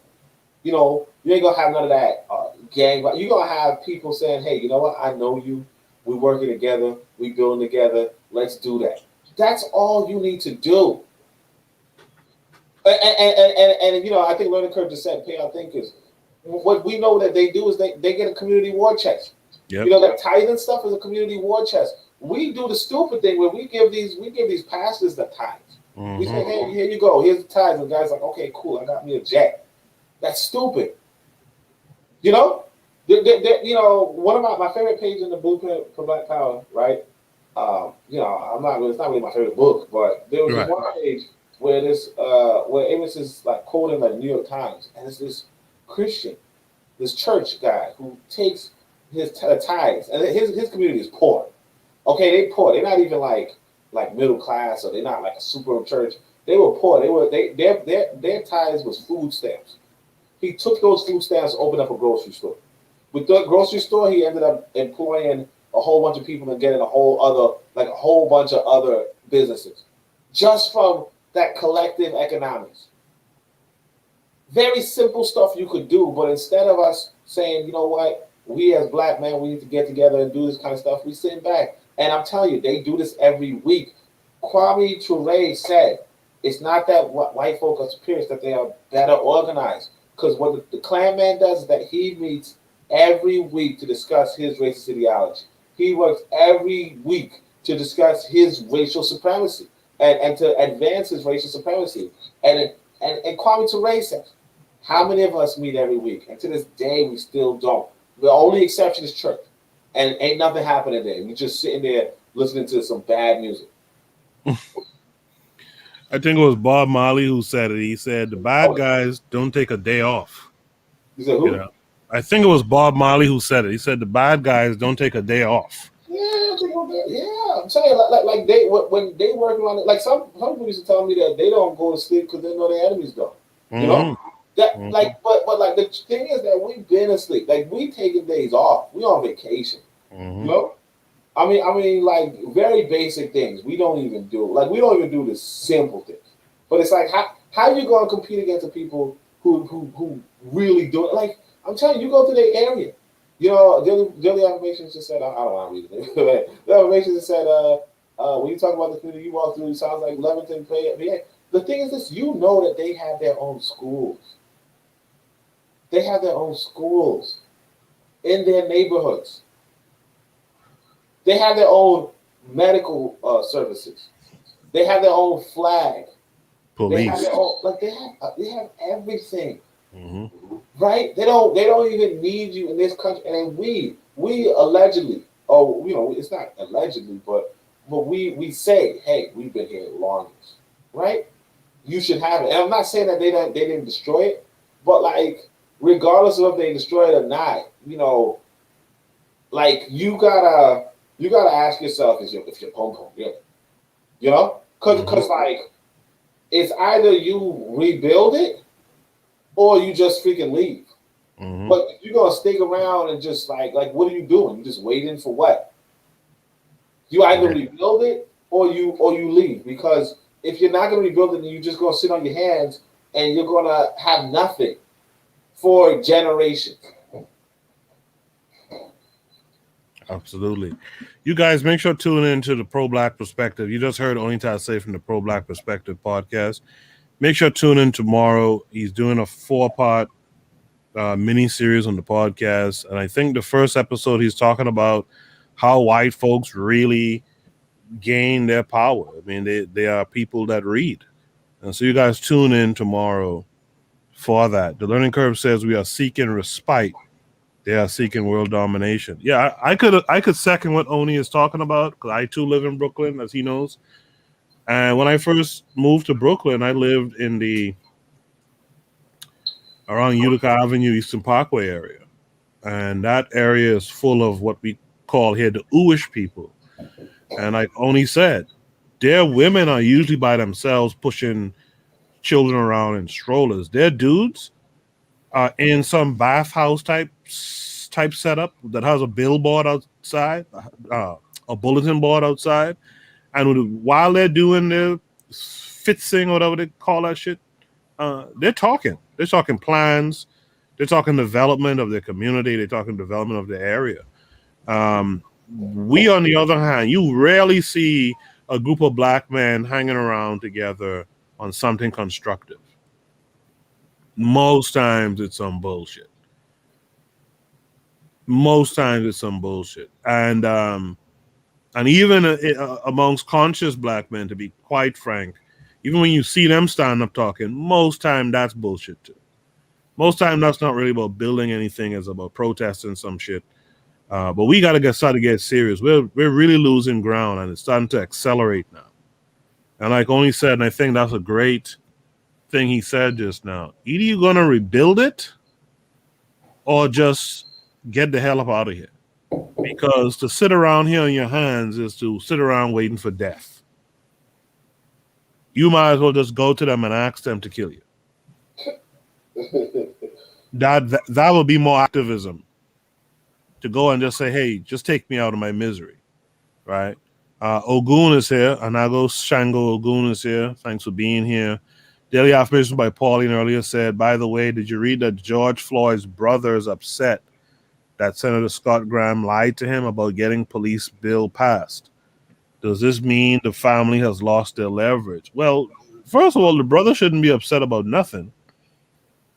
You know, you ain't gonna have none of that gang. You're gonna have people saying, "Hey, you know what? I know you. We working together. We building together. Let's do that." That's all you need to do. And you know, I think Learning Curve just said, "Pay our thinkers." What we know that they do is they get a community war chest. Yep. You know, that tithing stuff is a community war chest. We do the stupid thing where we give these pastors the tithes. We say, hey, here you go. Here's the ties. And the guy's like, okay, cool. I got me a jet. That's stupid. You know? You know, one of my favorite pages in the Blueprint for Black Power, right? You know, it's not really my favorite book, but there was this one page where where Amos is like quoting like New York Times, and it's this Christian, this church guy who takes his tithes, and his community is poor. Okay, they poor. They're not even like middle class, or they're not like a super church. They were poor. Their tithes was food stamps. He took those food stamps, opened up a grocery store. With the grocery store, he ended up employing a whole bunch of people and getting a whole bunch of other businesses, just from that collective economics. Very simple stuff you could do, but instead of us saying, you know what, we as black men, we need to get together and do this kind of stuff, we sit back. And I'm telling you, they do this every week. Kwame Ture said, it's not that white folk are superior, it's that they are better organized. Because what the Klan man does is that he meets every week to discuss his racist ideology. He works every week to discuss his racial supremacy and to advance his racial supremacy. And Kwame Ture says, how many of us meet every week? And to this day, we still don't. The only exception is church. And ain't nothing happening there. We're just sitting there listening to some bad music. I think it was Bob Marley who said it. He said, the bad guys don't take a day off. You said who? You know? I think it was Bob Marley who said it. He said, the bad guys don't take a day off. Yeah, I'm telling you, like they when they working on it, like some people used to tell me that they don't go to sleep because they know their enemies don't. You know that but like the thing is that we've been asleep. Like we taking days off. We on vacation. You know, I mean, like very basic things we don't even do. Like we don't even do the simple things. But it's like how you gonna compete against the people who really do it? Like I'm telling you, go to their area. You know, Daily Affirmations just said, I don't want to read it. The Affirmations just said, when you talk about the community you walk through, it sounds like Leamington. The thing is this, you know that they have their own schools. They have their own schools in their neighborhoods. They have their own medical services. They have their own flag. Police. They have their own, they have everything. Right? They don't even need you in this country. And we allegedly, you know, it's not allegedly, but we say, hey, we've been here the longest, right? You should have it. And I'm not saying that they didn't destroy it, but like regardless of if they destroy it or not, you know, like you gotta ask yourself if you're pom really, you know, because like it's either you rebuild it or you just freaking leave. But if you're gonna stick around and just like what are you doing? You just waiting for what? You either rebuild it or you leave. Because if you're not gonna rebuild it, then you're just gonna sit on your hands and you're gonna have nothing for generations. Absolutely. You guys make sure to tune in to the Pro Black Perspective. You just heard Onita say from the Pro Black Perspective podcast. Make sure to tune in tomorrow. He's doing a 4-part mini series on the podcast, and I think the first episode he's talking about how white folks really gain their power. I mean, they are people that read, and so you guys tune in tomorrow for that. The Learning Curve says we are seeking respite. They are seeking world domination. Yeah, I could second what Oni is talking about because I too live in Brooklyn, as he knows. And when I first moved to Brooklyn, I lived in around Utica Avenue, Eastern Parkway area. And that area is full of what we call here the Ooish people. And like Oni said, their women are usually by themselves pushing children around in strollers. Their dudes are in some bathhouse type setup that has a billboard outside, a bulletin board outside. And while they're doing their fitzing or whatever they call that shit, they're talking. They're talking plans. They're talking development of their community. They're talking development of the area. We, on the other hand, you rarely see a group of black men hanging around together on something constructive. Most times it's some bullshit. And even amongst conscious black men, to be quite frank, even when you see them stand up talking, most time that's bullshit too. Most time that's not really about building anything. It's about protesting some shit. But we got to start to get serious. We're really losing ground, and it's starting to accelerate now. And like Oni said, and I think that's a great thing he said just now. Either you're going to rebuild it or just get the hell up out of here. Because to sit around here on your hands is to sit around waiting for death. You might as well just go to them and ask them to kill you. That would be more activism. To go and just say, hey, just take me out of my misery. Right? Ogun is here. Anago Shango Ogun is here. Thanks for being here. Daily Affirmation by Pauline earlier said, by the way, did you read that George Floyd's brother is upset that Senator Scott Graham lied to him about getting police bill passed? Does this mean the family has lost their leverage? Well, first of all, the brother shouldn't be upset about nothing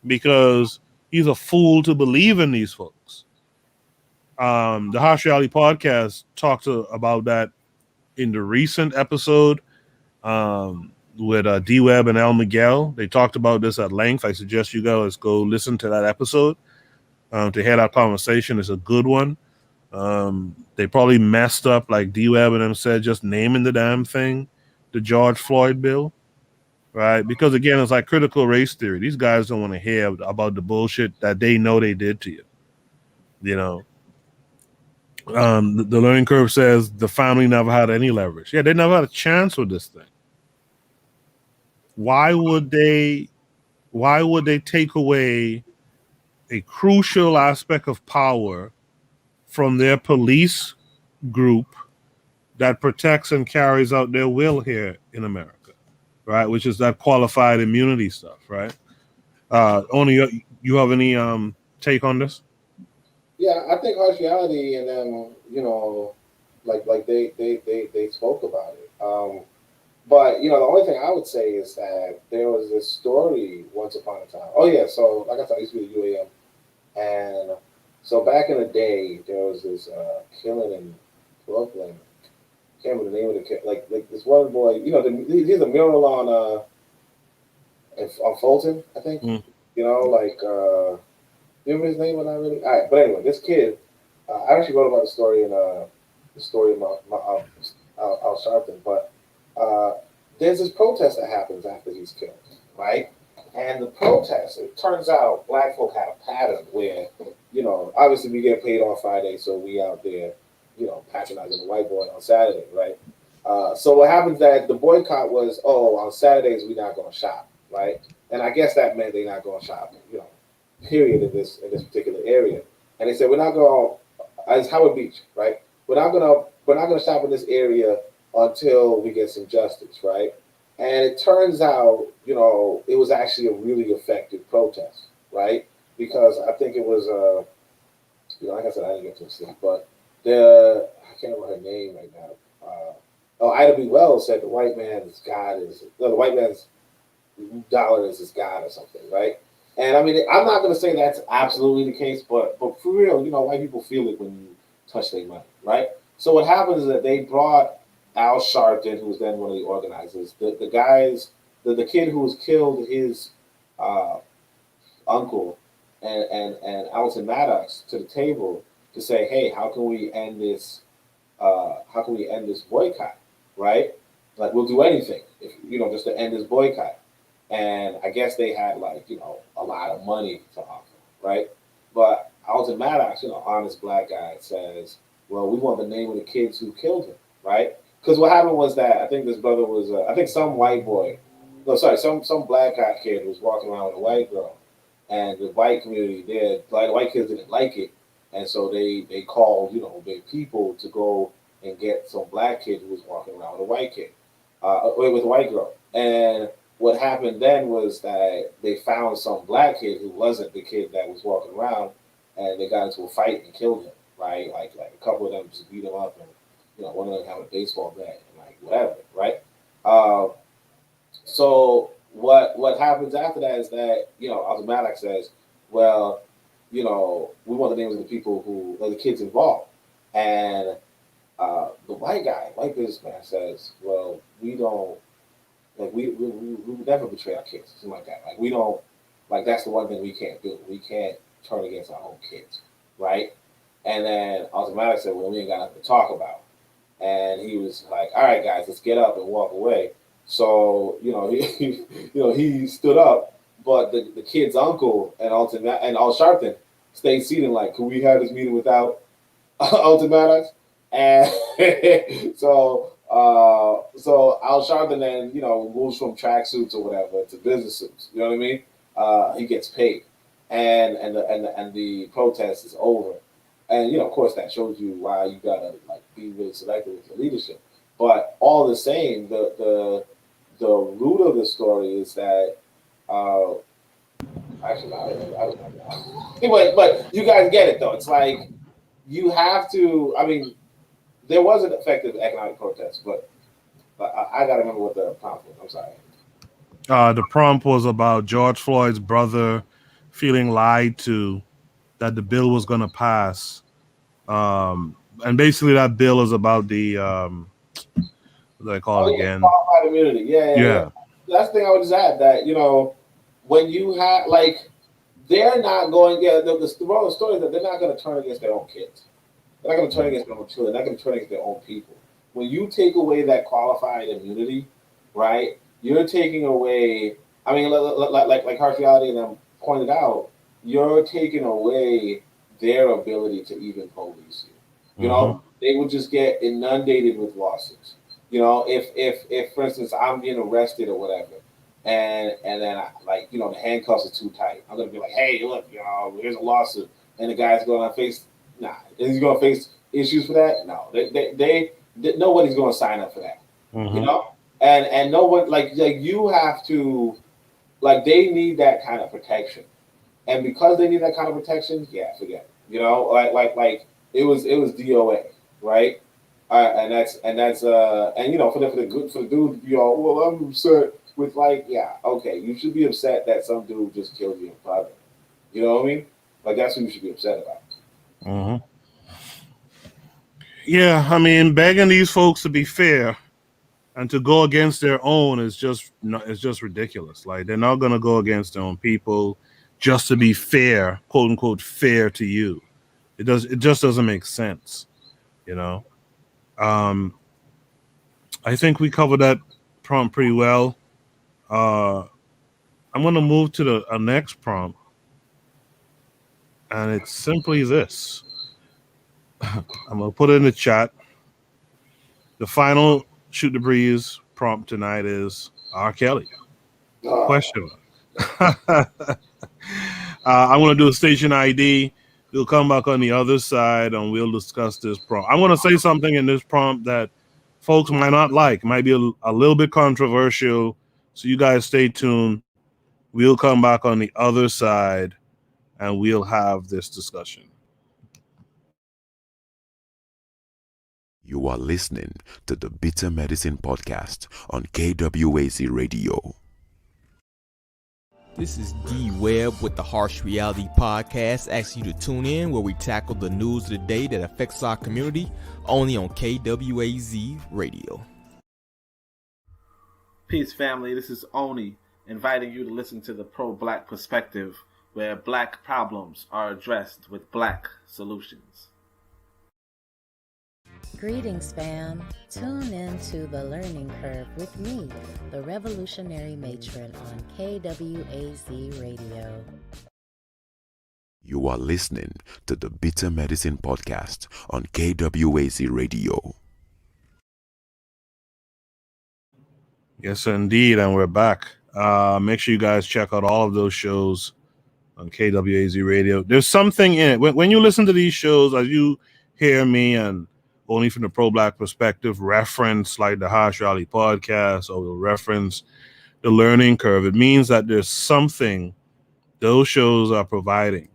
because he's a fool to believe in these folks. The Harsh Reality podcast talked about that in the recent episode with D-Web and El Miguel. They talked about this at length. I suggest you guys go listen to that episode to hear that conversation. It's a good one. They probably messed up, like D-Web and them said, just naming the damn thing the George Floyd bill, right? Because, again, it's like critical race theory. These guys don't want to hear about the bullshit that they know they did to you, you know? The learning curve says the family never had any leverage. Yeah, they never had a chance with this thing. Why would they take away a crucial aspect of power from their police group that protects and carries out their will here in America, right? Which is that qualified immunity stuff, right? Only you have any take on this? Yeah, I think Harsh Reality and them, you know, like they spoke about it. But, you know, the only thing I would say is that there was this story once upon a time. Oh, yeah. So, like I said, I used to be the UAM. And so back in the day, there was this killing in Brooklyn. I can't remember the name of the kid. Like this one boy, you know, he's a mural on Fulton, I think. Mm. You know, like, you remember his name or not really? All right. But anyway, this kid, I actually wrote about the story in the story of Al Sharpton. But there's this protest that happens after he's killed, right? And the protest, it turns out black folk have a pattern where, you know, obviously we get paid on Friday, so we out there, you know, patronizing the white boy on Saturday, right? So what happens that the boycott was, on Saturdays we're not going to shop, right? And I guess that meant they're not going to shop, you know, period in this particular area. And they said we're not going to, it's Howard Beach, right? We're not going to shop in this area until we get some justice, right? And it turns out, you know, it was actually a really effective protest, right? Because I think it was, you know, like I said, I didn't get to sleep, but I can't remember her name right now. Ida B. Wells said the white man's dollar is his God or something, right? And I mean, I'm not going to say that's absolutely the case, but for real, you know, white people feel it when you touch their money, right? So what happens is that they brought Al Sharpton, who was then one of the organizers, the guys, the kid who was killed, his uncle, and Alton Maddox to the table to say, hey, how can we end this? How can we end this boycott? Right? Like, we'll do anything, if, you know, just to end this boycott. And I guess they had, like, you know, a lot of money to offer, right? But Alton Maddox, you know, honest black guy, says, well, we want the name of the kids who killed him, right? Because what happened was that I think this brother was, I think some white boy, no, sorry, some black guy kid was walking around with a white girl, and the white community there, like the white kids didn't like it, and so they called, you know, their people to go and get some black kid who was walking around with a white kid, with a white girl. And what happened then was that they found some black kid who wasn't the kid that was walking around, and they got into a fight and killed him, right? Like a couple of them just beat him up, and you know, one of them had a baseball bat and like whatever, right? So what happens after that is that, you know, Alton Maddox says, well, you know, we want the names of the people who are the kids involved, and the white businessman says, well, we don't. like we would never betray our kids, something like that. Like we don't, like that's the one thing we can't do. We can't turn against our own kids, right? And then Automatic said, well, we ain't got nothing to talk about. And he was like, all right, guys, let's get up and walk away. So, he stood up, but the kid's uncle and Al Sharpton stayed seated like, could we have this meeting without Ultimatics? And so Al Sharpton then, moves from tracksuits or whatever to business suits. You know what I mean? He gets paid. And the protest is over. And, of course, that shows you why you got to, like, be really selective with your leadership. But all the same, the root of the story is that, actually, I don't know. Anyway, but you guys get it, though. It's like you have to, I mean, there was an effective economic protest, but I got to remember what the prompt was. I'm sorry. The prompt was about George Floyd's brother feeling lied to, that the bill was going to pass. And basically that bill is about the, what do I call it again? Qualified immunity. Yeah. That's the thing I would just add that, when you have, like, they're not going, the moral of the story is that they're not going to turn against their own kids. They're not going to turn against their own children. They're not going to turn against their own people. When you take away that qualified immunity, right, you're taking away, I mean, like harsh reality and them pointed out, you're taking away their ability to even police you. They would just get inundated with lawsuits. If for instance I'm being arrested or whatever, and then the handcuffs are too tight, I'm gonna be like, hey, look, here's a lawsuit, and the guy's going to face, is he gonna face issues for that? No, they nobody's gonna sign up for that. And no one like you have to, like, they need that kind of protection. And because they need that kind of protection, forget it. Like it was DOA, right? And that's for the dude to be all, well, I'm upset with, like, okay, you should be upset that some dude just killed you in private. You know what I mean? Like, that's what you should be upset about. Yeah, I mean, begging these folks to be fair and to go against their own is just ridiculous. Like, they're not gonna go against their own people just to be fair, quote unquote, fair to you. It just doesn't make sense, I think we covered that prompt pretty well. I'm going to move to the next prompt, and it's simply this. I'm going to put it in the chat. The final Shoot the Breeze prompt tonight is R. Kelly. Question. I'm going to do a station ID. We'll come back on the other side and we'll discuss this prompt. I'm going to say something in this prompt that folks might not like. It might be a little bit controversial. So you guys stay tuned. We'll come back on the other side and we'll have this discussion. You are listening to the Bitter Medicine Podcast on KWAZ Radio. This is D Webb with the Harsh Reality Podcast, asking you to tune in where we tackle the news of the day that affects our community, only on KWAZ Radio. Peace, family. This is Oni, inviting you to listen to the pro-black perspective, where black problems are addressed with black solutions. Greetings, fam. Tune in to The Learning Curve with me, the revolutionary matron on KWAZ Radio. You are listening to the Bitter Medicine Podcast on KWAZ Radio. Yes, indeed, and we're back. Make sure you guys check out all of those shows on KWAZ Radio. There's something in it. When you listen to these shows, as you hear me and only from the pro-black perspective reference like the Harsh Reality Podcast, or we'll reference the Learning Curve, it means that there's something those shows are providing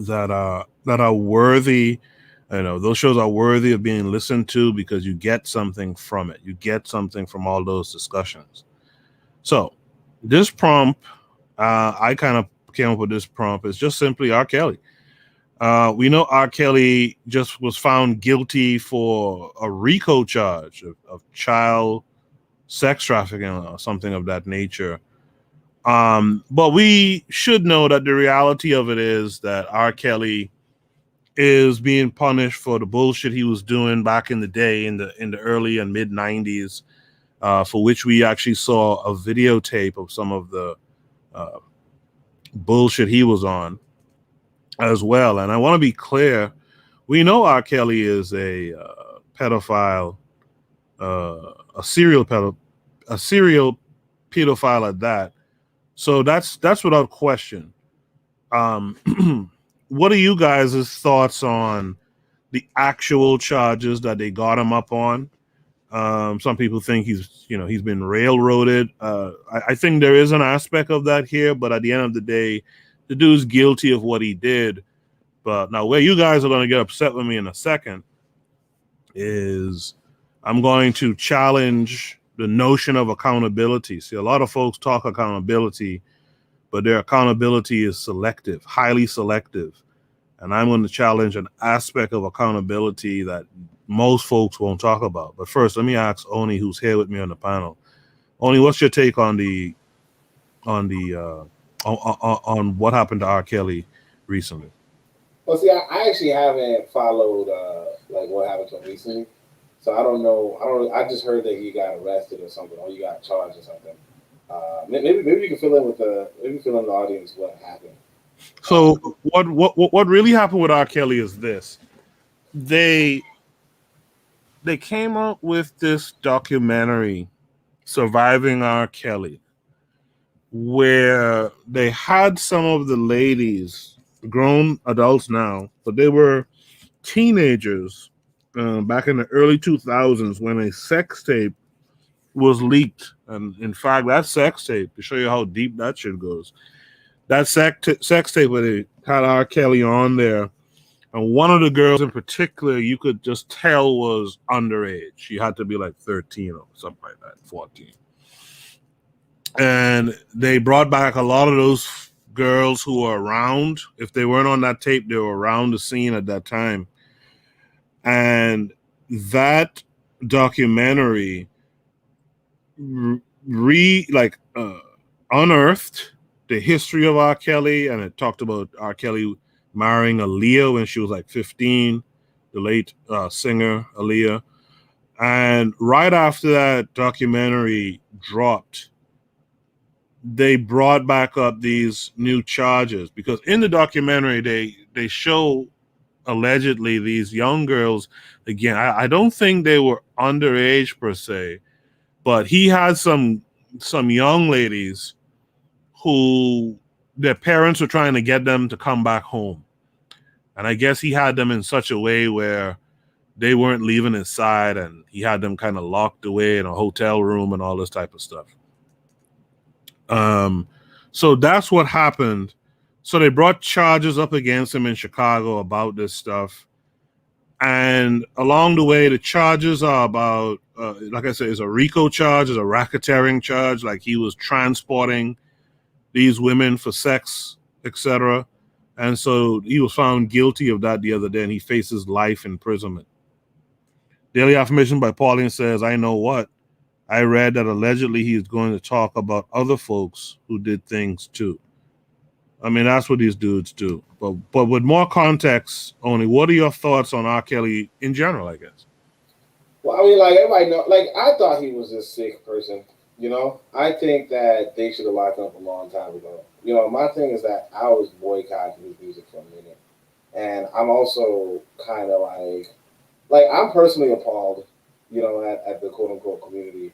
that are worthy. Those shows are worthy of being listened to because you get something from it. You get something from all those discussions. So this prompt, I kind of came up with this prompt. It's just simply R. Kelly. We know R. Kelly just was found guilty for a RICO charge of child sex trafficking or something of that nature. But we should know that the reality of it is that R. Kelly is being punished for the bullshit he was doing back in the day in the early and mid 90s, for which we actually saw a videotape of some of the bullshit he was on as well. And I want to be clear, we know R. Kelly is a pedophile, a serial pedophile at that. So that's without question. What are you guys' thoughts on the actual charges that they got him up on? Some people think he's been railroaded. I think there is an aspect of that here, but at the end of the day, the dude's guilty of what he did. But now where you guys are going to get upset with me in a second is I'm going to challenge the notion of accountability. See, a lot of folks talk accountability, but their accountability is selective, highly selective. And I'm going to challenge an aspect of accountability that most folks won't talk about. But first, let me ask Oni, who's here with me on the panel. Oni, what's your take on what happened to R. Kelly recently? Well, see, I actually haven't followed like what happened to him recently, so I don't know. I just heard that he got arrested or something, or he got charged or something. Maybe you can fill in the audience what happened. So what really happened with R. Kelly is this: they came out with this documentary, Surviving R. Kelly, where they had some of the ladies, grown adults now, but they were teenagers back in the early 2000s when a sex tape was leaked. And in fact, that sex tape, to show you how deep that shit goes, that sex tape where they had R. Kelly on there, and one of the girls in particular, you could just tell was underage. She had to be like 13 or something like that, 14. And they brought back a lot of those girls who were around. If they weren't on that tape, they were around the scene at that time. And that documentary unearthed the history of R. Kelly, and it talked about R. Kelly marrying Aaliyah when she was like 15, the late singer Aaliyah. And right after that documentary dropped, they brought back up these new charges, because in the documentary they show allegedly these young girls. Again, I don't think they were underage per se, but he had some young ladies who their parents were trying to get them to come back home, and I guess he had them in such a way where they weren't leaving his side, and he had them kind of locked away in a hotel room and all this type of stuff. So that's what happened. So they brought charges up against him in Chicago about this stuff. And along the way, the charges are about, like I said, it's a RICO charge, it's a racketeering charge, like he was transporting these women for sex, etc. And so he was found guilty of that the other day, and he faces life imprisonment. Daily Affirmation by Pauline says, I know what. I read that allegedly he is going to talk about other folks who did things too. I mean, that's what these dudes do. But with more context, Only, what are your thoughts on R. Kelly in general, I guess? Well, I mean, like, everybody know, like, I thought he was a sick person, you know? I think that they should have locked him up a long time ago. You know, my thing is that I was boycotting his music for a minute. And I'm also kind of like, I'm personally appalled, you know, at the quote-unquote community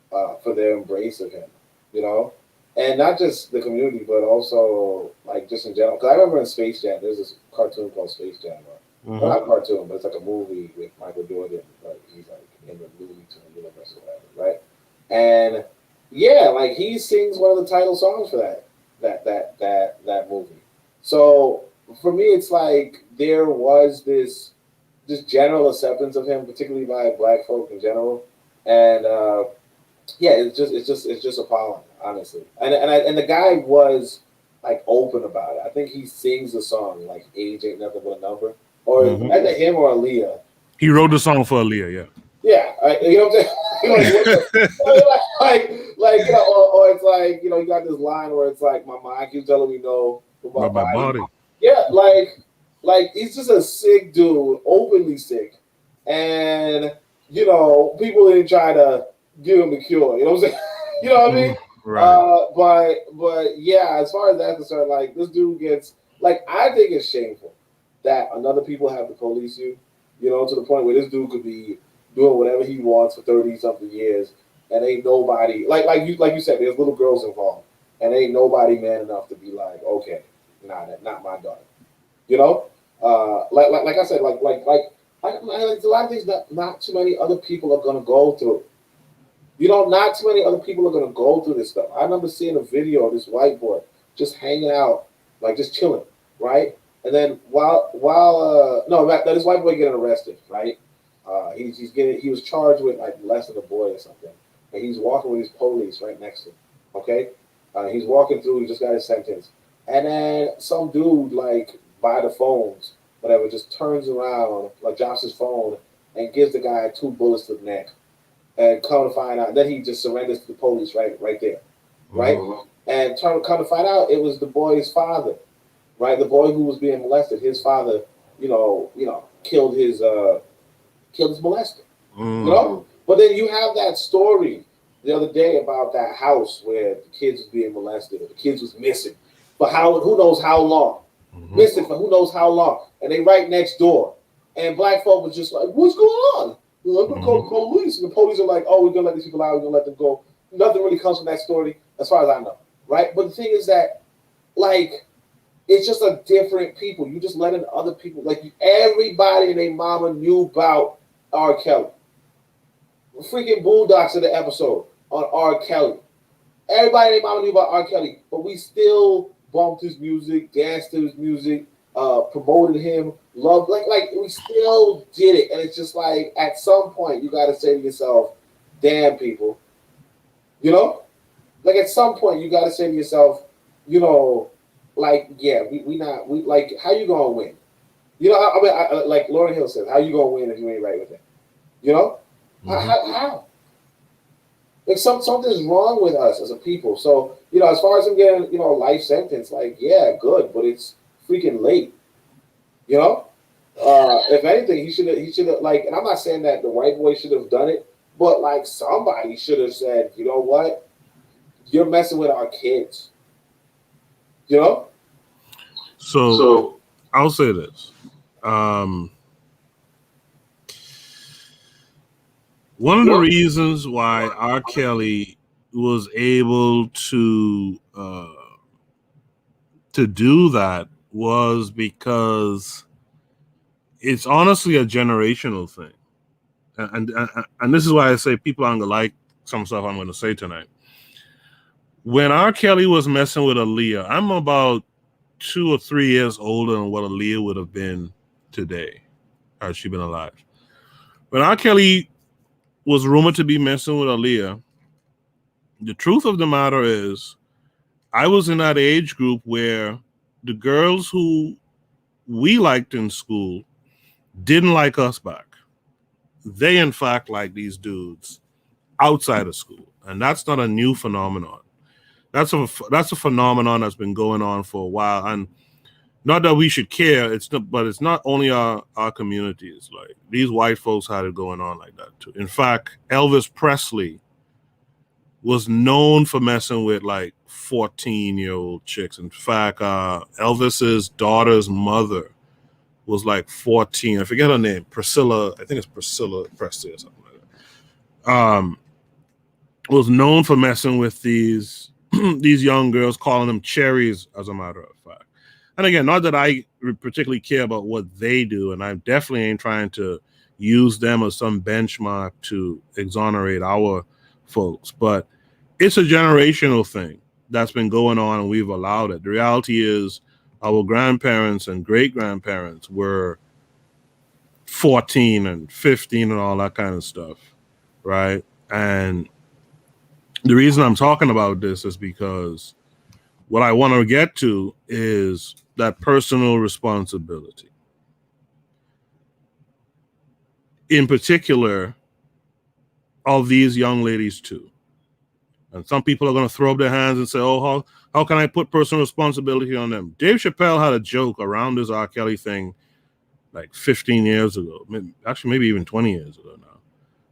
for their embrace of him, you know? And not just the community, but also, like, just in general. Because I remember in Space Jam, there's this cartoon called Space Jam. Well, not a cartoon, but it's like a movie with Michael Jordan. Like, he's, like, in the movie to the universe or whatever, right? And, yeah, like, he sings one of the title songs for that movie. So, for me, it's like there was this general acceptance of him, particularly by black folk in general. And, yeah, it's just appalling, honestly. And the guy was like open about it. I think he sings the song like "Age Ain't Nothing But a Number," or either him or Aaliyah. He wrote the song for Aaliyah, yeah. Yeah, you know what I'm saying. like you know, or it's like, you know, you got this line where it's like, my mind keeps telling me no, but my body. Yeah, like he's just a sick dude, openly sick, and you know, people didn't try to give him the cure. You know what I'm saying? You know what I mean? Right. But yeah, as far as that's concerned, like this dude gets, like, I think it's shameful that another people have to police you. You know, to the point where this dude could be doing whatever he wants for 30 something years, and ain't nobody like you said, there's little girls involved, and ain't nobody man enough to be like, okay, nah, that not my daughter. You know, like I said, there's a lot of things that not too many other people are gonna go through. You know, not too many other people are gonna go through this stuff. I remember seeing a video of this white boy just hanging out, like just chilling, right? And then this white boy getting arrested, right? He was charged with like molesting a boy or something, and he's walking with his police right next to him. Okay, he's walking through. He just got his sentence, and then some dude like by the phones, whatever, just turns around, like drops his phone and gives the guy 2 bullets to the neck. And come to find out, then he just surrenders to the police right there, right? Mm-hmm. And come to find out, it was the boy's father, right? The boy who was being molested, his father, you know, killed his molester, you know. But then you have that story the other day about that house where the kids was being molested, or the kids was missing for who knows how long, missing for who knows how long, and they right next door, and black folk was just like, what's going on? We're gonna call the police, and the police are like, "Oh, we're gonna let these people out. We're gonna let them go." Nothing really comes from that story, as far as I know, right? But the thing is that, like, it's just a different people. You just letting other people, like, everybody and their mama knew about R. Kelly. Freaking Boondocks of the episode on R. Kelly. Everybody and their mama knew about R. Kelly, but we still bumped his music, danced to his music, promoted him. Love, like we still did it, and it's just like at some point you got to say to yourself, "Damn, people," you know. Like at some point you got to say to yourself, you know, like yeah, we like how you gonna win? You know, I mean, like Lauryn Hill says, how you gonna win if you ain't right with it? You know, how? Like something's wrong with us as a people. So you know, as far as him getting life sentence, like yeah, good, but it's freaking late. You know. If anything, he should have like, and I'm not saying that the white boy should have done it, but like somebody should have said, you know what, you're messing with our kids. You know. So I'll say this. One of the reasons why R. Kelly was able to do that was because it's honestly a generational thing, and this is why I say people aren't gonna like some stuff I'm going to say tonight. When R. Kelly was messing with Aaliyah, I'm about 2 or 3 years older than what Aaliyah would have been today, had she been alive. When R. Kelly was rumored to be messing with Aaliyah, the truth of the matter is, I was in that age group where the girls who we liked in school didn't like us back. They, in fact, like these dudes outside of school. And that's not a new phenomenon. That's a phenomenon that's been going on for a while. And not that we should care, but it's not only our communities. Like, these white folks had it going on like that, too. In fact, Elvis Presley was known for messing with, like, 14-year-old chicks. In fact, Elvis's daughter's mother was like 14. I forget her name. Priscilla. I think it's Priscilla Presley or something like that. Was known for messing with these young girls, calling them cherries, as a matter of fact. And again, not that I particularly care about what they do, and I definitely ain't trying to use them as some benchmark to exonerate our folks, but it's a generational thing that's been going on, and we've allowed it. The reality is, our grandparents and great-grandparents were 14 and 15 and all that kind of stuff, right? And the reason I'm talking about this is because what I want to get to is that personal responsibility. In particular, of these young ladies too. And some people are going to throw up their hands and say, oh, how can I put personal responsibility on them? Dave Chappelle had a joke around this R. Kelly thing like 15 years ago, maybe even 20 years ago now,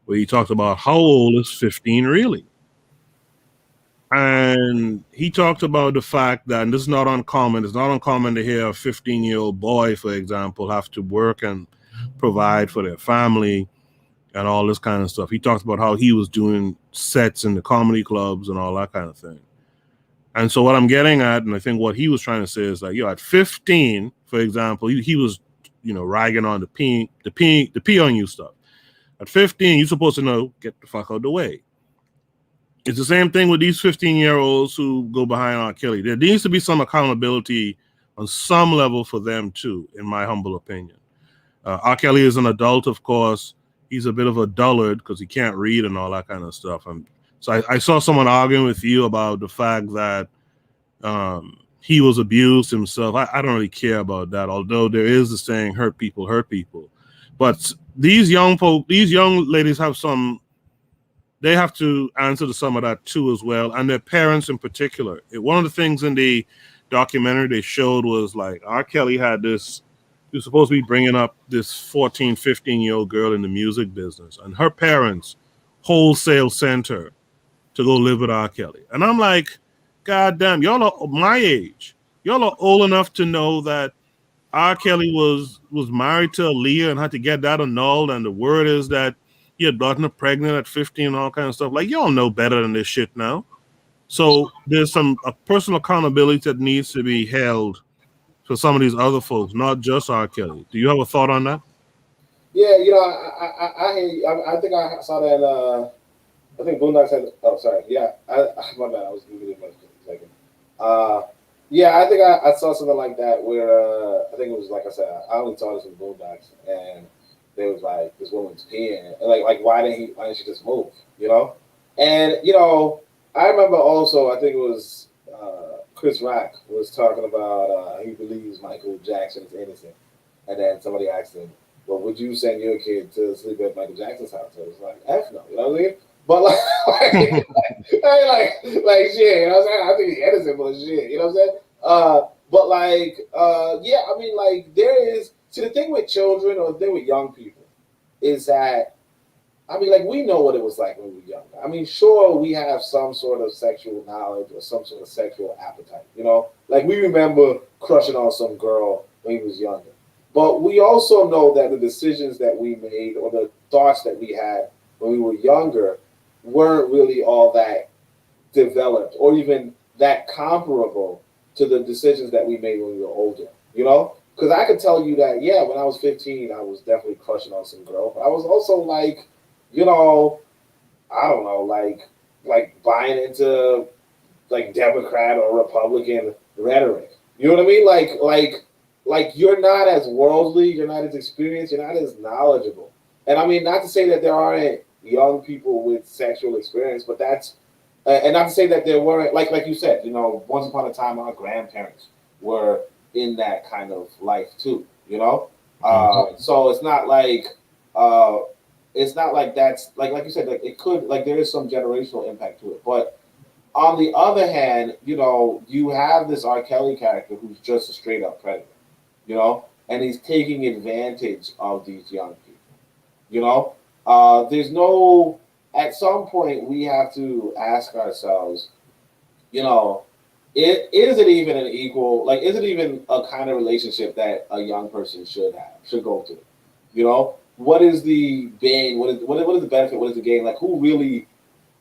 where he talked about how old is 15 really? And he talked about the fact that, and this is not uncommon, it's not uncommon to hear a 15-year-old boy, for example, have to work and provide for their family and all this kind of stuff. He talked about how he was doing sets in the comedy clubs and all that kind of thing. And so what I'm getting at, and I think what he was trying to say is like, at 15, for example, he was, ragging on the pee on you stuff. At 15, you're supposed to know, get the fuck out of the way. It's the same thing with these 15-year-olds who go behind R. Kelly. There needs to be some accountability on some level for them too, in my humble opinion. R. Kelly is an adult, of course. He's a bit of a dullard because he can't read and all that kind of stuff. And so I saw someone arguing with you about the fact that he was abused himself. I don't really care about that, although there is the saying, hurt people hurt people. But these young ladies they have to answer to some of that too as well, and their parents in particular. One of the things in the documentary they showed was like R. Kelly had this, he was supposed to be bringing up this 14, 15-year-old girl in the music business, and her parents wholesale sent her to go live with R. Kelly. And I'm like, God damn, y'all are my age. Y'all are old enough to know that R. Kelly was married to Aaliyah and had to get that annulled, and the word is that he had gotten her pregnant at 15 and all kind of stuff. Like, y'all know better than this shit now. So there's a personal accountability that needs to be held for some of these other folks, not just R. Kelly. Do you have a thought on that? Yeah, I think I saw that. I think Boondocks had. Oh, sorry. Yeah, my bad. I was really much for a second. Yeah, I think I saw something like that where I think it was, like I said, I only saw this in Boondocks, and there was like this woman's peeing, and like why didn't she just move? And I remember also, I think it was Chris Rock was talking about he believes Michael Jackson is innocent, and then somebody asked him, well, would you send your kid to sleep at Michael Jackson's house? So it was like, F no, you know what I mean? But like shit, I think he's innocent, but shit, you know what I'm saying? But like, yeah, I mean, like there is, see, the thing with children or the thing with young people is that, I mean, like, we know what it was like when we were younger. I mean, sure, we have some sort of sexual knowledge or some sort of sexual appetite, Like, we remember crushing on some girl when we was younger. But we also know that the decisions that we made or the thoughts that we had when we were younger weren't really all that developed or even that comparable to the decisions that we made when we were older, Because I could tell you that, yeah, when I was 15, I was definitely crushing on some girl. But I was also like, I don't know, like buying into like Democrat or Republican rhetoric. You know what I mean? Like you're not as worldly, you're not as experienced, you're not as knowledgeable. And I mean, not to say that there aren't young people with sexual experience, but that's, and not to say that there weren't, like you said, once upon a time, our grandparents were in that kind of life too, So it's not like that's like you said, like it could, like there is some generational impact to it. But on the other hand, you have this R. Kelly character who's just a straight up predator, and he's taking advantage of these young people, there's no, at some point we have to ask ourselves, is it even an equal, like, is it even a kind of relationship that a young person should go through? What is the gain? What is the benefit? What is the gain? Like, who really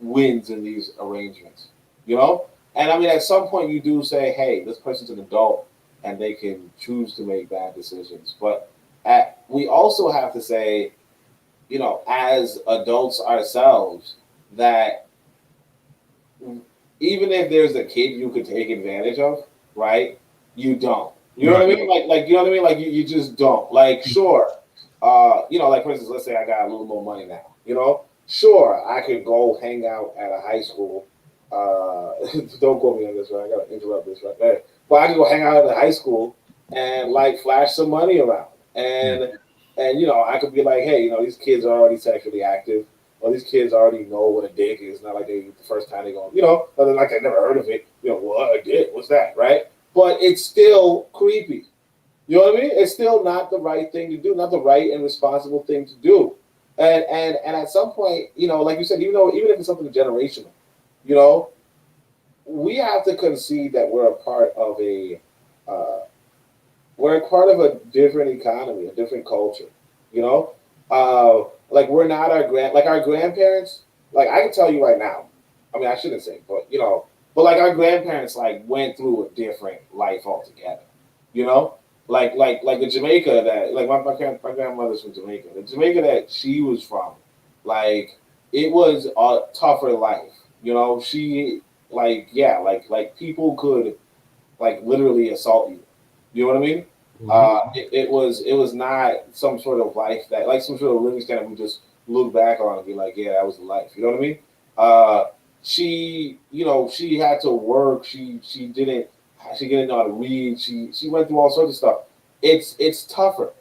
wins in these arrangements? And I mean, at some point you do say, hey, this person's an adult and they can choose to make bad decisions. But we also have to say, as adults ourselves, that even if there's a kid you could take advantage of, right? You don't. You know what I mean? Like you know what I mean? Like you just don't. Like, sure. Like for instance, let's say I got a little more money now, sure, I could go hang out at a high school. Don't quote me on this, right? I gotta interrupt this right there. But I could go hang out at a high school and like flash some money around. And I could be like, hey, these kids are already sexually active, well, these kids already know what a dick is. Not like the first time they go, other like I never heard of it. What a dick? What's that, right? But it's still creepy. You know what I mean? It's still not the right thing to do, not the right and responsible thing to do. And at some point, like you said, even if it's something generational, we have to concede that we're a part of a different economy, a different culture. Like we're not our grandparents. Like I can tell you right now, I mean I shouldn't say, but like our grandparents like went through a different life altogether. Like the Jamaica that like my grandmother's from Jamaica. The Jamaica that she was from, like it was a tougher life. She like people could like literally assault you. You know what I mean? Mm-hmm. It was not some sort of life that like some sort of living standard we just look back on and be like, yeah, that was the life. You know what I mean? She had to work. She didn't know how to read. She went through all sorts of stuff. It's tougher,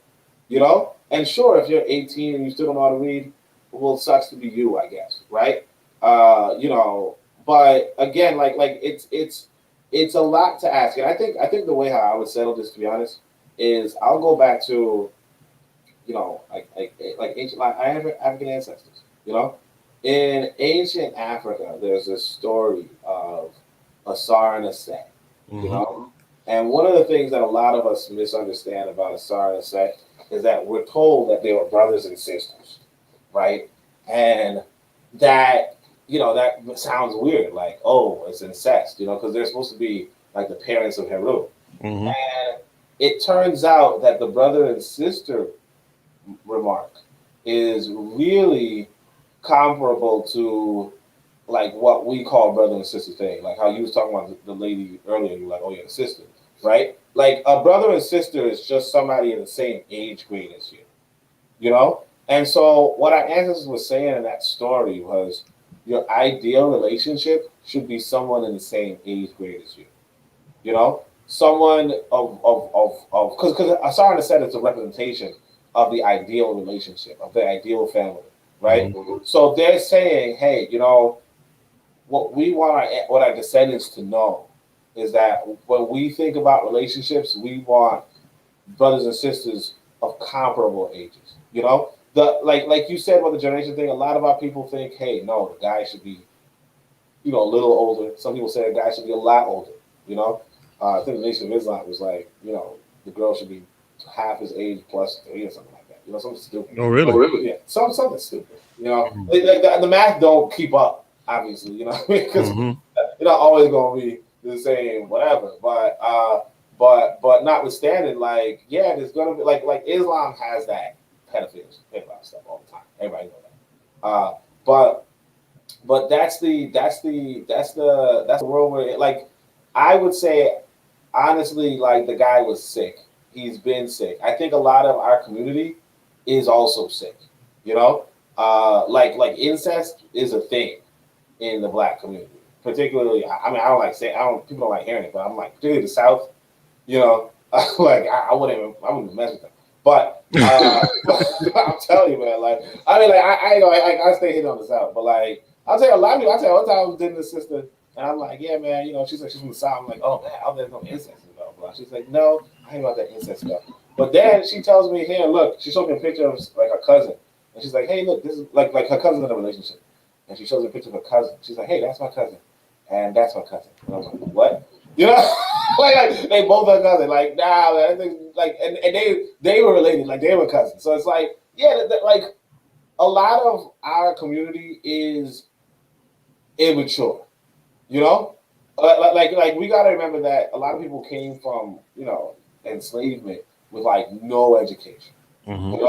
And sure, if you're 18 and you still don't know how to read, well, it sucks to be you, I guess, right? But again, like it's a lot to ask, and I think the way how I would settle this, to be honest, is I'll go back to, like ancient, like I have African ancestors, In ancient Africa, there's a story of Asar and Aset, Mm-hmm. And one of the things that a lot of us misunderstand about Asar and Aset is that we're told that they were brothers and sisters, right? And that, that sounds weird, like, oh, it's incest, because they're supposed to be like the parents of Heru. Mm-hmm. And it turns out that the brother and sister remark is really comparable to like what we call brother and sister thing, like how you was talking about the lady earlier. You're like, oh yeah, sister, right? Like a brother and sister is just somebody in the same age grade as you, And so what our ancestors were saying in that story was your ideal relationship should be someone in the same age grade as you, someone because Asar and Aset is a representation of the ideal relationship, of the ideal family, right? Mm-hmm. So they're saying, hey, what we want our descendants to know is that when we think about relationships, we want brothers and sisters of comparable ages. Like you said about the generation thing, a lot of our people think, hey, no, the guy should be, a little older. Some people say the guy should be a lot older. I think the Nation of Islam was like, the girl should be half his age plus 3 or something like that. Something stupid. Oh, really? Yeah, something stupid. Mm-hmm. The math don't keep up. Obviously, because mm-hmm. You're not always going to be the same, whatever. But notwithstanding, like, yeah, there's going to be like Islam has that pedophilia stuff all the time. Everybody knows that. But that's the world where, like, I would say honestly, like the guy was sick. He's been sick. I think a lot of our community is also sick. Like incest is a thing in the Black community, particularly. I mean, people don't like hearing it, but I'm like, particularly the South, like I wouldn't mess with them. But I'm telling you, man, like, I mean, like, I stay hitting on the South, but like, I'll tell you a lot of people. I tell you all the time I was dating this sister, and I'm like, yeah, man, she's like, she's from the South. I'm like, oh man, I there's no incest and blah blah. She's like, no, I ain't about that incest stuff. But then she tells me, here, look, she showed me a picture of like her cousin, and she's like, hey, look, this is like her cousin's in a relationship. And she shows a picture of her cousin. She's like, hey, that's my cousin. And that's my cousin. And I was like, what? Like they both are cousins. Like, nah, man, like, and they were related. Like, they were cousins. So it's like, yeah, like, a lot of our community is immature. Like we got to remember that a lot of people came from, enslavement with, like, no education. Mm-hmm.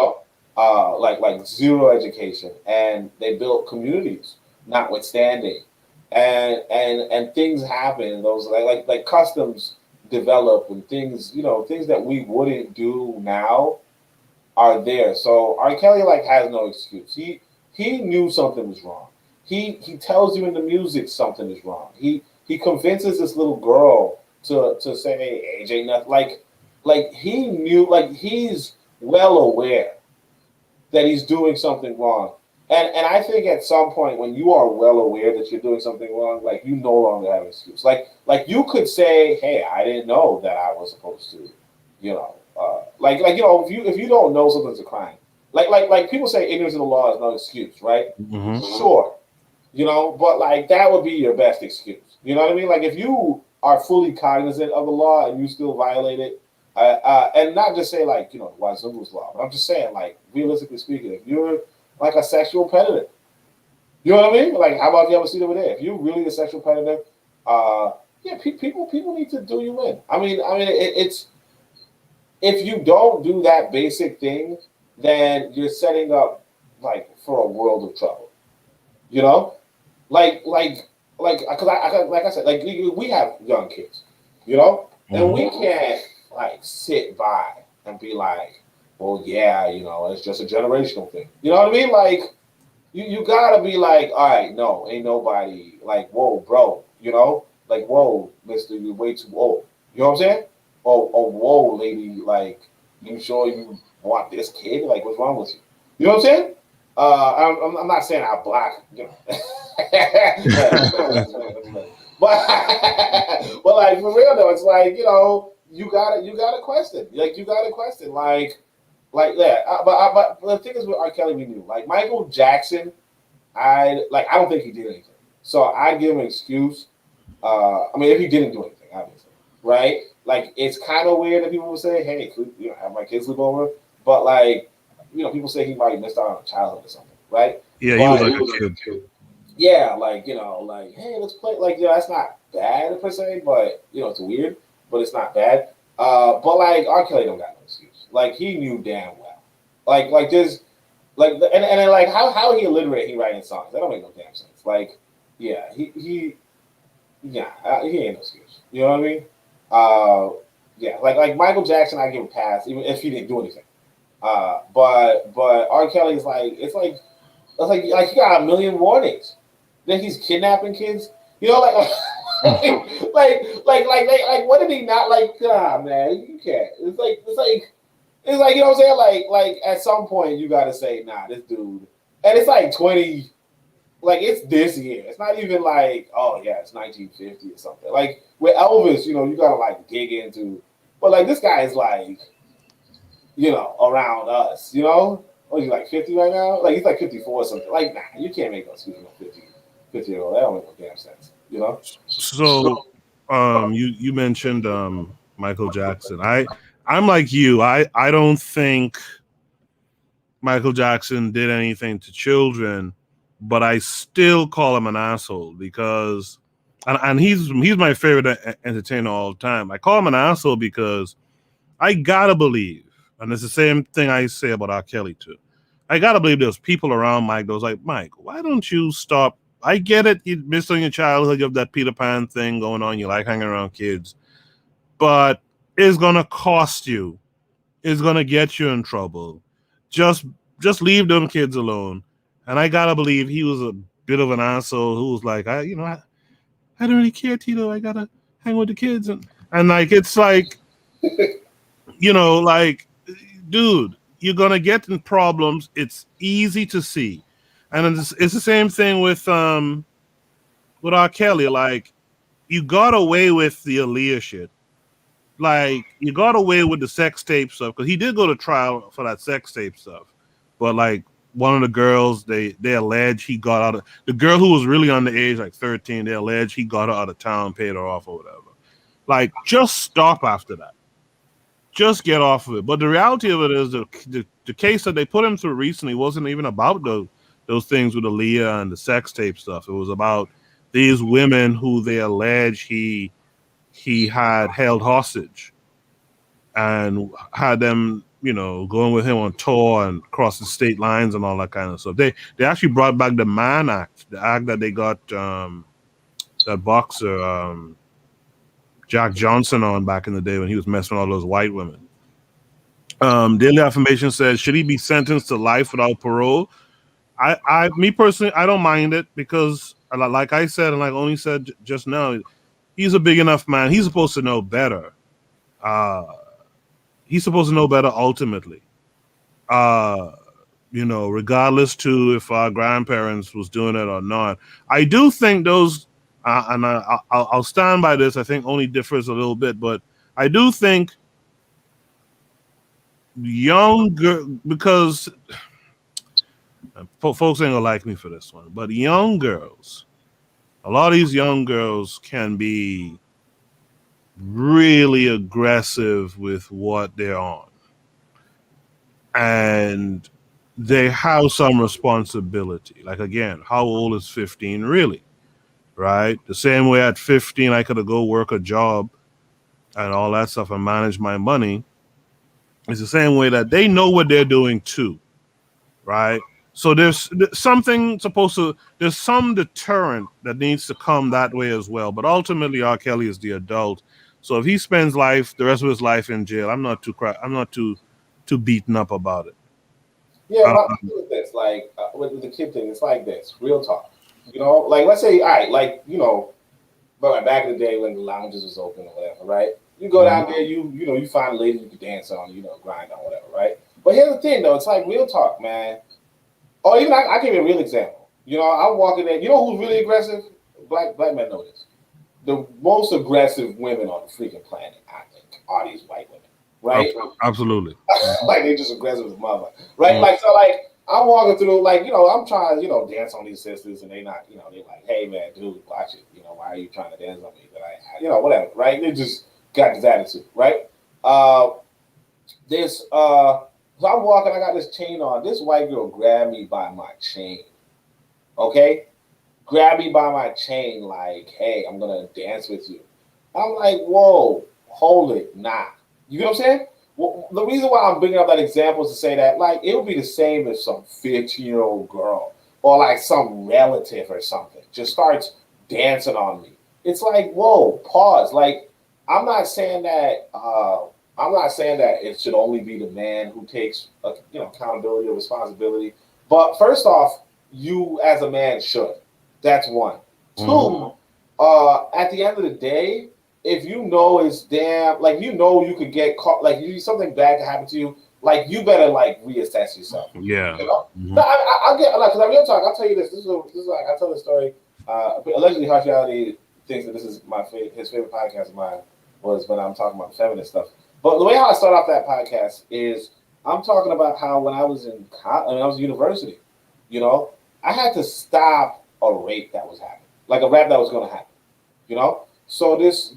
Like zero education, and they built communities notwithstanding, and things happen. Those like customs develop, and things things that we wouldn't do now are there. So R. Kelly has no excuse. He knew something was wrong. He tells you in the music something is wrong. He convinces this little girl to say, hey, age ain't nothing. Like he knew, like he's well aware that he's doing something wrong. And I think at some point when you are well aware that you're doing something wrong, like you no longer have an excuse. Like you could say, "Hey, I didn't know that I was supposed to," if you don't know something's a crime, like people say ignorance of the law is no excuse, right? Mm-hmm. Sure, but like that would be your best excuse. You know what I mean? Like if you are fully cognizant of the law and you still violate it, and not just say like Wazungu's law, but I'm just saying like realistically speaking, if you're like a sexual predator, you know what I mean? Like how about you ever see over there? If you're really a sexual predator, people need to do you in. I mean, it's if you don't do that basic thing, then you're setting up like for a world of trouble. You know, because like I said, like we have young kids, and we can't like sit by and be like, well, yeah, it's just a generational thing. You know what I mean? Like you gotta be like, all right, no, ain't nobody like, whoa, bro, like, whoa, mister, you're way too old. You know what I'm saying? Oh, whoa, lady, like, you sure you want this kid? Like, what's wrong with you? You know what I'm saying? I'm not saying I'm black, but like for real though, it's like you gotta question, like that. But the thing is with R. Kelly, we knew like Michael Jackson. I don't think he did anything, so I'd give him an excuse. I mean, if he didn't do anything, obviously, right? Like it's kind of weird that people would say, "Hey, have my kids sleep over," but like people say he might have missed out on a childhood or something, right? Yeah, but he was like a kid. Yeah, like hey, let's play. Like that's not bad per se, but it's weird, but it's not bad. But like R. Kelly don't got no excuse. Like he knew damn well. Like there's and then like how he illiterate he writing songs. That don't make no damn sense. Like he ain't no excuse. You know what I mean? Like Michael Jackson, I give a pass even if he didn't do anything. But R. Kelly is like it's like he got a million warnings. Then he's kidnapping kids. Like what did he not like? Man, you can't. It's like you know what I'm saying? Like at some point you gotta say, nah, this dude. And it's like 20, like it's this year. It's not even like, oh yeah, it's 1950 or something. Like with Elvis, you gotta like dig into. But like this guy is like, around us, What is he like 50 right now? Like he's like 54 or something. Like, nah, you can't make no excuse for 50-year-old. That don't make no damn sense, So you mentioned Michael Jackson. I'm like you. I don't think Michael Jackson did anything to children, but I still call him an asshole because and he's my favorite entertainer all the time. I call him an asshole because I gotta believe, and it's the same thing I say about R. Kelly too. I gotta believe there's people around Mike that was like, Mike, why don't you stop? I get it, you missed on your childhood, you have that Peter Pan thing going on, you like hanging around kids, but it's gonna cost you. It's gonna get you in trouble. Just leave them kids alone. And I gotta believe he was a bit of an asshole who was like, I don't really care, Tito. I gotta hang with the kids, and like it's like, like, dude, you're gonna get in problems. It's easy to see, and it's the same thing with R. Kelly. Like, you got away with the Aaliyah shit. Like, you got away with the sex tape stuff because he did go to trial for that sex tape stuff. But like one of the girls, they allege he got out of the girl who was really underage, like 13. They allege he got her out of town, paid her off or whatever. Like, just stop after that. Just get off of it. But the reality of it is the case that they put him through recently wasn't even about those things with Aaliyah and the sex tape stuff. It was about these women who they allege he had held hostage and had them, going with him on tour and crossing state lines and all that kind of stuff. They actually brought back the Mann Act, the act that they got that boxer Jack Johnson on back in the day when he was messing with all those white women. Daily Affirmation says, should he be sentenced to life without parole? Me personally, I don't mind it because, like I said, and like Oni said just now, he's a big enough man. He's supposed to know better. He's supposed to know better ultimately. regardless to if our grandparents was doing it or not. I do think those, and I'll stand by this. I think only differs a little bit, but I do think because folks ain't gonna like me for this one, but young girls, a lot of these young girls can be really aggressive with what they're on, and they have some responsibility. Like, again, how old is 15 really? Right? The same way at 15 I could go work a job and all that stuff and manage my money. It's the same way that they know what they're doing too, right? So there's something there's some deterrent that needs to come that way as well. But ultimately, R. Kelly is the adult. So if he spends the rest of his life in jail, I'm not too beaten up about it. Yeah, but with this, like with the kid thing, it's like this. Real talk. Like let's say, all right, like but back in the day when the lounges was open or whatever, right? You go down there, you find a lady you can dance on, grind on, whatever, right? But here's the thing, though, it's like real talk, man. Or even I give you a real example. I'm walking there. You know who's really aggressive? Black men know this. The most aggressive women on the freaking planet, I think, are these white women, right? Absolutely. Like they just aggressive as a mother, right? Like so, like I'm walking through, like I'm trying, dance on these sisters, and they not, they're like, hey man, dude, watch it. Why are you trying to dance on me? But whatever, right? They just got this attitude, right? So I'm walking, I got this chain on. This white girl grabbed me by my chain. Okay? Grabbed me by my chain, like, hey, I'm gonna dance with you. I'm like, whoa, hold it, nah. You know what I'm saying? Well, the reason why I'm bringing up that example is to say that, like, it would be the same if some 15-year-old girl or like some relative or something just starts dancing on me. It's like, whoa, pause. Like, I'm not saying that it should only be the man who takes accountability or responsibility. But first off, you as a man should. That's one. Two, at the end of the day, if it's damn, like you could get caught, like something bad could happen to you, like you better like reassess yourself. Yeah. No, I get like, because I'm real talk. I'll tell you this. This is like I tell the story. Allegedly, Partiality thinks that this is his favorite podcast of mine was when I'm talking about feminist stuff. But the way how I start off that podcast is I'm talking about how when I was in university, I had to stop a rape that was happening, like a rap that was going to happen, So this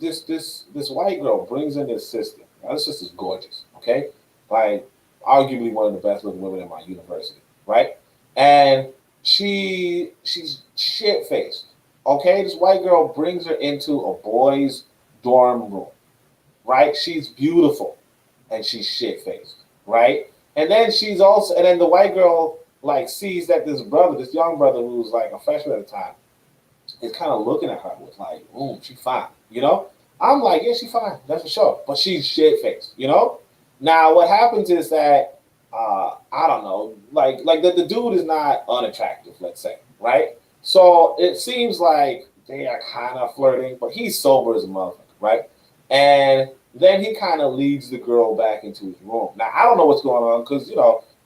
white girl brings in this sister. Now this sister's gorgeous, okay? Like arguably one of the best looking women in my university, right? And she's shit faced, okay? This white girl brings her into a boys' dorm room. Right? She's beautiful and she's shit faced, right? And then the white girl like sees that this young brother who's like a freshman at the time is kind of looking at her with like, she fine, I'm like, yeah, she fine, that's for sure. But she's shit faced, Now what happens is that I don't know, like the dude is not unattractive, let's say, right? So it seems like they are kind of flirting, but he's sober as a motherfucker, right? And then he kind of leads the girl back into his room. Now, I don't know what's going on because,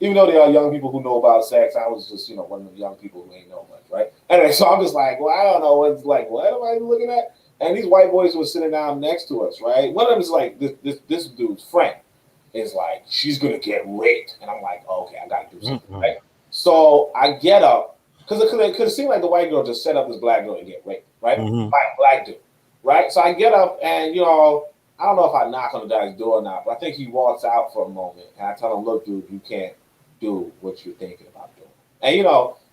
even though there are young people who know about sex, I was just, one of the young people who ain't know much, right? Anyway, so I'm just like, well, I don't know. What's like, what am I looking at? And these white boys were sitting down next to us, right? One of them is like, this dude's friend is like, she's going to get raped. And I'm like, okay, I got to do something, right? So I get up because it seemed like the white girl just set up this black girl to get raped, right? Black dude. Right, so I get up and I don't know if I knock on the guy's door or not, but I think he walks out for a moment, and I tell him, "Look, dude, you can't do what you're thinking about doing." And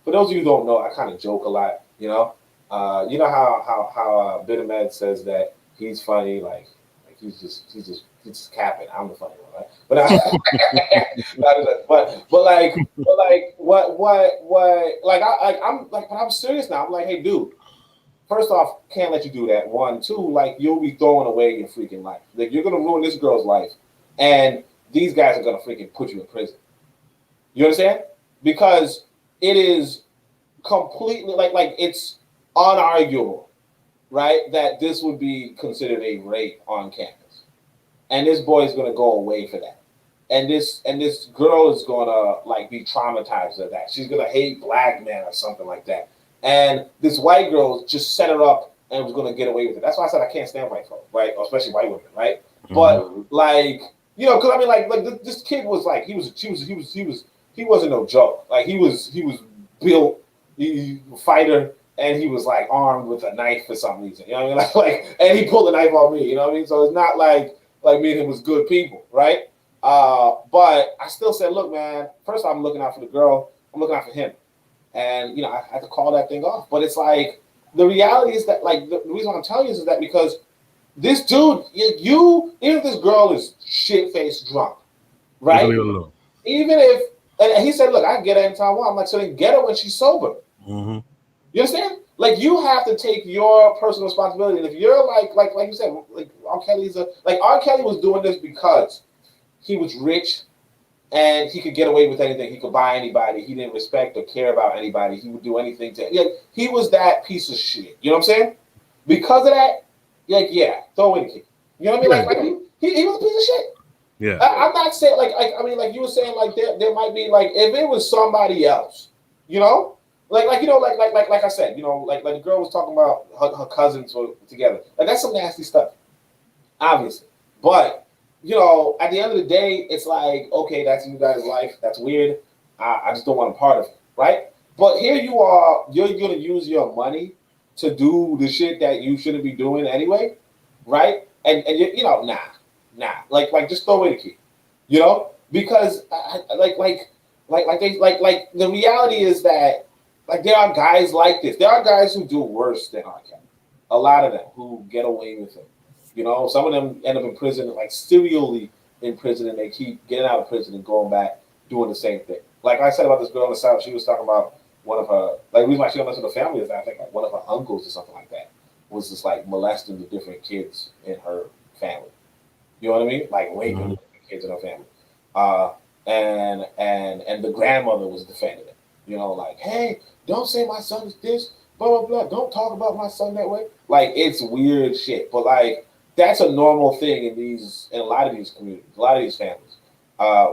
for those of you who don't know, I kind of joke a lot. You know how Bitter Med says that he's funny, like he's just capping. I'm the funny one, right? But I'm serious now. I'm like, hey, dude. First off, can't let you do that. 1, 2, like you'll be throwing away your freaking life. Like you're gonna ruin this girl's life, and these guys are gonna freaking put you in prison. You understand? Because it is completely like it's unarguable, right? That this would be considered a rape on campus, and this boy is gonna go away for that. and this girl is gonna like be traumatized of that. She's gonna hate black men or something like that. And this white girl just set her up and was gonna get away with it. That's why I said I can't stand white folks, right? Or especially white women, right? Mm-hmm. But like, you know, because I mean, like this kid was like he wasn't no joke. Like he was built, he fighter, and he was like armed with a knife for some reason. You know what I mean? Like and he pulled a knife on me. You know what I mean? So it's not like me and him was good people, right? But I still said, look, man. First, I'm looking out for the girl. I'm looking out for him, and you know, I had to call that thing off. But it's like the reality is that, like, the reason why I'm telling you is that because this dude, even if this girl is shit-faced drunk, right? Even if, and he said, look, I can get her anytime I want. I'm like, so then get her when she's sober. Mm-hmm. You understand? Like, you have to take your personal responsibility. And if you're like you said, like R. Kelly was doing this because he was rich and he could get away with anything. He could buy anybody. He didn't respect or care about anybody. He would do anything to. He was that piece of shit. You know what I'm saying? Because of that, yeah, throw away the key. You know what I mean? Like he was a piece of shit. Yeah. I'm not saying like you were saying like there might be like if it was somebody else, you know, like I said, you know, like the girl was talking about her cousins were together. Like that's some nasty stuff, obviously. But you know, at the end of the day, it's like, okay, that's you guys' life. That's weird. I just don't want a part of it, right? But here you are, you're gonna use your money to do the shit that you shouldn't be doing anyway, right? And you know, nah. Like just throw away the key, you know, because the reality is that like there are guys like this. There are guys who do worse than R. Kelly. A lot of them who get away with it. You know, some of them end up in prison, like serially in prison, and they keep getting out of prison and going back doing the same thing. Like I said about this girl in the South, she was talking about one of her, like the reason why she don't listen to the family is that I think like one of her uncles or something like that was just like molesting the different kids in her family. You know what I mean? Like raping kids in her family. And the grandmother was defending it. You know, like, hey, don't say my son is this, blah, blah, blah. Don't talk about my son that way. Like, it's weird shit. But like, that's a normal thing in a lot of these communities, a lot of these families.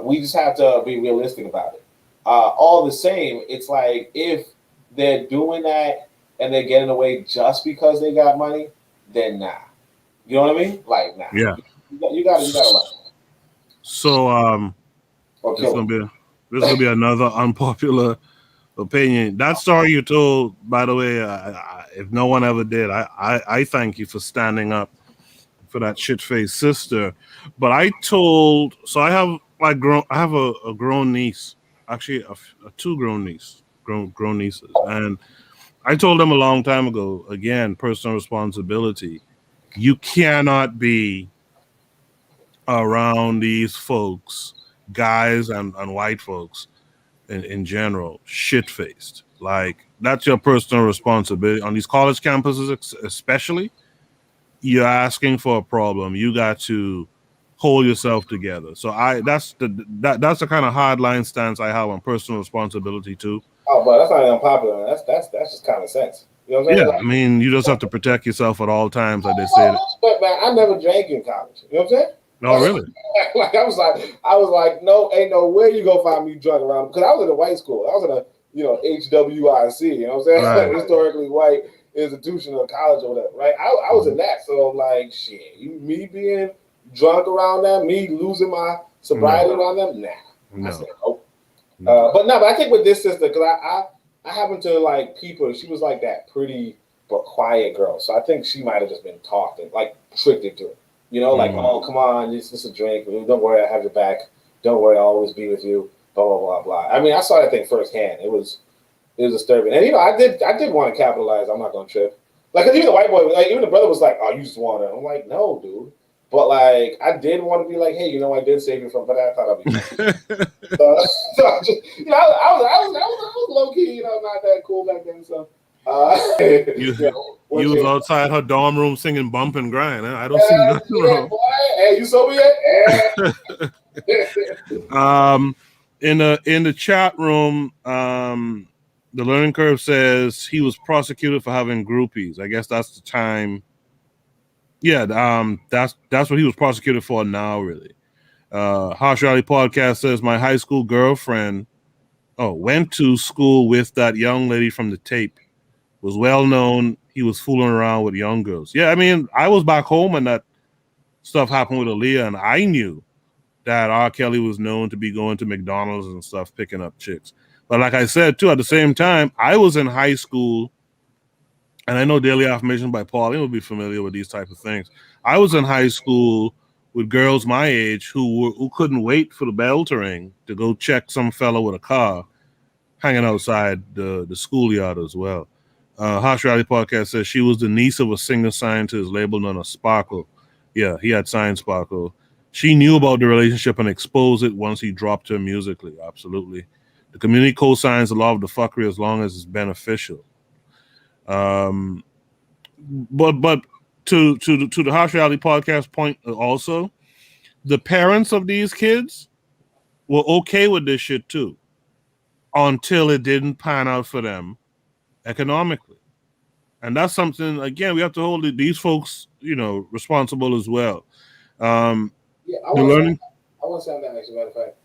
We just have to be realistic about it. All the same, it's like if they're doing that and they're getting away just because they got money, then nah. You know what I mean? Like, nah. Yeah. You gotta like. So this is gonna be another unpopular opinion. That story you told, by the way, if no one ever did, I thank you for standing up for that shit-faced sister. But I have a grown niece, actually two grown nieces, and I told them a long time ago. Again, personal responsibility. You cannot be around these folks, guys and white folks in general, shit-faced. Like, that's your personal responsibility. On these college campuses especially, you're asking for a problem. You got to hold yourself together. So that's the kind of hardline stance I have on personal responsibility too. Oh, but that's not unpopular. That's just common sense. You know what I'm saying? Yeah, I mean, you just have to protect yourself at all times, like they say. But man, I never drank in college. You know what I'm saying? No, really? Like I was like, no, ain't no way you gonna find me drunk around, because I was in a white school. I was in a HWIC. You know what I'm saying? Right. Historically white institution or college or whatever, right? I was in that, so I'm like, shit, me being drunk around them, me losing my sobriety around them, nah. No. I said, nope. But I think with this sister, because I happened to like peep her. She was like that pretty but quiet girl, so I think she might have just been talked and like tricked into it. You know, like, oh, come on, it's just a drink. Don't worry, I have your back. Don't worry, I'll always be with you. Blah blah blah blah. I mean, I saw that thing firsthand. It was disturbing, and you know, I did want to capitalize. I'm not gonna trip. Like, even the white boy, like, even the brother was like, "Oh, you just want to." I'm like, "No, dude." But like, I did want to be like, "Hey, you know, I did save you from," but I thought I'd be. so just, you know, I was low key, you know, not that cool back then. So. You was outside her dorm room singing "Bump and Grind." Huh? I don't see nothing wrong. Boy. Hey, you sober yet? In the chat room, the Learning Curve says he was prosecuted for having groupies. I guess that's the time. Yeah, that's what he was prosecuted for now, really. Harsh Rally Podcast says my high school girlfriend went to school with that young lady from the tape. Was well known. He was fooling around with young girls. Yeah, I mean, I was back home and that stuff happened with Aaliyah, and I knew that R. Kelly was known to be going to McDonald's and stuff, picking up chicks. But like I said, too, at the same time, I was in high school, and I know Daily Affirmation by Pauline will be familiar with these type of things. I was in high school with girls my age who couldn't wait for the bell to ring to go check some fellow with a car hanging outside the schoolyard as well. Harsh Rally Podcast says she was the niece of a singer scientist labeled on a Sparkle. Yeah, he had signed Sparkle. She knew about the relationship and exposed it once he dropped her musically. Absolutely. The community co-signs the law of the fuckery as long as it's beneficial. But to the Harsh Reality Podcast point also, the parents of these kids were okay with this shit too, until it didn't pan out for them economically. And that's something, again, we have to hold these folks, responsible as well. Yeah, I want to say on that, as a matter of fact.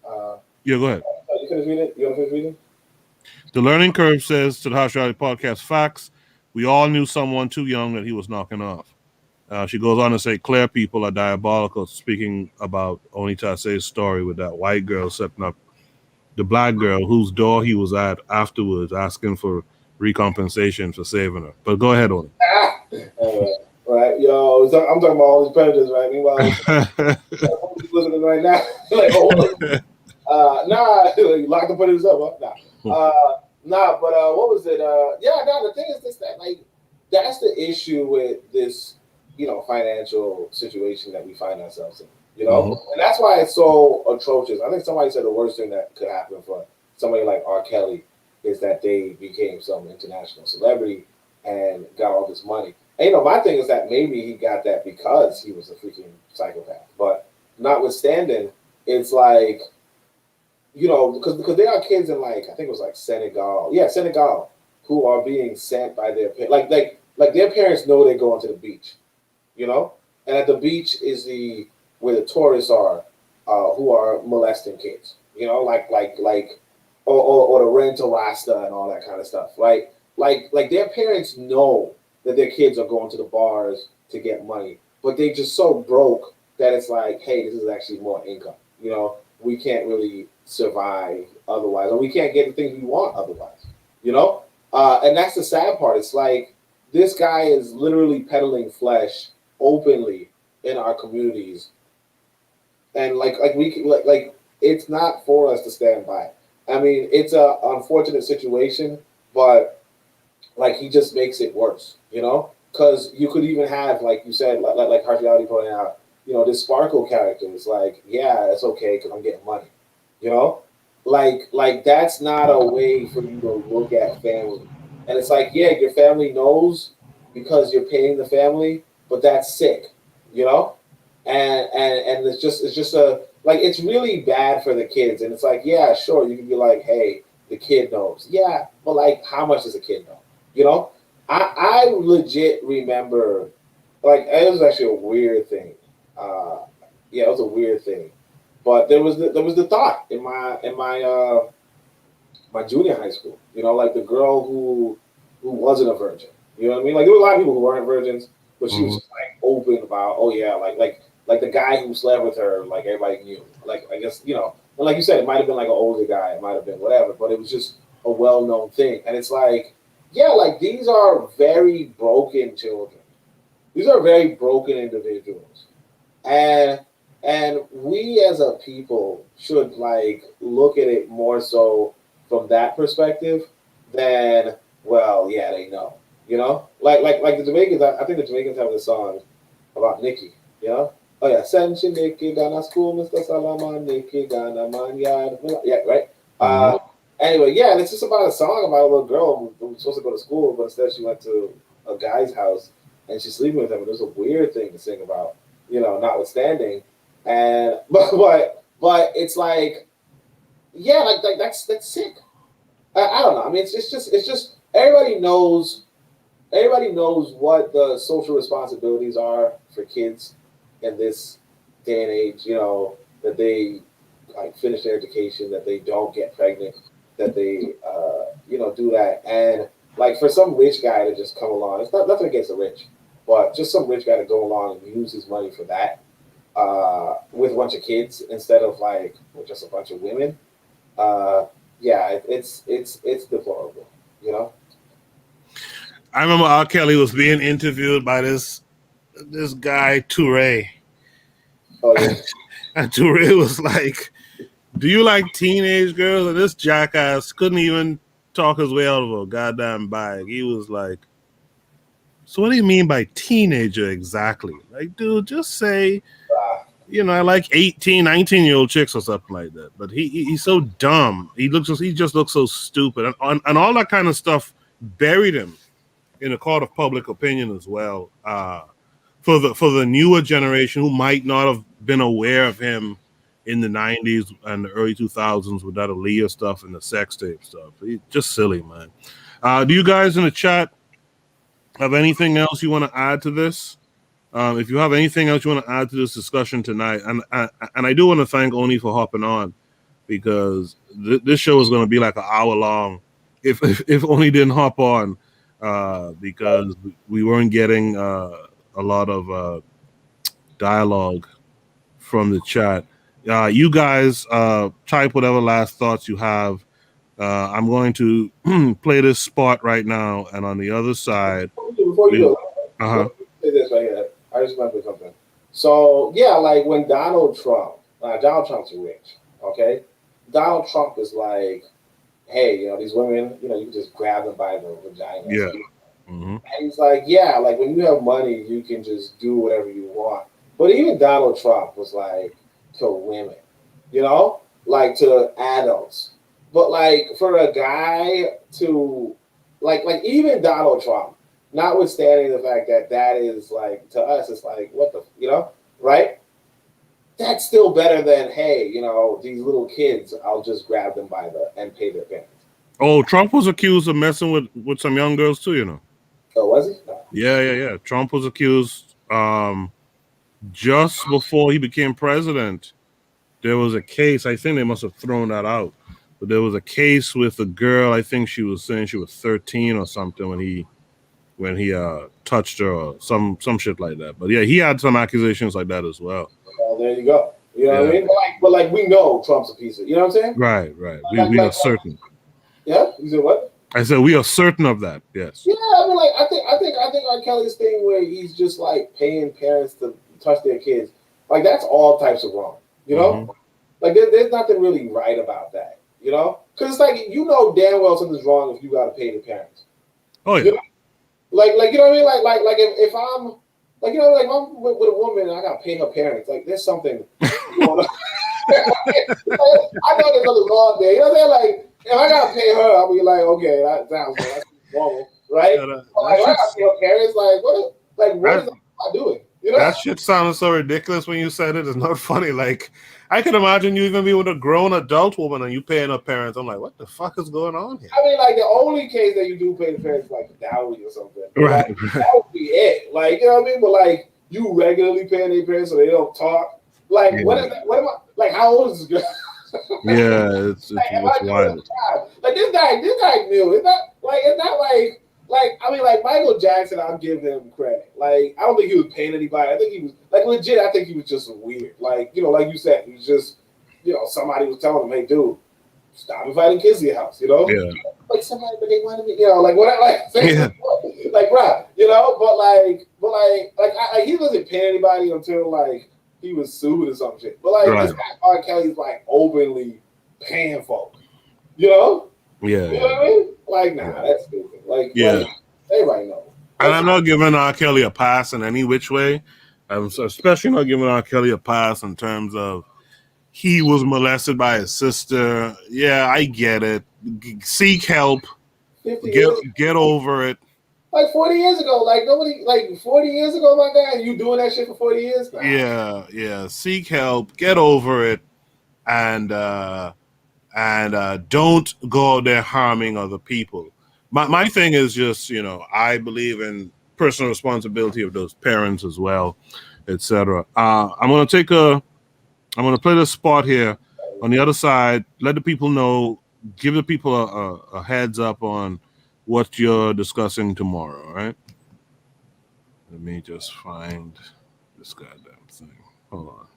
Yeah, go ahead. You finish reading? You want to finish reading? The Learning Curve says to the Harsh Reality Podcast, facts. We all knew someone too young that he was knocking off. She goes on to say, Claire people are diabolical, speaking about Onitase's story with that white girl setting up the black girl whose door he was at afterwards, asking for recompensation for saving her. But go ahead, Oni. Right, yo, I'm talking about all these predators, right? Meanwhile, listening right now, like, like, lock the predators up, huh? But what was it? The thing is this, that like that's the issue with this, financial situation that we find ourselves in, and that's why it's so atrocious. I think somebody said the worst thing that could happen for somebody like R. Kelly is that they became some international celebrity and got all this money. And, my thing is that maybe he got that because he was a freaking psychopath. But notwithstanding, it's like, because there are kids in, like, I think it was like Senegal. Yeah, Senegal, who are being sent by their parents. Like their parents know they're going to the beach, And at the beach is where the tourists are who are molesting kids, or the rental rasta and all that kind of stuff, right? Like their parents know that their kids are going to the bars to get money, but they just so broke that it's like, hey, this is actually more income. We can't really survive otherwise, or we can't get the things we want otherwise. And that's the sad part. It's like this guy is literally peddling flesh openly in our communities, and like it's not for us to stand by. I mean, it's a unfortunate situation, but like he just makes it worse, because you could even have, like you said, like Harsh Reality pointed out, this Sparkle character is like, yeah, it's okay because I'm getting money, like that's not a way for you to look at family. And it's like, yeah, your family knows because you're paying the family, but that's sick, and it's just it's really bad for the kids. And it's like, yeah, sure, you can be like, hey, the kid knows. Yeah, but like, how much does a kid know? I legit remember, like, it was actually a weird thing. It was a weird thing. But there was the thought in my junior high school, like the girl who wasn't a virgin. You know what I mean? Like, there were a lot of people who weren't virgins, but she was just like open about, oh yeah, like the guy who slept with her, like everybody knew. Like, I guess, and like you said, it might have been like an older guy, it might have been whatever, but it was just a well-known thing. And it's like, yeah, like these are very broken children. These are very broken individuals. And we as a people should like look at it more so from that perspective than, well, yeah, they know. Like the Jamaicans, I think the Jamaicans have this song about Nikki, Oh yeah, send she Nikki Ghana school, Mr. Salaman, Nikki Ghana man yard. Yeah, right. Anyway, yeah, and it's just about a song about a little girl who was supposed to go to school, but instead she went to a guy's house and she's sleeping with him. And it was a weird thing to sing about, notwithstanding. And but it's like, yeah, like that's sick. I don't know. I mean, it's just everybody knows what the social responsibilities are for kids in this day and age, that they like finish their education, that they don't get pregnant, that they do that. And like for some rich guy to just come along, it's not nothing against the rich, but just some rich guy to go along and use his money for that with a bunch of kids instead of like with just a bunch of women. It's deplorable, you know. I remember R. Kelly was being interviewed by this guy Touré. Oh yeah. And Touré was like, "Do you like teenage girls?" And this jackass couldn't even talk his way out of a goddamn bag. He was like, "So what do you mean by teenager exactly? Like, dude, just say, I like 18, 19-year-old chicks or something like that." But he's so dumb. He just looks so stupid. And all that kind of stuff buried him in a court of public opinion as well. For the newer generation who might not have been aware of him in the 90s and the early 2000s with that Aaliyah stuff and the sex tape stuff. He's just silly, man. Do you guys in the chat have anything else you want to add to this? If you have anything else you want to add to this discussion tonight, and I do want to thank Oni for hopping on, because this show is going to be like an hour long if Oni didn't hop on, because we weren't getting a lot of dialogue from the chat. You guys type whatever last thoughts you have. I'm going to play this spot right now, and on the other side, before you go, say this right here. I just remember something. So yeah, like when Donald Trump's rich, okay? Donald Trump is like, hey, these women, you can just grab them by the vagina. Yeah. Mm-hmm. And he's like, yeah, like when you have money, you can just do whatever you want. But even Donald Trump was like to women, like to adults. But like for a guy to like even Donald Trump, notwithstanding the fact that is like to us, it's like what the right? That's still better than hey, these little kids, I'll just grab them and pay their parents. Oh, Trump was accused of messing with some young girls too, Oh, was he? No. Yeah. Trump was accused just before he became president. There was a case. I think they must have thrown that out. But there was a case with a girl. I think she was saying she was 13 or something when he touched her or some shit like that. But yeah, he had some accusations like that as well. Well, there you go. You know what I mean? But we know Trump's a piece of. You know what I'm saying? Right. We are certain. Yeah. You said what? I said we are certain of that. Yes. Yeah, I mean, like I think R. Kelly's thing where he's just like paying parents to touch their kids, like that's all types of wrong. Mm-hmm. Like there's nothing really right about that. Because it's like damn well something's wrong if you got to pay the parents. Oh yeah. Like you know what I mean? Like if I'm like like if I'm with a woman and I got to pay her parents, like there's something. I know there's nothing wrong there. You know what I'm saying? Like if I got to pay her, I'll be like, okay, that sounds good. That's normal, right? Yeah, like I got to pay her parents, like what is I doing? That shit sounded so ridiculous when you said it. It's not funny. Like I can imagine you even be with a grown adult woman and you paying her parents. I'm like, what the fuck is going on here? I mean, like the only case that you do pay the parents is like dowry or something. Right. Like, that would be it. Like, you know what I mean? But like you regularly paying their parents so they don't talk. Like, what is that? What am I like? How old is this girl? Yeah, it's wild. Like this guy knew. It's not like I mean, like Michael Jackson, I'll give him credit. Like I don't think he was paying anybody. I think he was like legit. I think he was just weird. Like like you said, he was just somebody was telling him, hey, dude, stop inviting kids to your house. Yeah. Like somebody, but they wanted me. Like what? Yeah. Like bruh, but he wasn't paying anybody until like he was sued or some shit. But like this guy R. Kelly's like openly paying folk. Yeah. You know what I mean? Like, nah, that's stupid. Like, everybody knows. And I'm not giving R. Kelly a pass in any which way. I'm especially not giving R. Kelly a pass in terms of he was molested by his sister. Yeah, I get it. Seek help. Get over it. Like 40 years ago, like nobody, like 40 years ago, my guy, you doing that shit for 40 years? Nah. Yeah. Seek help. Get over it. And don't go out there harming other people. My thing is just, I believe in personal responsibility of those parents as well, etc. I'm going to take a I'm going to play this spot here. On the other side, let the people know, give the people a heads up on what you're discussing tomorrow, all right? Let me just find this goddamn thing. Hold on.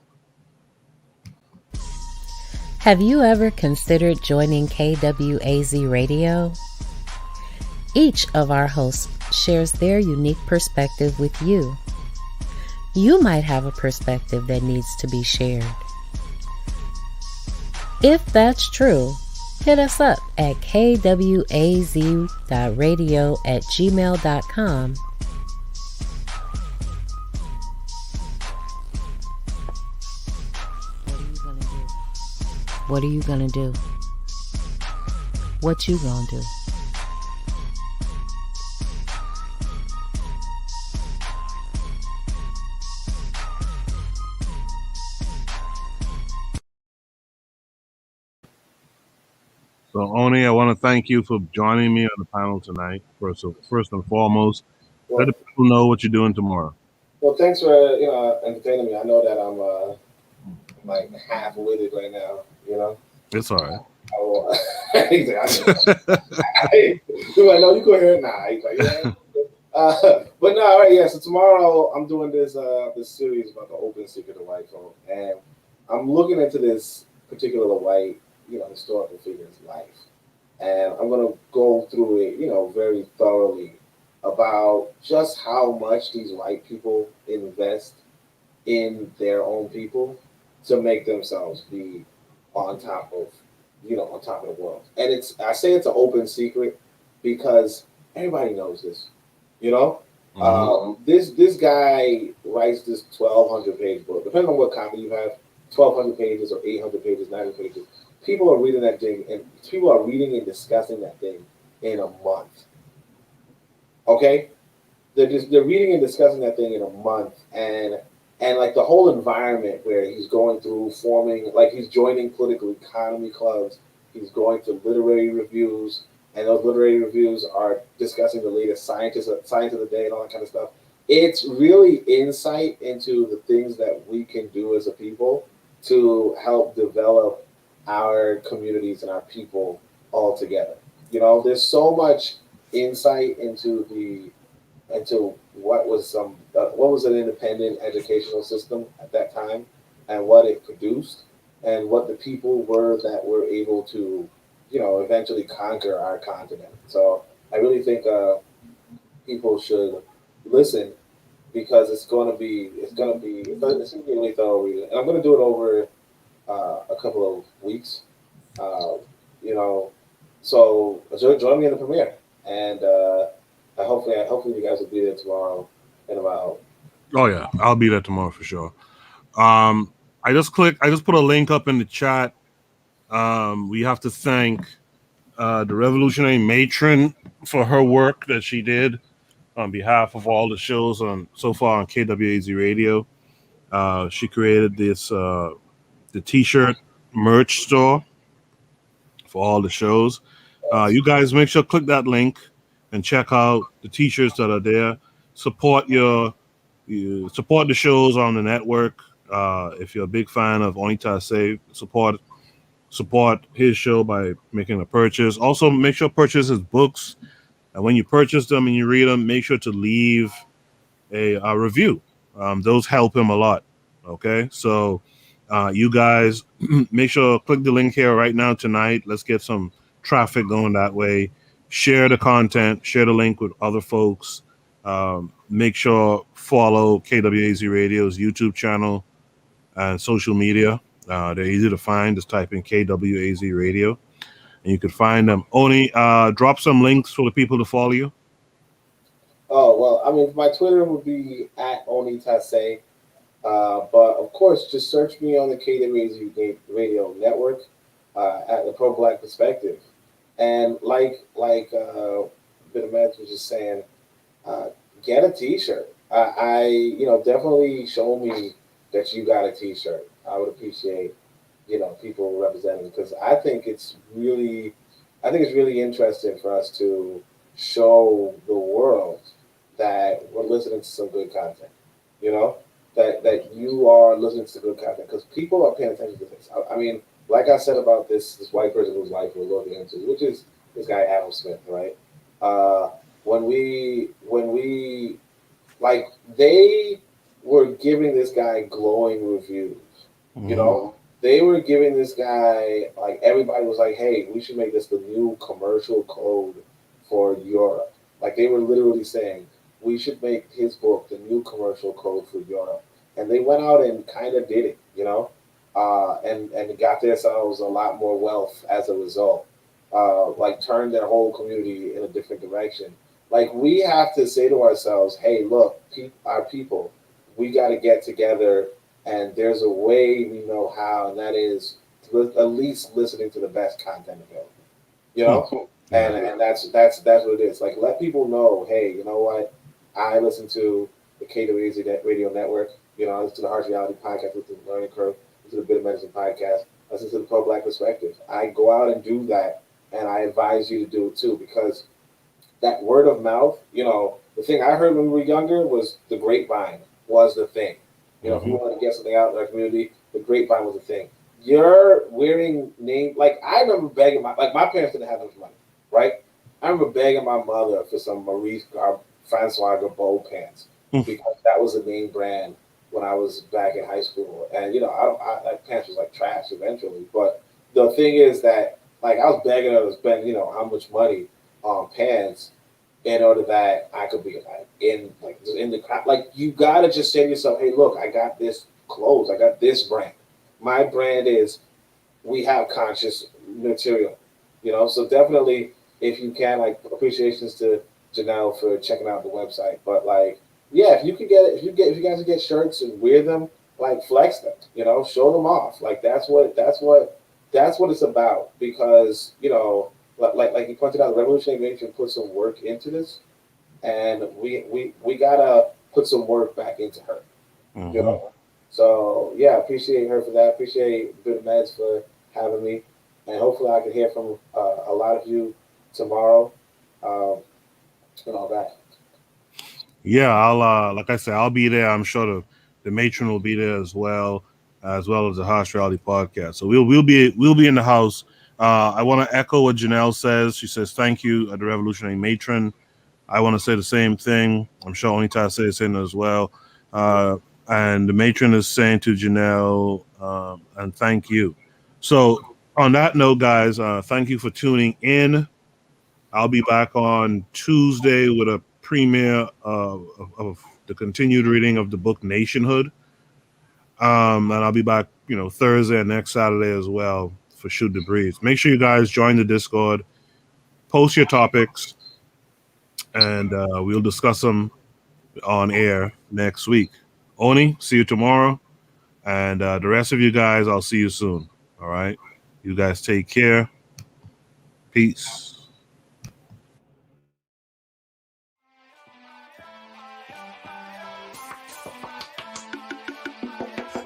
Have you ever considered joining KWAZ Radio? Each of our hosts shares their unique perspective with you. You might have a perspective that needs to be shared. If that's true, hit us up at kwaz.radio@gmail.com. What are you gonna do? What you gonna do? So, Oni, I want to thank you for joining me on the panel tonight. First and foremost, let the people know what you're doing tomorrow. Well, thanks for entertaining me. I know that I'm like half-witted right now. It's all right. I know you could hear it now. But no, all right, yeah. So tomorrow I'm doing this series about the open secret of white folk, and I'm looking into this particular white, historical figure's life, and I'm gonna go through it, very thoroughly about just how much these white people invest in their own people to make themselves be on top of the world. And I say it's an open secret because everybody knows this. This guy writes this 1,200 page book. Depending on what copy you have, 1,200 pages or 800 pages, 900 pages. People are reading that thing, and people are reading and discussing that thing in a month. Okay, they're reading and discussing that thing in a month, and like the whole environment where he's going through forming, like he's joining political economy clubs, he's going to literary reviews, and those literary reviews are discussing the latest science of the day and all that kind of stuff. It's really insight into the things that we can do as a people to help develop our communities and our people all together. There's so much insight into what was an independent educational system at that time, and what it produced, and what the people were that were able to, eventually conquer our continent. So I really think people should listen, because it's going to be a really thorough reading, and I'm going to do it over a couple of weeks. So join me in the premiere, and hopefully you guys will be there tomorrow in about. Oh yeah, I'll be there tomorrow for sure. I just put a link up in the chat. We have to thank the revolutionary matron for her work that she did on behalf of all the shows so far on KWAZ Radio. She created this the t-shirt merch store for all the shows. You guys make sure to click that link and check out the t-shirts that are there. Support the shows on the network. If you're a big fan of Untitled, support his show by making a purchase. Also, make sure to purchase his books. And when you purchase them and you read them, make sure to leave a review. Those help him a lot. Okay, so you guys make sure to click the link here right now tonight. Let's get some traffic going that way. Share the content, share the link with other folks. Make sure follow KWAZ Radio's YouTube channel and social media. They're easy to find. Just type in KWAZ Radio, and you can find them. Oni, drop some links for the people to follow you. Oh, well, I mean, my Twitter would be @OniTase. But of course, just search me on the KWAZ Radio Network at the Pro Black Perspective. And like Bit of Meds was just saying, get a T-shirt. Definitely show me that you got a T-shirt. I would appreciate, people representing, because I think it's really interesting for us to show the world that we're listening to some good content. that you are listening to good content because people are paying attention to this. I mean, like I said about this white person whose life we're looking into, which is this guy Adam Smith, right? When we like they were giving this guy glowing reviews, you know, they were giving this guy like everybody was like, hey, we should make this the new commercial code for Europe. Like they were literally saying we should make his book the new commercial code for Europe. And they went out and kind of did it, you know, and got themselves a lot more wealth as a result. Like turned their whole community in a different direction. Like we have to say to ourselves, hey, look, our people, we got to get together, and there's a way we know how, and that is at least listening to the best content available, you know. And that's what it is. Like let people know, hey, you know what? I listen to the KWAZ radio network. You know, I listen to the Harsh Reality podcast, listen to the Learning Curve, listen to the Bit of Medicine podcast, listen to the Pro Black Perspective. I go out and do that, and I advise you to do it too, because that word of mouth, you know, the thing I heard when we were younger was the grapevine was the thing. You know, if you wanted to get something out in our community, the grapevine was the thing. You're wearing name, like I remember begging my parents didn't have much money, right? I remember begging my mother for some Maurice Francois Gabot pants because that was a name brand when I was back in high school. And, you know, that pants was like trash eventually. But the thing is that, like, I was begging her to spend, you know, how much money on pants in order that I could be like in the crowd. Like, you got to just say to yourself, hey, look, I got this clothes. I got this brand. My brand is we have conscious material, you know? So definitely, if you can, like, appreciations to Janelle for checking out the website. But like, yeah, if you guys can get shirts and wear them, like flex them, you know, show them off. Like that's what it's about. Because, you know, like you pointed out, the Revolutionary Nation put some work into this, and we gotta put some work back into her. You know. So yeah, appreciate her for that. Appreciate Bit of Meds for having me, and hopefully I can hear from a lot of you tomorrow. And all that. Yeah, I'll like I said, I'll be there. I'm sure the matron will be there as well as the Harsh Reality podcast. So we'll be in the house. I want to echo what Janelle says. She says thank you at the Revolutionary Matron. I want to say the same thing. I'm sure Onita says the same as well. And the matron is saying to Janelle, and thank you. So on that note, guys, thank you for tuning in. I'll be back on Tuesday with a premiere of the continued reading of the book Nationhood. And I'll be back, you know, Thursday and next Saturday as well for Shoot the Breeze. Make sure you guys join the Discord, post your topics, and we'll discuss them on air next week. Oni, see you tomorrow. And the rest of you guys, I'll see you soon. All right. You guys take care. Peace.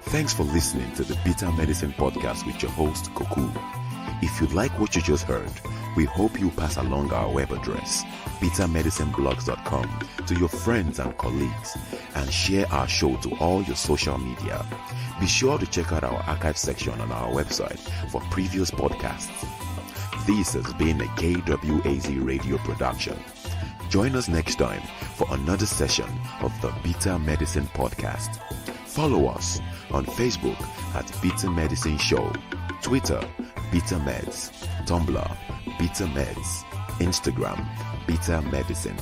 Thanks for listening to the Bitter Medicine Podcast with your host, Koku. If you like what you just heard, we hope you pass along our web address, bittermedicineblogs.com, to your friends and colleagues, and share our show to all your social media. Be sure to check out our archive section on our website for previous podcasts. This has been a KWAZ radio production. Join us next time for another session of the Bitter Medicine Podcast. Follow us on Facebook at Bitter Medicine Show, Twitter, Bitter Meds, Tumblr, Bitter Meds, Instagram, Bitter Medicine.